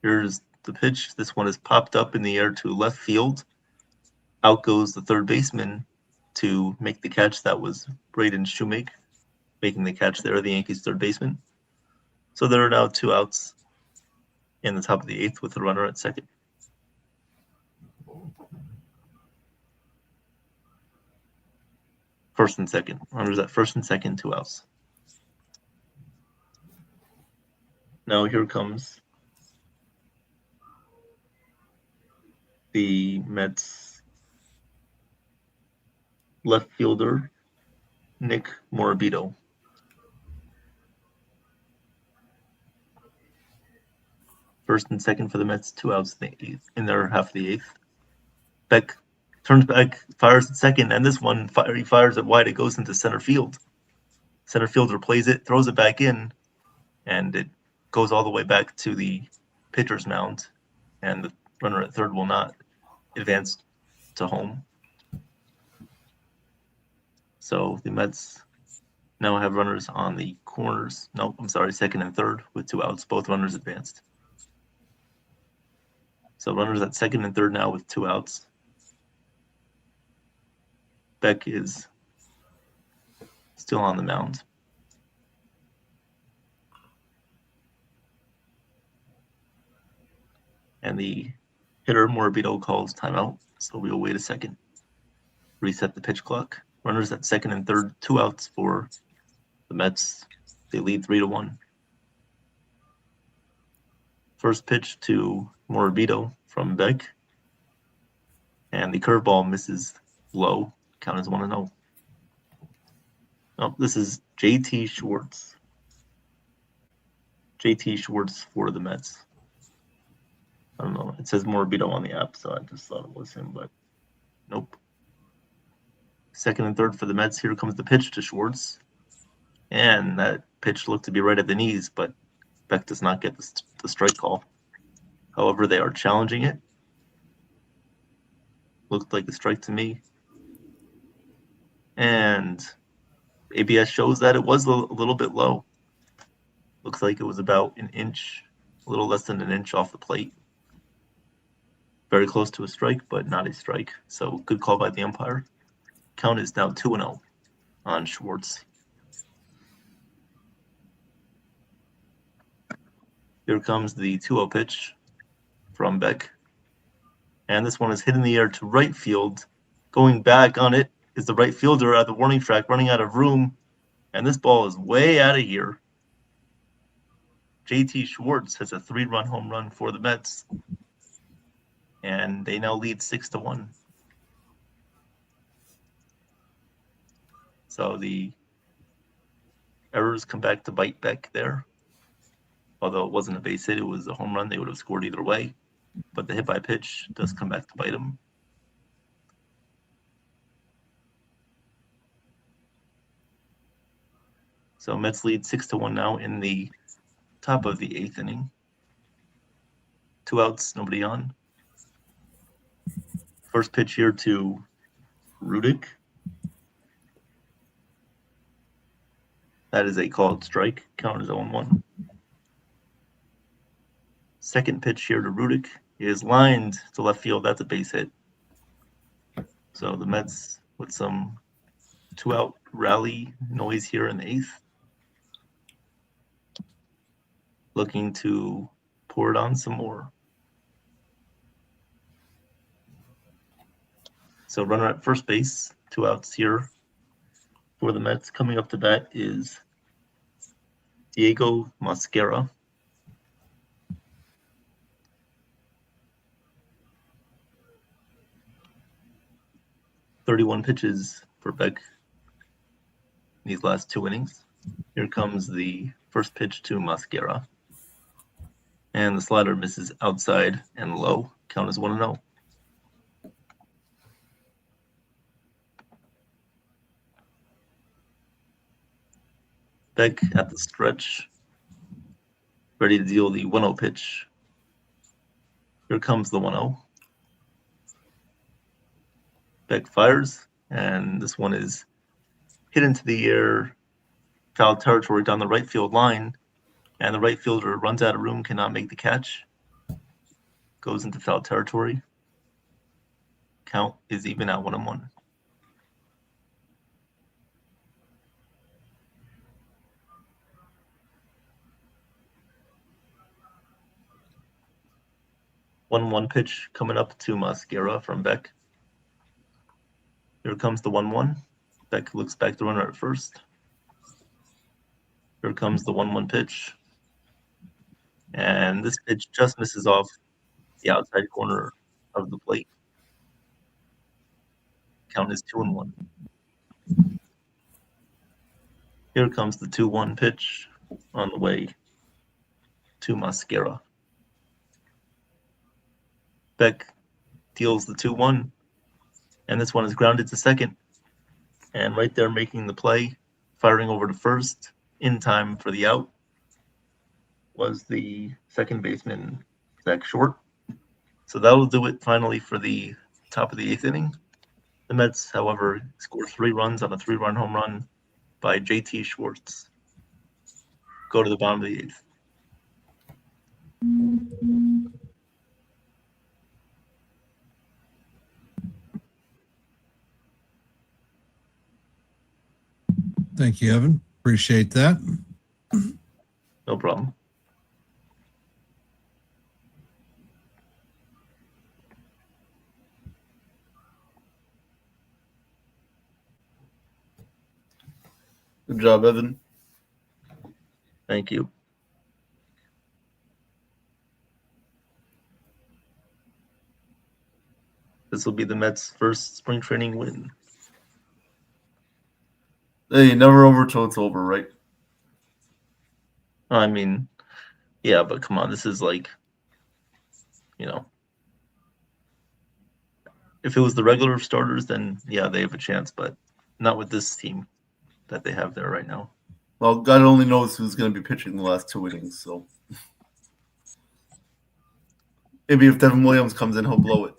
Here's the pitch. This one is popped up in the air to left field. Out goes the third baseman to make the catch. That was Braden Shoemake making the catch there, the Yankees third baseman. So there are now 2 outs in the top of the 8th with the runner at second. First and second. Runners at first and second, 2 outs. Now here comes the Mets left fielder, Nick Morabito. First and second for the Mets, 2 outs in their half of the 8th. Beck turns back, fires at second, and this one he fires it wide. It goes into center field. Center fielder plays it, throws it back in, and it goes all the way back to the pitcher's mound, and the runner at third will not advance to home. So the Mets now have runners on the corners. No, I'm sorry, second and third with 2 outs. Both runners advanced. So runners at second and third now with 2 outs. Beck is still on the mound. And the hitter, Morabito, calls timeout. So we will wait a second. Reset the pitch clock. Runners at second and third, 2 outs for the Mets. They lead 3-1. First pitch to Morabito from Beck. And the curveball misses low. Count is 1-0. Oh, this is JT Schwartz. JT Schwartz for the Mets. I don't know. It says Morabito on the app, so I just thought it was him, but nope. Second and third for the Mets. Here comes the pitch to Schwartz. And that pitch looked to be right at the knees, but Beck does not get the strike call. However, they are challenging it. Looked like a strike to me. And ABS shows that it was a little bit low. Looks like it was about an inch, a little less than an inch off the plate. Very close to a strike, but not a strike. So good call by the umpire. Count is now 2-0 on Schwartz. Here comes the 2-0 pitch from Beck. And this one is hit in the air to right field. Going back on it is the right fielder at the warning track, running out of room. And this ball is way out of here. JT Schwartz has a 3-run home run for the Mets. and they now lead 6-1. So the errors come back to bite Beck there. Although it wasn't a base hit, it was a home run. They would have scored either way. But the hit by pitch does come back to bite them. So Mets lead 6-1 now in the top of the 8th inning. 2 outs, nobody on. First pitch here to Rudick. That is a called strike. Count is 0-1. Second pitch here to Rudick is lined to left field. That's a base hit. So the Mets with some 2-out rally noise here in the 8th. Looking to pour it on some more. So runner at first base, 2 outs here for the Mets. Coming up to bat is Diego Mosquera. .31 pitches for Beck in these last 2 innings. Here comes the first pitch to Mosquera. And the slider misses outside and low. Count is 1-0. Beck at the stretch, ready to deal the 1-0 pitch. Here comes the 1-0. Beck fires, and this one is hit into the air, foul territory down the right field line, and the right fielder runs out of room, cannot make the catch. Goes into foul territory. Count is even at 1-1. One pitch coming up to Mosquera from Beck. Here comes the 1-1. Beck looks back to runner at first. Here comes the 1-1 pitch. And this pitch just misses off the outside corner of the plate. Count is 2-1. Here comes the 2-1 pitch on the way to Mosquera. Beck deals the 2-1, and this one is grounded to second. And right there making the play, firing over to first in time for the out, was the second baseman, Zach Short. So that'll do it finally for the top of the 8th inning. The Mets, however, scored 3 runs on a 3-run home run by JT Schwartz. Go to the bottom of the 8th. Thank you, Evan. Appreciate that. No problem. Good job, Evan. Thank you. This will be the Mets' first spring training win. Hey, never over till it's over, right? I mean, yeah, but come on, this is like, you know, if it was the regular starters, then yeah, they have a chance, but not with this team that they have there right now. Well, God only knows who's going to be pitching the last 2 innings, so maybe if Devin Williams comes in, he'll blow it.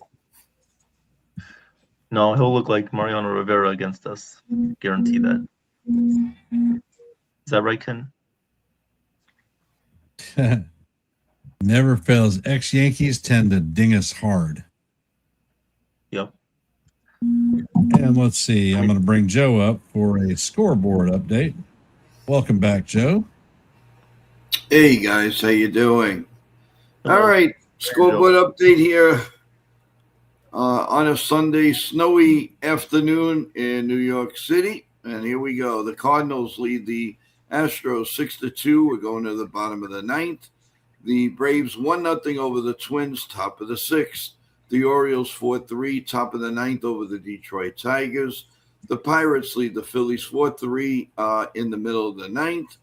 No, he'll look like Mariano Rivera against us. Guarantee that. Is that right, Ken? Never fails. Ex-Yankees tend to ding us hard. Yep. And let's see. I'm going to bring Joe up for a scoreboard update. Welcome back, Joe. Hey guys, how you doing? Hello. All right, scoreboard update here. On a Sunday, snowy afternoon in New York City. And here we go. The Cardinals lead the Astros 6-2. We're going to the bottom of the 9th. The Braves 1-0 over the Twins, top of the 6th. The Orioles 4-3, top of the ninth over the Detroit Tigers. The Pirates lead the Phillies 4-3 in the middle of the ninth.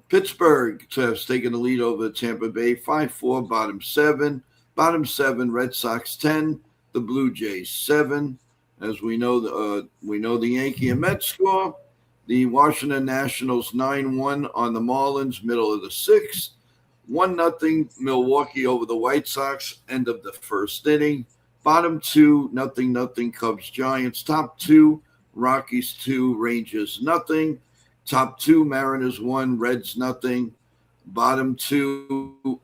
Pittsburgh has taken the lead over Tampa Bay 5-4, bottom seven. Bottom seven, Red Sox 10, the Blue Jays 7. As we know the Yankee and Mets score. The Washington Nationals 9-1 on the Marlins, middle of the sixth. 1-0 Milwaukee over the White Sox, end of the first inning. Bottom two, 0-0 Cubs Giants. Top two, Rockies 2, Rangers 0. Top two, Mariners 1, Reds 0. Bottom two,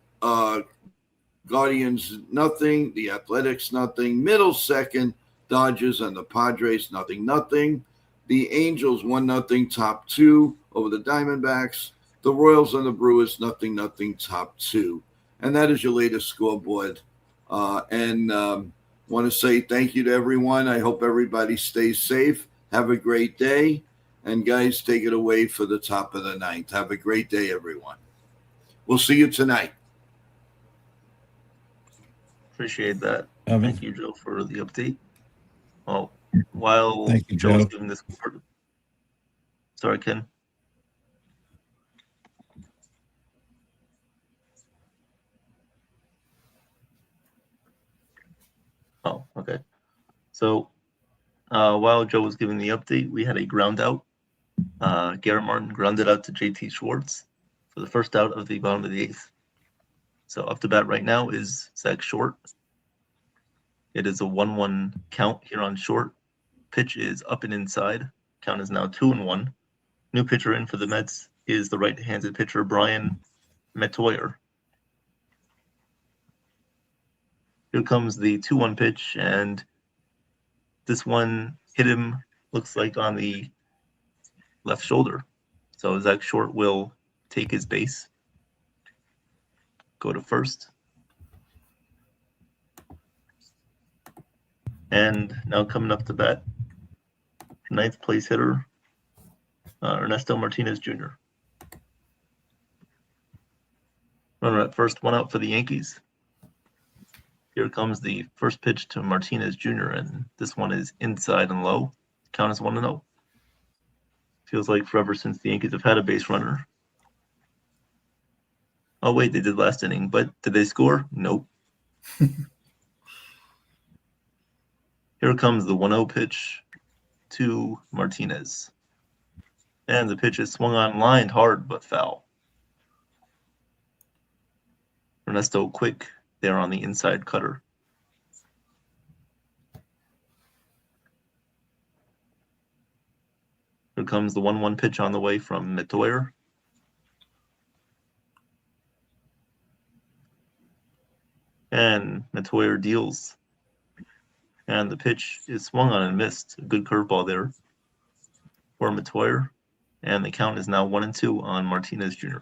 Guardians 0, the Athletics 0. Middle second, Dodgers and the Padres 0-0. The Angels 1-0 top two over the Diamondbacks. The Royals and the Brewers 0-0 top two. And that is your latest scoreboard. Want to say thank you to everyone. I hope everybody stays safe. Have a great day. And guys, take it away for the top of the ninth. Have a great day, everyone. We'll see you tonight. Appreciate that. Evan? Thank you, Joe, for the update. Oh, while Thank you, Joe's Joe. giving this report. Sorry, Ken. Oh, okay. So while Joe was giving the update, we had a ground out. Garrett Martin grounded out to JT Schwartz for the first out of the bottom of the eighth. So up to bat right now is Zach Short. It is a 1-1 count here on Short. Pitch is up and inside. Count is now 2-1. New pitcher in for the Mets is the right-handed pitcher Brian Metoyer. Here comes the 2-1 pitch, and this one hit him, looks like, on the left shoulder. So Zach Short will take his base, go to first. And now coming up to bat, ninth place hitter, Ernesto Martinez Jr. Runner at first, one out for the Yankees. Here comes the first pitch to Martinez Jr., and this one is inside and low. Count is 1-0. Feels like forever since the Yankees have had a base runner. Oh, wait, they did last inning, but did they score? Nope. Here comes the 1-0 pitch to Martinez. And the pitch is swung on, lined hard, but foul. Ernesto quick there on the inside cutter. Here comes the 1-1 pitch on the way from Metoyer. And Metoyer deals. And the pitch is swung on and missed. A good curveball there for Metoyer. And the count is now 1-2 on Martinez Jr.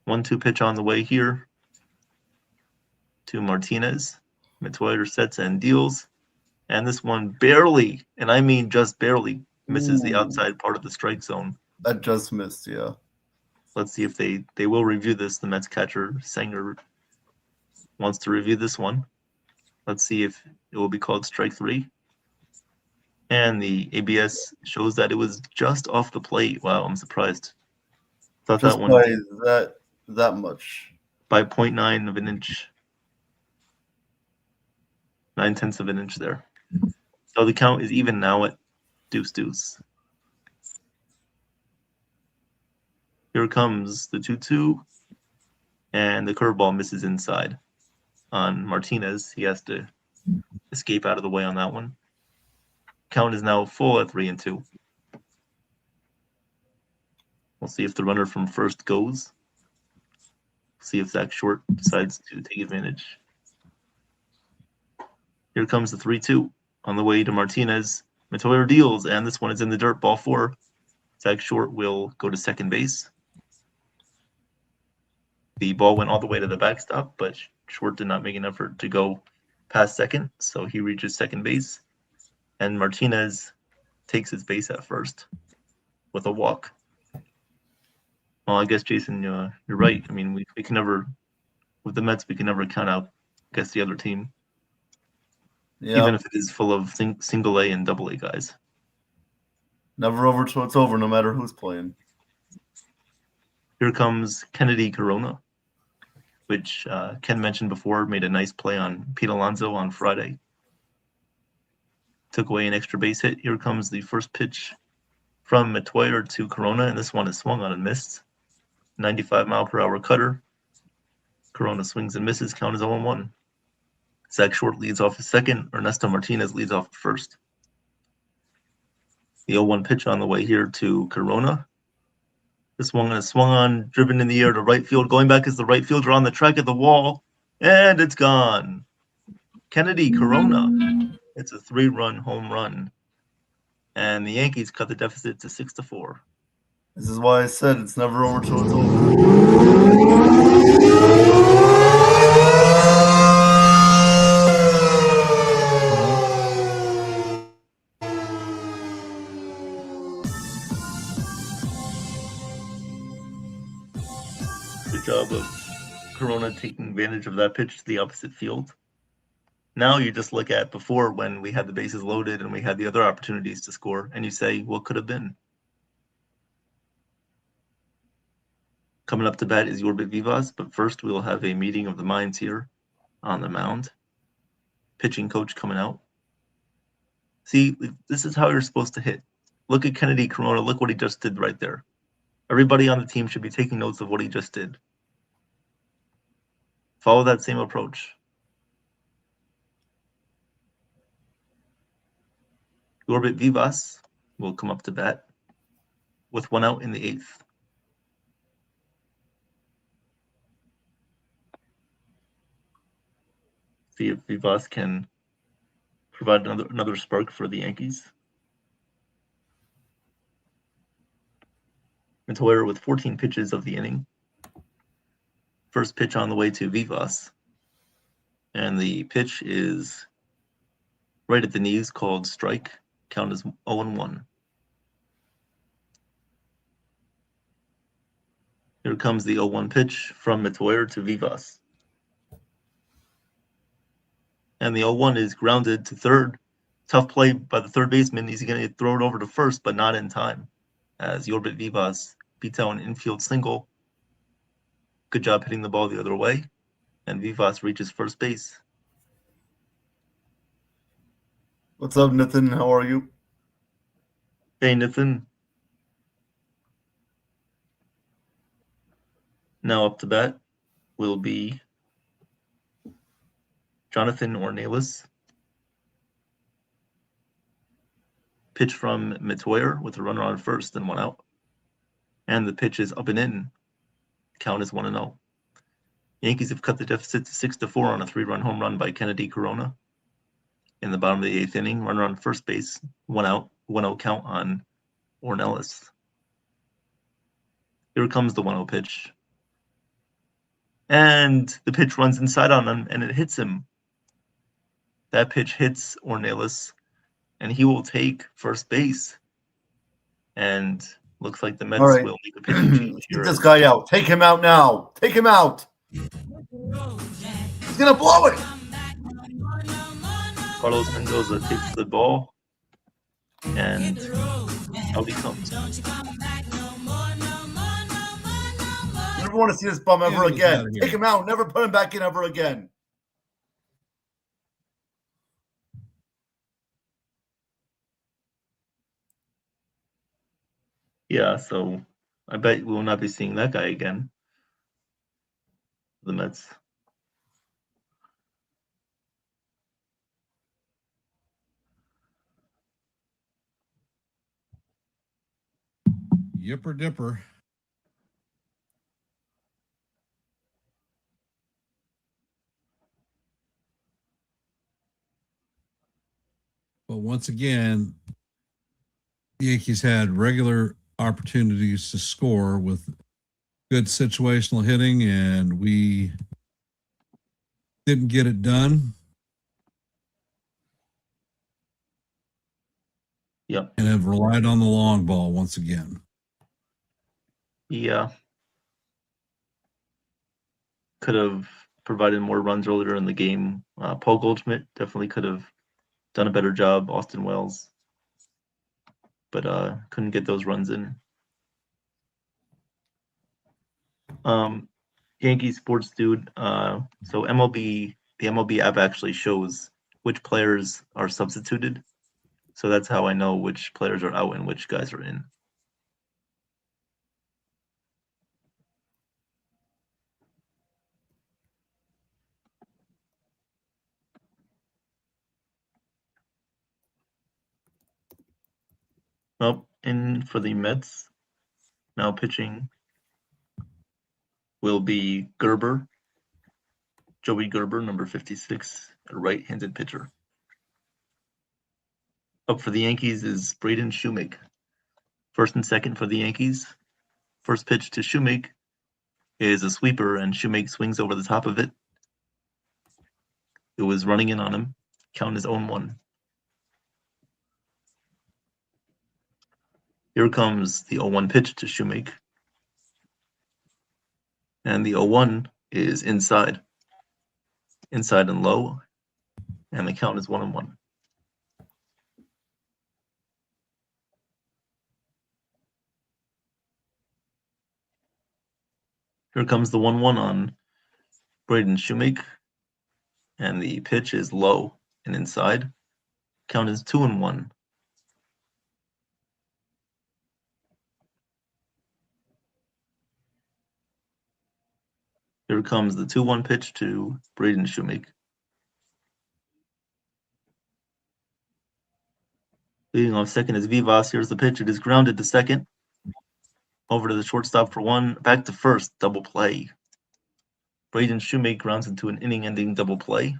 1-2 pitch on the way here to Martinez. Metoyer sets and deals. And this one barely, and I mean just barely, misses the outside part of the strike zone. That just missed, yeah. Let's see if they will review this. The Mets catcher, Sanger, wants to review this one. Let's see if it will be called strike three. And the ABS shows that it was just off the plate. Wow, I'm surprised. Thought Just that one by that much. by 0.9 of an inch. 0.9 of an inch there. So the count is even now at deuce. Here comes the 2-2, and the curveball misses inside on Martinez. He has to escape out of the way on that one. Count is now full at 3-2. We'll see if the runner from first goes. See if Zach Short decides to take advantage. Here comes the 3-2 on the way to Martinez. Metoyer deals, and this one is in the dirt, ball 4. Zach Short will go to second base. The ball went all the way to the backstop, but Short did not make an effort to go past second, so he reaches second base. And Martinez takes his base at first with a walk. Well, I guess, Jason, you're right. I mean, we can never, with the Mets, we can never count out, I guess, the other team, Yeah. even if it is full of single A and double A guys. Never over till it's over, no matter who's playing. Here comes Kennedy Corona, which Ken mentioned before, made a nice play on Pete Alonso on Friday. Took away an extra base hit. Here comes the first pitch from Metoyer to Corona, and this one is swung on and missed. 95-mile-per-hour cutter. Corona swings and misses. Count is 0-1. Zach Short leads off at second. Ernesto Martinez leads off at first. The 0-1 pitch on the way here to Corona. This one is swung on, driven in the air to right field. Going back is the right fielder on the track of the wall, and it's gone. Kennedy Corona. It's a 3-run home run, and the Yankees cut the deficit to 6-4. This is why I said it's never over till it's over. Good job of Corona taking advantage of that pitch to the opposite field. Now you just look at before when we had the bases loaded and we had the other opportunities to score, and you say, what could have been? Coming up to bat is Yorbit Vivas, but first we will have a meeting of the minds here on the mound. Pitching coach coming out. See, this is how you're supposed to hit. Look at Kennedy Corona. Look what he just did right there. Everybody on the team should be taking notes of what he just did. Follow that same approach. Yorbit Vivas will come up to bat with 1 out in the 8th. See if Vivas can provide another spark for the Yankees. Metoyer with 14 pitches of the inning. First pitch on the way to Vivas. And the pitch is right at the knees, called strike. Count is 0-1. Here comes the 0-1 pitch from Metoyer to Vivas. And the 0-1 is grounded to third. Tough play by the third baseman. He's going to throw it over to first, but not in time, as Yorbit Vivas beats out an infield single. Good job hitting the ball the other way, and Vivas reaches first base. What's up, Nathan? How are you? Hey, Nathan. Now up to bat will be Jonathan Ornelas. Pitch from Metoyer with a runner on first and 1 out. And the pitch is up and in. Count is 1-0. Yankees have cut the deficit to 6-4 on a 3-run home run by Kennedy Corona. In the bottom of the 8th inning, runner on first base, 1 out, 1-0 count on Ornelas. Here comes the 1-0 pitch. And the pitch runs inside on him, and it hits him. That pitch hits Ornelas, and he will take first base. And looks like the Mets will make a pitching change here. Get this guy out. Take him out now. Take him out. He's going to blow it. Carlos Mendoza takes the ball, and out he comes. Never want to see this bum ever again. Take him out. Never put him back in ever again. Yeah, so I bet we will not be seeing that guy again. The Mets. Yipper dipper. But once again, the Yankees had regular opportunities to score with good situational hitting, and we didn't get it done. Yep. And have relied on the long ball once again. Yeah. could have provided more runs earlier in the game. Paul Goldschmidt definitely could have done a better job. Austin Wells, but couldn't get those runs in. Yankee Sports Dude. So the MLB app actually shows which players are substituted. So that's how I know which players are out and which guys are in. In for the Mets, now pitching will be Gerber, Joey Gerber, number 56, a right-handed pitcher. Up for the Yankees is Braden Shoemake. First and second for the Yankees. First pitch to Shoemake is a sweeper, and Shoemake swings over the top of it. It was running in on him. Count is 0-1. Here comes the 0-1 pitch to Shoemake. And the 0-1 is inside. Inside and low. And the count is 1-1. Here comes the 1-1 on Braden Shoemake. And the pitch is low and inside. Count is 2-1. Here comes the 2-1 pitch to Braden Shoemake. Leading off second is Vivas. Here's the pitch. It is grounded to second. Over to the shortstop for one. Back to first. Double play. Braden Shoemake grounds into an inning-ending double play.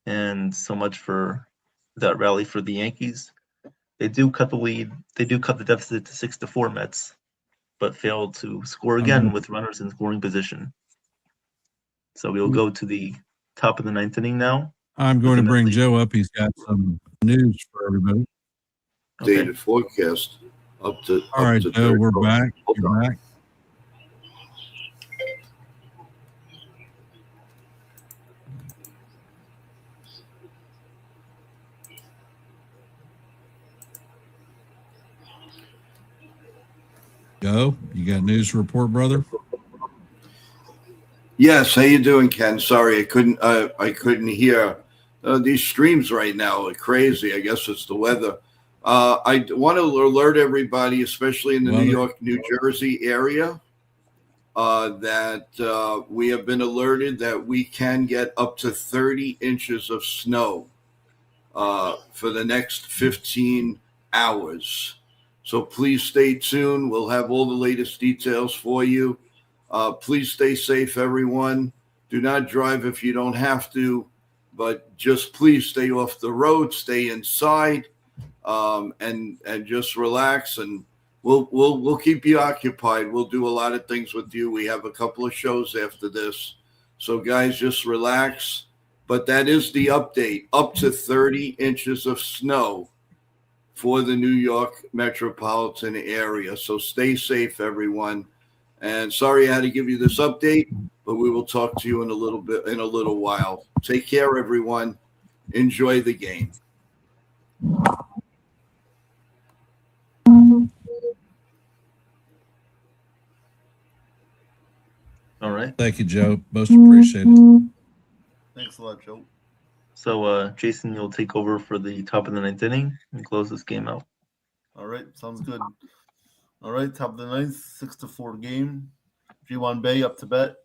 And so much for that rally for the Yankees. They do cut the lead. They do cut the deficit to 6-4 Mets, but failed to score again with runners in scoring position. So we'll go to the top of the ninth inning now. I'm going to bring Joe up. He's got some news for everybody. Dated forecast up to. All right, Joe, we're back. You're back. Joe, you got news to report, brother? Yes, how you doing, Ken? Sorry, I couldn't hear. These streams right now are crazy. I guess it's the weather. I want to alert everybody, especially in the New York, New Jersey area, that we have been alerted that we can get up to 30 inches of snow for the next 15 hours. So please stay tuned. We'll have all the latest details for you. Please stay safe, everyone. Do not drive if you don't have to, but just please stay off the road, stay inside, and just relax. And we'll keep you occupied. We'll do a lot of things with you. We have a couple of shows after this, so guys, just relax. But that is the update: up to 30 inches of snow for the New York metropolitan area. So stay safe, everyone. And sorry I had to give you this update, but we will talk to you in a little while. Take care, everyone. Enjoy the game. All right. Thank you, Joe. Most appreciated. Thanks a lot, Joe. So, Jason, you'll take over for the top of the ninth inning and close this game out. All right, sounds good. All right, top of the ninth, 6-4 game. G1 Bay up to bat.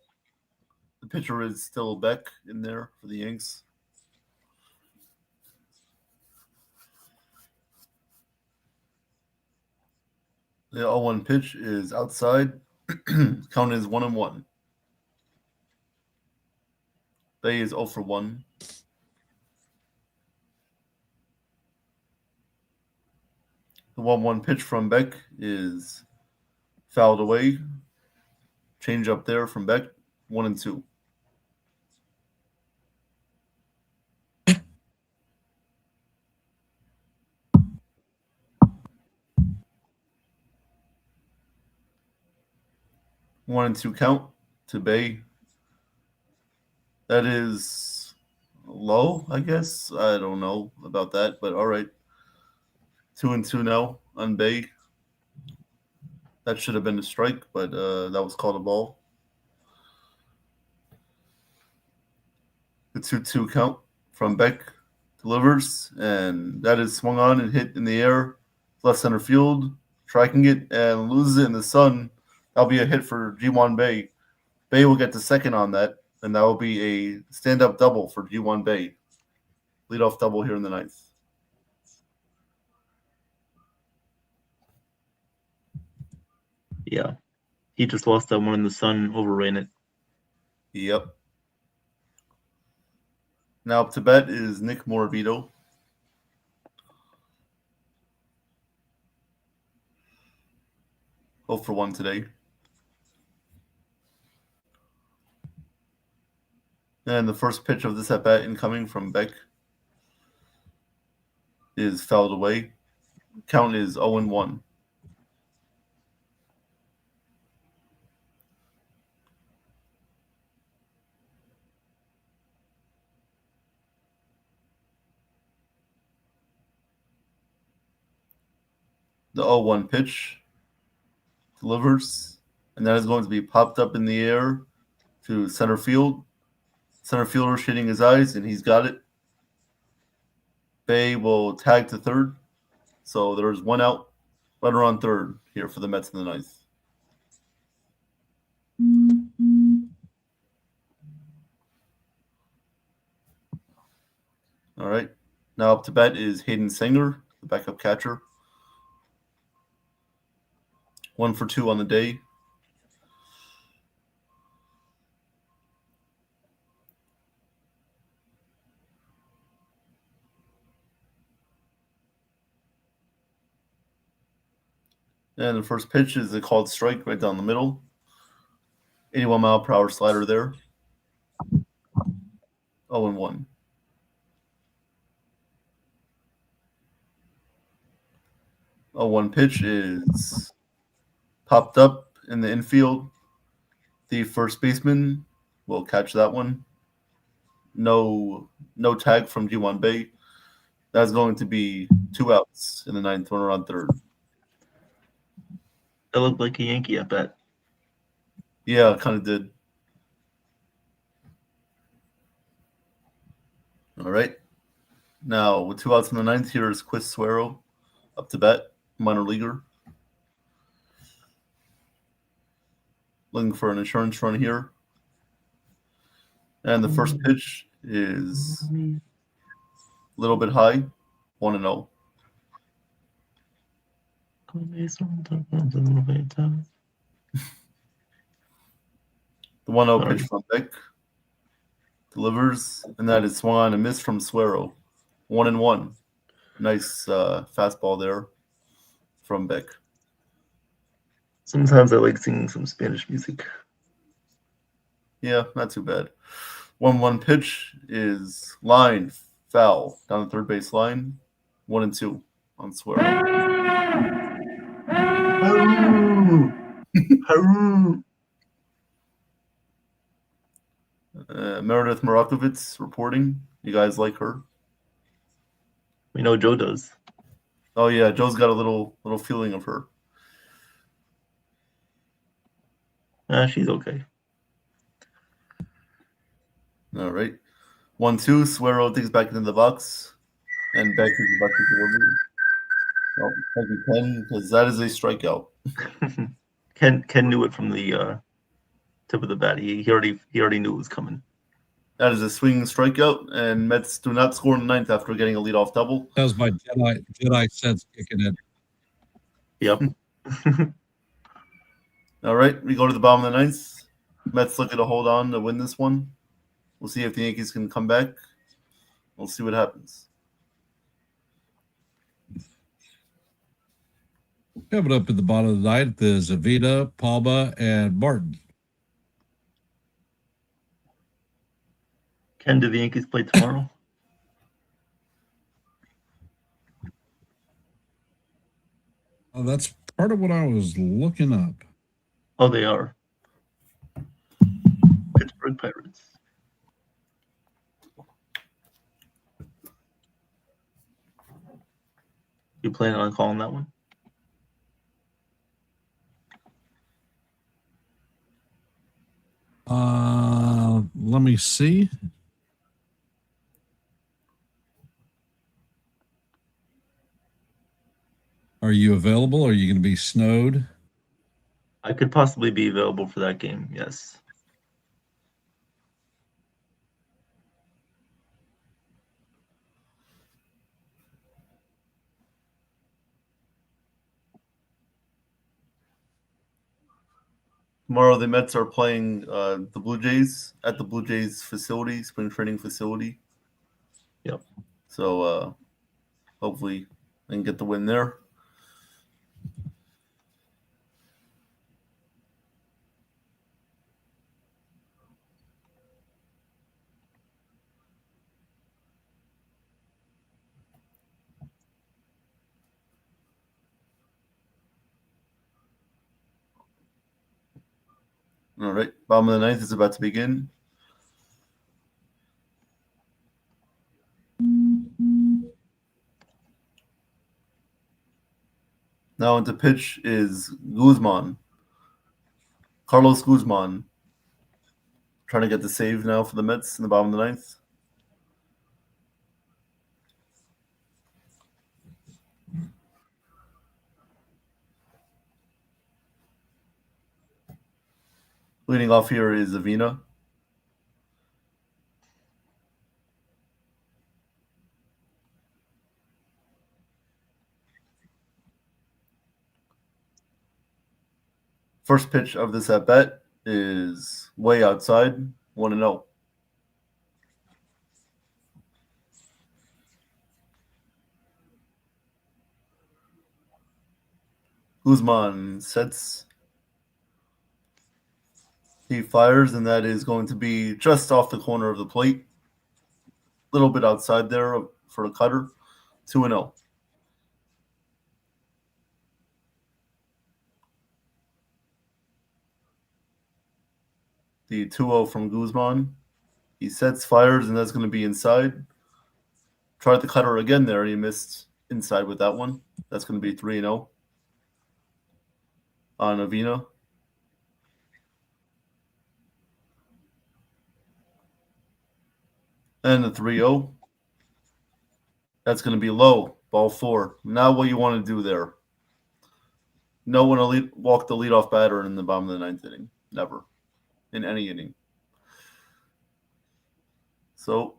The pitcher is still Beck in there for the Yanks. The 0-1 pitch is outside. Count is 1-1. Bay is 0 for 1. The 1-1 pitch from Beck is fouled away. Change up there from Beck, 1-2. One and two count. to Bay. That is low, I guess. I don't know about that, but all right. 2-2 now on Bay. That should have been a strike, but that was called a ball. The 2-2 count from Beck delivers, and that is swung on and hit in the air, left center field, striking it and loses it in the sun. That'll be a hit for G1 Bay. Bay will get to second on that, and that will be a stand-up double for G1 Bay. Leadoff double here in the ninth. Yeah. He just lost that one in the sun, overran it. Yep. Now up to bat is Nick Moravito. Oh for 1 today. And the first pitch of this at-bat incoming from Beck is fouled away. Count is 0-1. The 0-1 pitch delivers, and that is going to be popped up in the air to center field. Center fielder shading his eyes, and he's got it. Bay will tag to third. So there's 1 out, runner on third here for the Mets in the ninth. All right. Now up to bat is Hayden Sanger, the backup catcher. 1 for 2 on the day. And the first pitch is a called strike right down the middle. 81 mile per hour slider there. 0-1. A 1 pitch is popped up in the infield. The first baseman will catch that one. No tag from G1 Bay. That's going to be 2 outs in the ninth, runner on third. That looked like a Yankee at bat. Yeah, it kind of did. All right. Now, with 2 outs in the ninth, here is Chris Suero up to bat, minor leaguer. Looking for an insurance run here. And the first pitch is a little bit high, 1-0. The 1-0 pitch from Beck delivers, and that is swung on and missed from Suero. 1-1. Nice fastball there from Beck. Sometimes I like singing some Spanish music. Yeah, not too bad. 1-1 pitch is line foul down the third base line. 1-2 on Suero. Meredith Morakovitz reporting. You guys like her? We know Joe does. Oh yeah, Joe's got a little feeling of her. She's okay. All right. 1-2. Suero digs back into the box, and Beck is about to deliver. Oh, thank you, Ken, because that is a strikeout. Ken knew it from the tip of the bat. He already knew it was coming. That is a swinging strikeout, and Mets do not score in the ninth after getting a leadoff double. That was my Jedi sense kicking in. Yep. All right, we go to the bottom of the ninth. Mets looking to hold on to win this one. We'll see if the Yankees can come back. We'll see what happens. Coming up at the bottom of the ninth is Avita, Palma, and Martin. Ken, do the Yankees play tomorrow? Oh, that's part of what I was looking up. Oh, they are. Pittsburgh Pirates. You planning on calling that one? Let me see. Are you available? Are you going to be snowed? I could possibly be available for that game, yes. Tomorrow, the Mets are playing the Blue Jays at the Blue Jays facility, spring training facility. Yep. So hopefully they can get the win there. All right, bottom of the ninth is about to begin. Now into pitch is Guzman. Carlos Guzman trying to get the save now for the Mets in the bottom of the ninth. Leading off here is Avina. First pitch of this at bat is way outside, 1-0. Guzman sets. He fires, and that is going to be just off the corner of the plate. A little bit outside there for the cutter. 2-0. The 2-0 from Guzman. He sets, fires, and that's going to be inside. Tried the cutter again there, and he missed inside with that one. That's going to be 3-0 on Avina. And the 3-0. That's going to be low. Ball 4. Not what you want to do there. No one will walk the leadoff batter in the bottom of the ninth inning. Never. In any inning. So,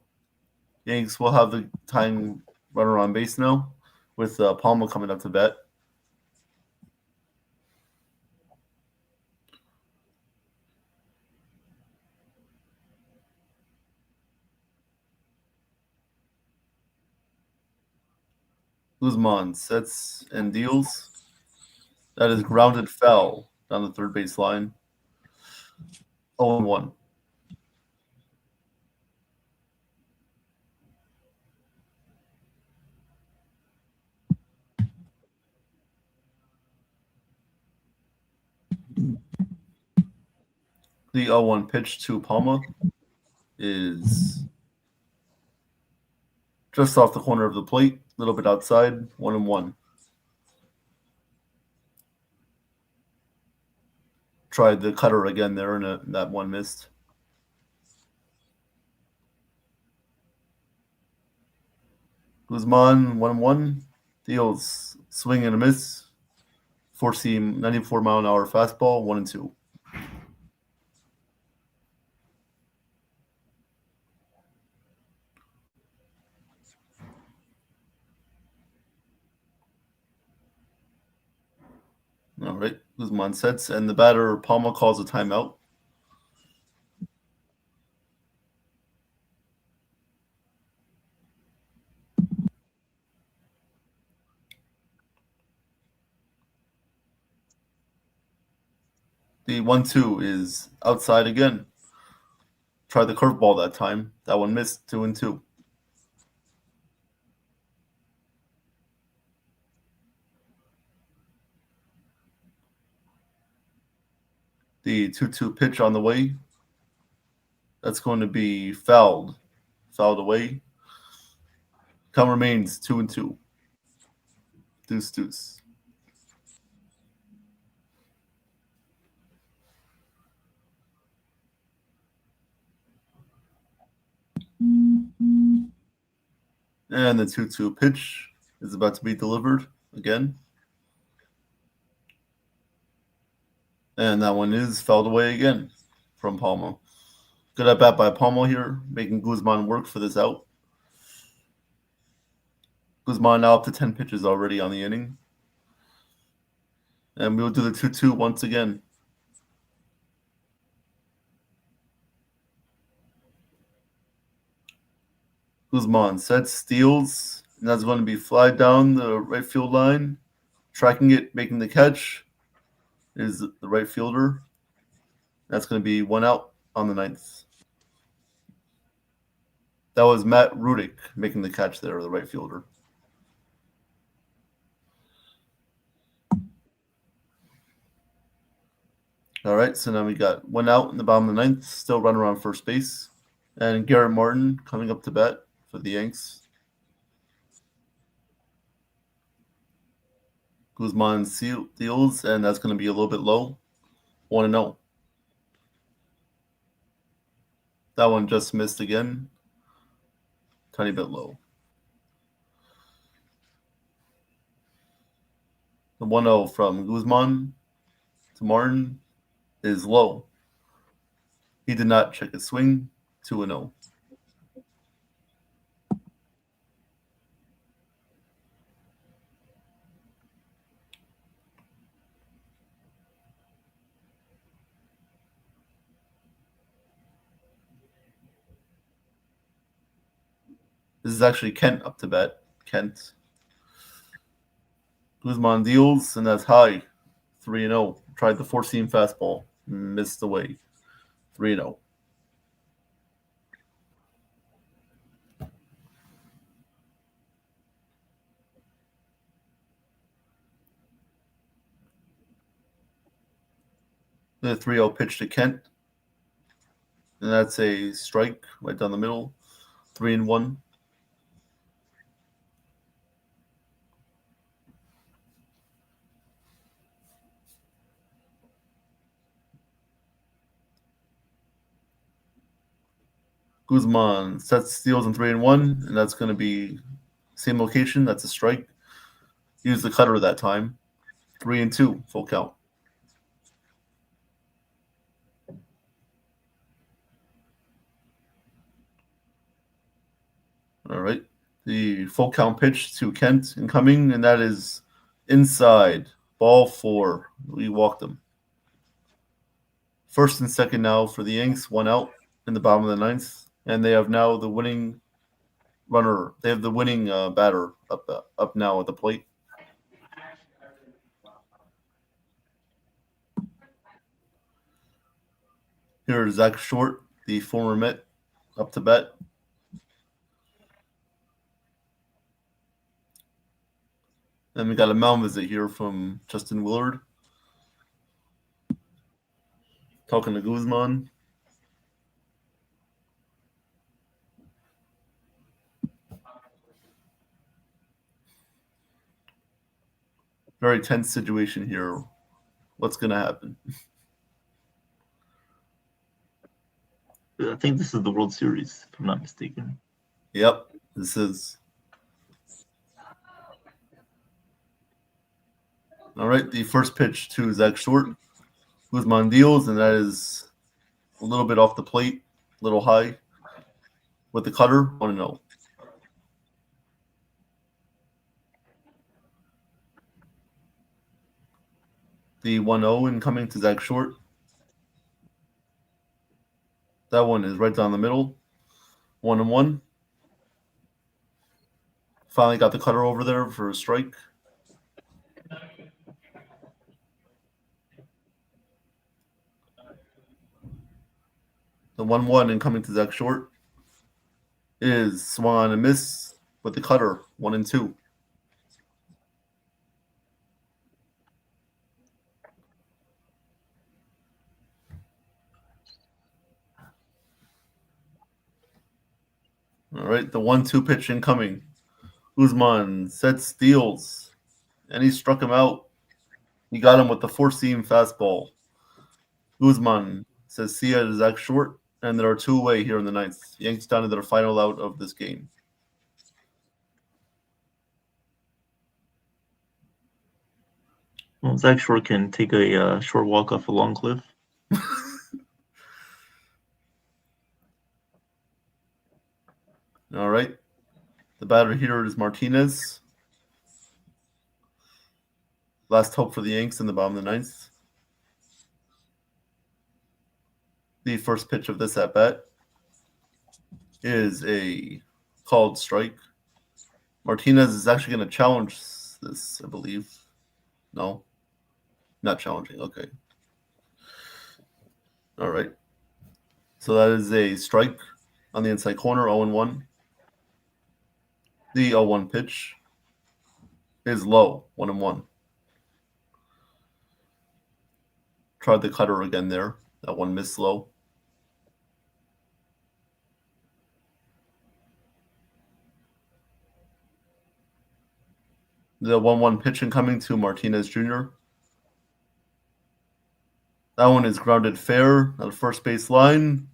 Yanks will have the tying runner on base now with Palma coming up to bat. Guzman sets and deals. That is grounded foul down the third base line. 0-1. The 0-1 pitch to Palma is just off the corner of the plate, a little bit outside, 1-1. Tried the cutter again there, and that one missed. Guzman, 1-1. Deals swing and a miss. Four-seam, 94-mile-an-hour fastball, 1-2. All right, Guzman sets, and the batter, Palma, calls a timeout. The 1-2 is outside again. Tried the curveball that time. That one missed, 2-2. The 2-2 pitch on the way. That's going to be fouled away. Count remains 2-2. Deuce. And the 2-2 pitch is about to be delivered again. And that one is fouled away again from Palma. Good at bat by Palma here, making Guzman work for this out. Guzman now up to 10 pitches already on the inning. And we'll do the 2-2 once again. Guzman sets, steals, and that's going to be fly down the right field line. Tracking it, making the catch is the right fielder. That's going to be one out on the ninth. That was Matt Rudick making the catch there, the right fielder. All right, so now we got one out in the bottom of the ninth, still running around first base. And Garrett Martin coming up to bat for the Yanks. Guzman steals, and that's going to be a little bit low. 1-0. That one just missed again. Tiny bit low. The 1-0 from Guzman to Martin is low. He did not check his swing. 2-0. This is actually Kent up to bat. Kent. Guzman deals, and that's high. 3-0. Tried the four-seam fastball. Missed away. 3-0. The 3-0 pitch to Kent. And that's a strike right down the middle. 3-1. Guzman sets, steals in 3-1, and that's going to be same location. That's a strike. Use the cutter that time. 3-2, full count. All right. The full count pitch to Kent incoming, and that is inside. Ball 4. We walked him. First and second now for the Yanks. One out in the bottom of the ninth. And they have now the winning runner. They have the winning batter up now at the plate. Here is Zach Short, the former Met, up to bat. Then we got a mound visit here from Justin Willard. Talking to Guzman. Very tense situation here. What's going to happen? I think this is the World Series, if I'm not mistaken. Yep, this is. All right, the first pitch to Zach Short. Guzman deals, and that is a little bit off the plate, a little high. With the cutter, 1-0. The 1-0 incoming to Zach Short. That one is right down the middle. 1-1. Finally got the cutter over there for a strike. The 1-1 incoming to Zach Short is swung on a miss with the cutter. 1-2. All right, the 1-2 pitch incoming. Guzman sets, steals, and he struck him out. He got him with the four-seam fastball. Guzman says, see ya, Zach short, and there are 2 away here in the 9th. Yanks down to their final out of this game. Well, Zach Short can take a short walk off a long cliff. All right. The batter here is Martinez. Last hope for the Yanks in the bottom of the 9th. The first pitch of this at-bat is a called strike. Martinez is actually going to challenge this, I believe. No, not challenging. Okay. All right. So that is a strike on the inside corner, 0-1. The 0-1 pitch is low, 1-1. Tried the cutter again there. That one missed low. The 1-1 pitch incoming to Martinez Jr. That one is grounded fair at the first base line.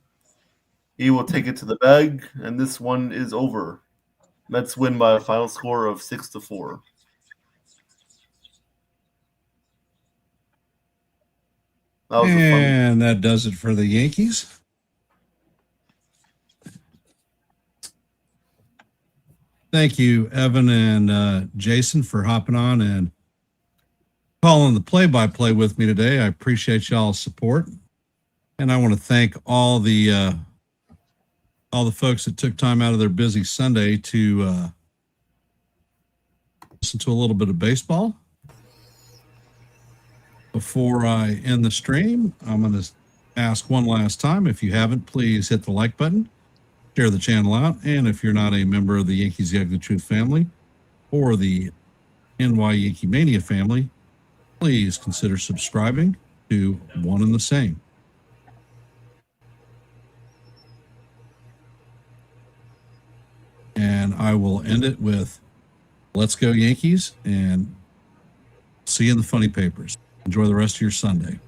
He will take it to the bag, and this one is over. Mets win by a final score of 6-4. That was a fun. And that does it for the Yankees. Thank you, Evan and Jason, for hopping on and calling the play-by-play with me today. I appreciate y'all's support, and I want to thank all the folks that took time out of their busy Sunday to listen to a little bit of baseball. Before I end the stream, I'm going to ask one last time. If you haven't, please hit the like button, share the channel out, and if you're not a member of the Yankees The Ugly Truth family or the YankeeMania family, please consider subscribing to one and the same. And I will end it with let's go Yankees, and see you in the funny papers. Enjoy the rest of your Sunday.